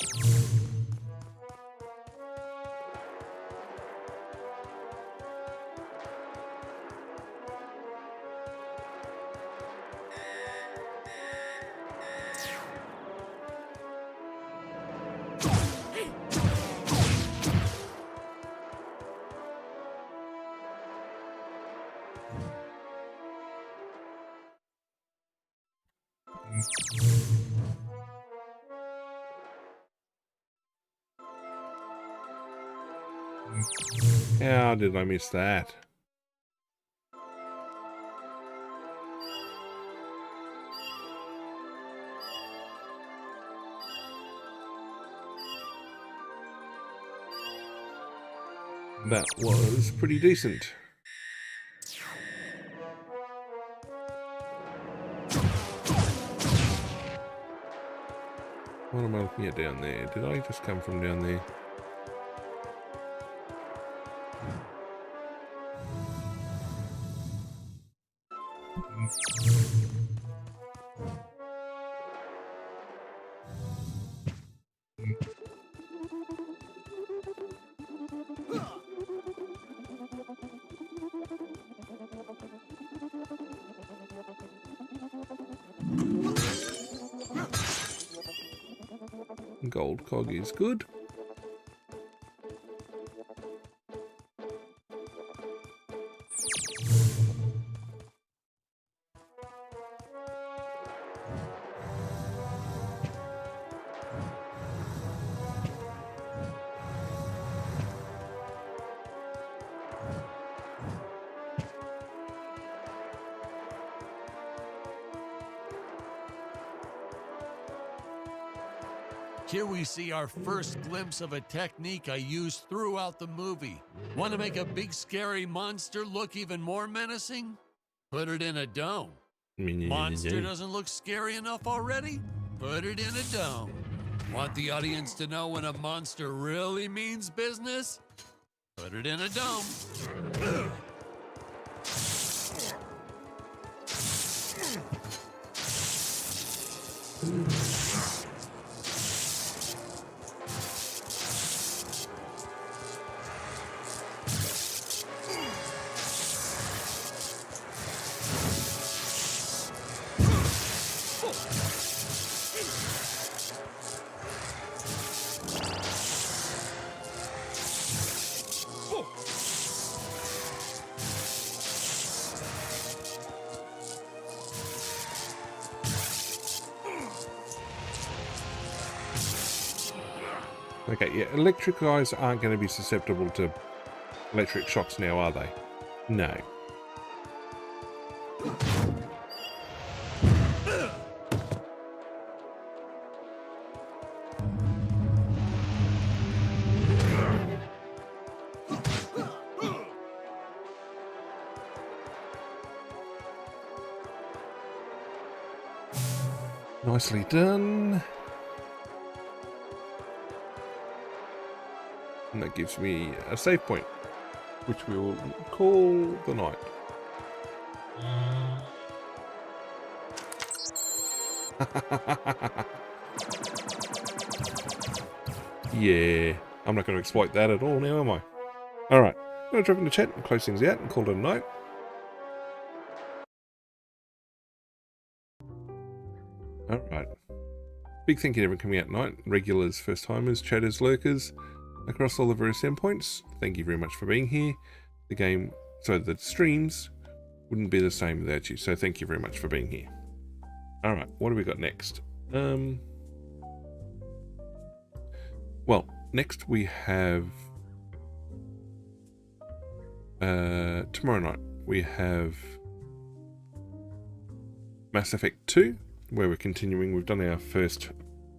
How did I miss that? That was pretty decent. What am I looking at down there? Did I just come from down there? Gold cog is good. Here we see our first glimpse of a technique I used throughout the movie. Want to make a big scary monster look even more menacing? Put it in a dome. Monster doesn't look scary enough already? Put it in a dome. Want the audience to know when a monster really means business? Put it in a dome. Okay, yeah, electric guys aren't going to be susceptible to electric shocks now, are they? No. Nicely done. And that gives me a save point, which we will call the night. Yeah, I'm not going to exploit that at all now, am I? Alright, I'm going to drop in the chat and close things out and call it a night. Alright. Big thank you to everyone coming out tonight. Regulars, first timers, chatters, lurkers, across all the various endpoints. Thank you very much for being here. The game, so the streams wouldn't be the same without you. So thank you very much for being here. Alright, what do we got next? Well, next we have tomorrow night we have Mass Effect 2, where we're continuing. We've done our first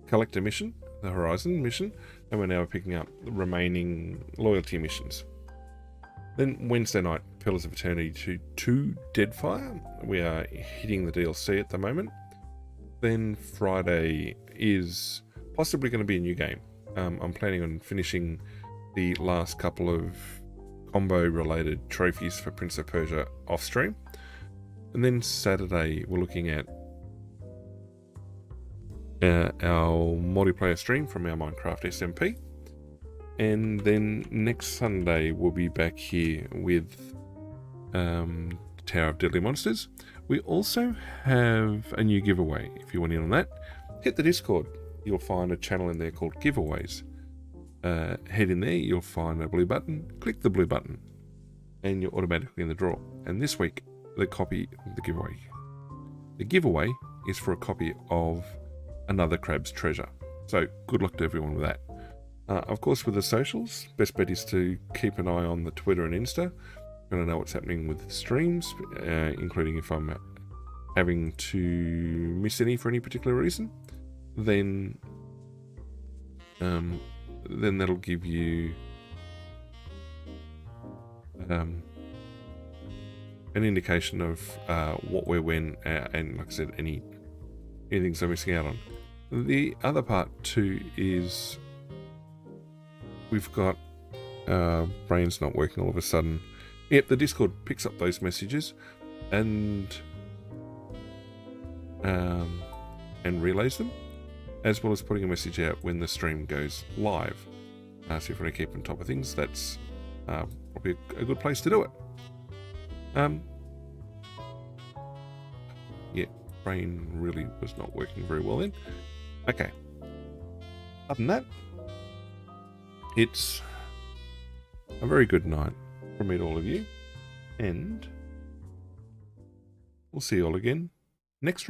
collector mission, the Horizon mission, and we're now picking up the remaining loyalty missions. Then Wednesday night, Pillars of Eternity 2 Deadfire. We are hitting the DLC at the moment. Then Friday is possibly going to be a new game. I'm planning on finishing the last couple of combo-related trophies for Prince of Persia off-stream. And then Saturday, we're looking at our multiplayer stream from our Minecraft SMP. And then next Sunday, we'll be back here with Tower of Deadly Monsters. We also have a new giveaway. If you want in on that, hit the Discord. You'll find a channel in there called Giveaways. Head in there, you'll find a blue button. Click the blue button, and you're automatically in the draw. And this week, the giveaway is for a copy of Another Crab's Treasure. So good luck to everyone with that. Of course, with the socials, best bet is to keep an eye on the Twitter and Insta. You're going to know what's happening with the streams, including if I'm having to miss any for any particular reason. Then that'll give you an indication of what, where, when, and like I said, anything I'm missing out on. The other part too is we've got brain's not working all of a sudden. Yep, the Discord picks up those messages and relays them, as well as putting a message out when the stream goes live. So if you want to keep on top of things, that's probably a good place to do it. Yeah, brain really was not working very well then. Okay. Other than that, it's a very good night from me to all of you, and we'll see you all again next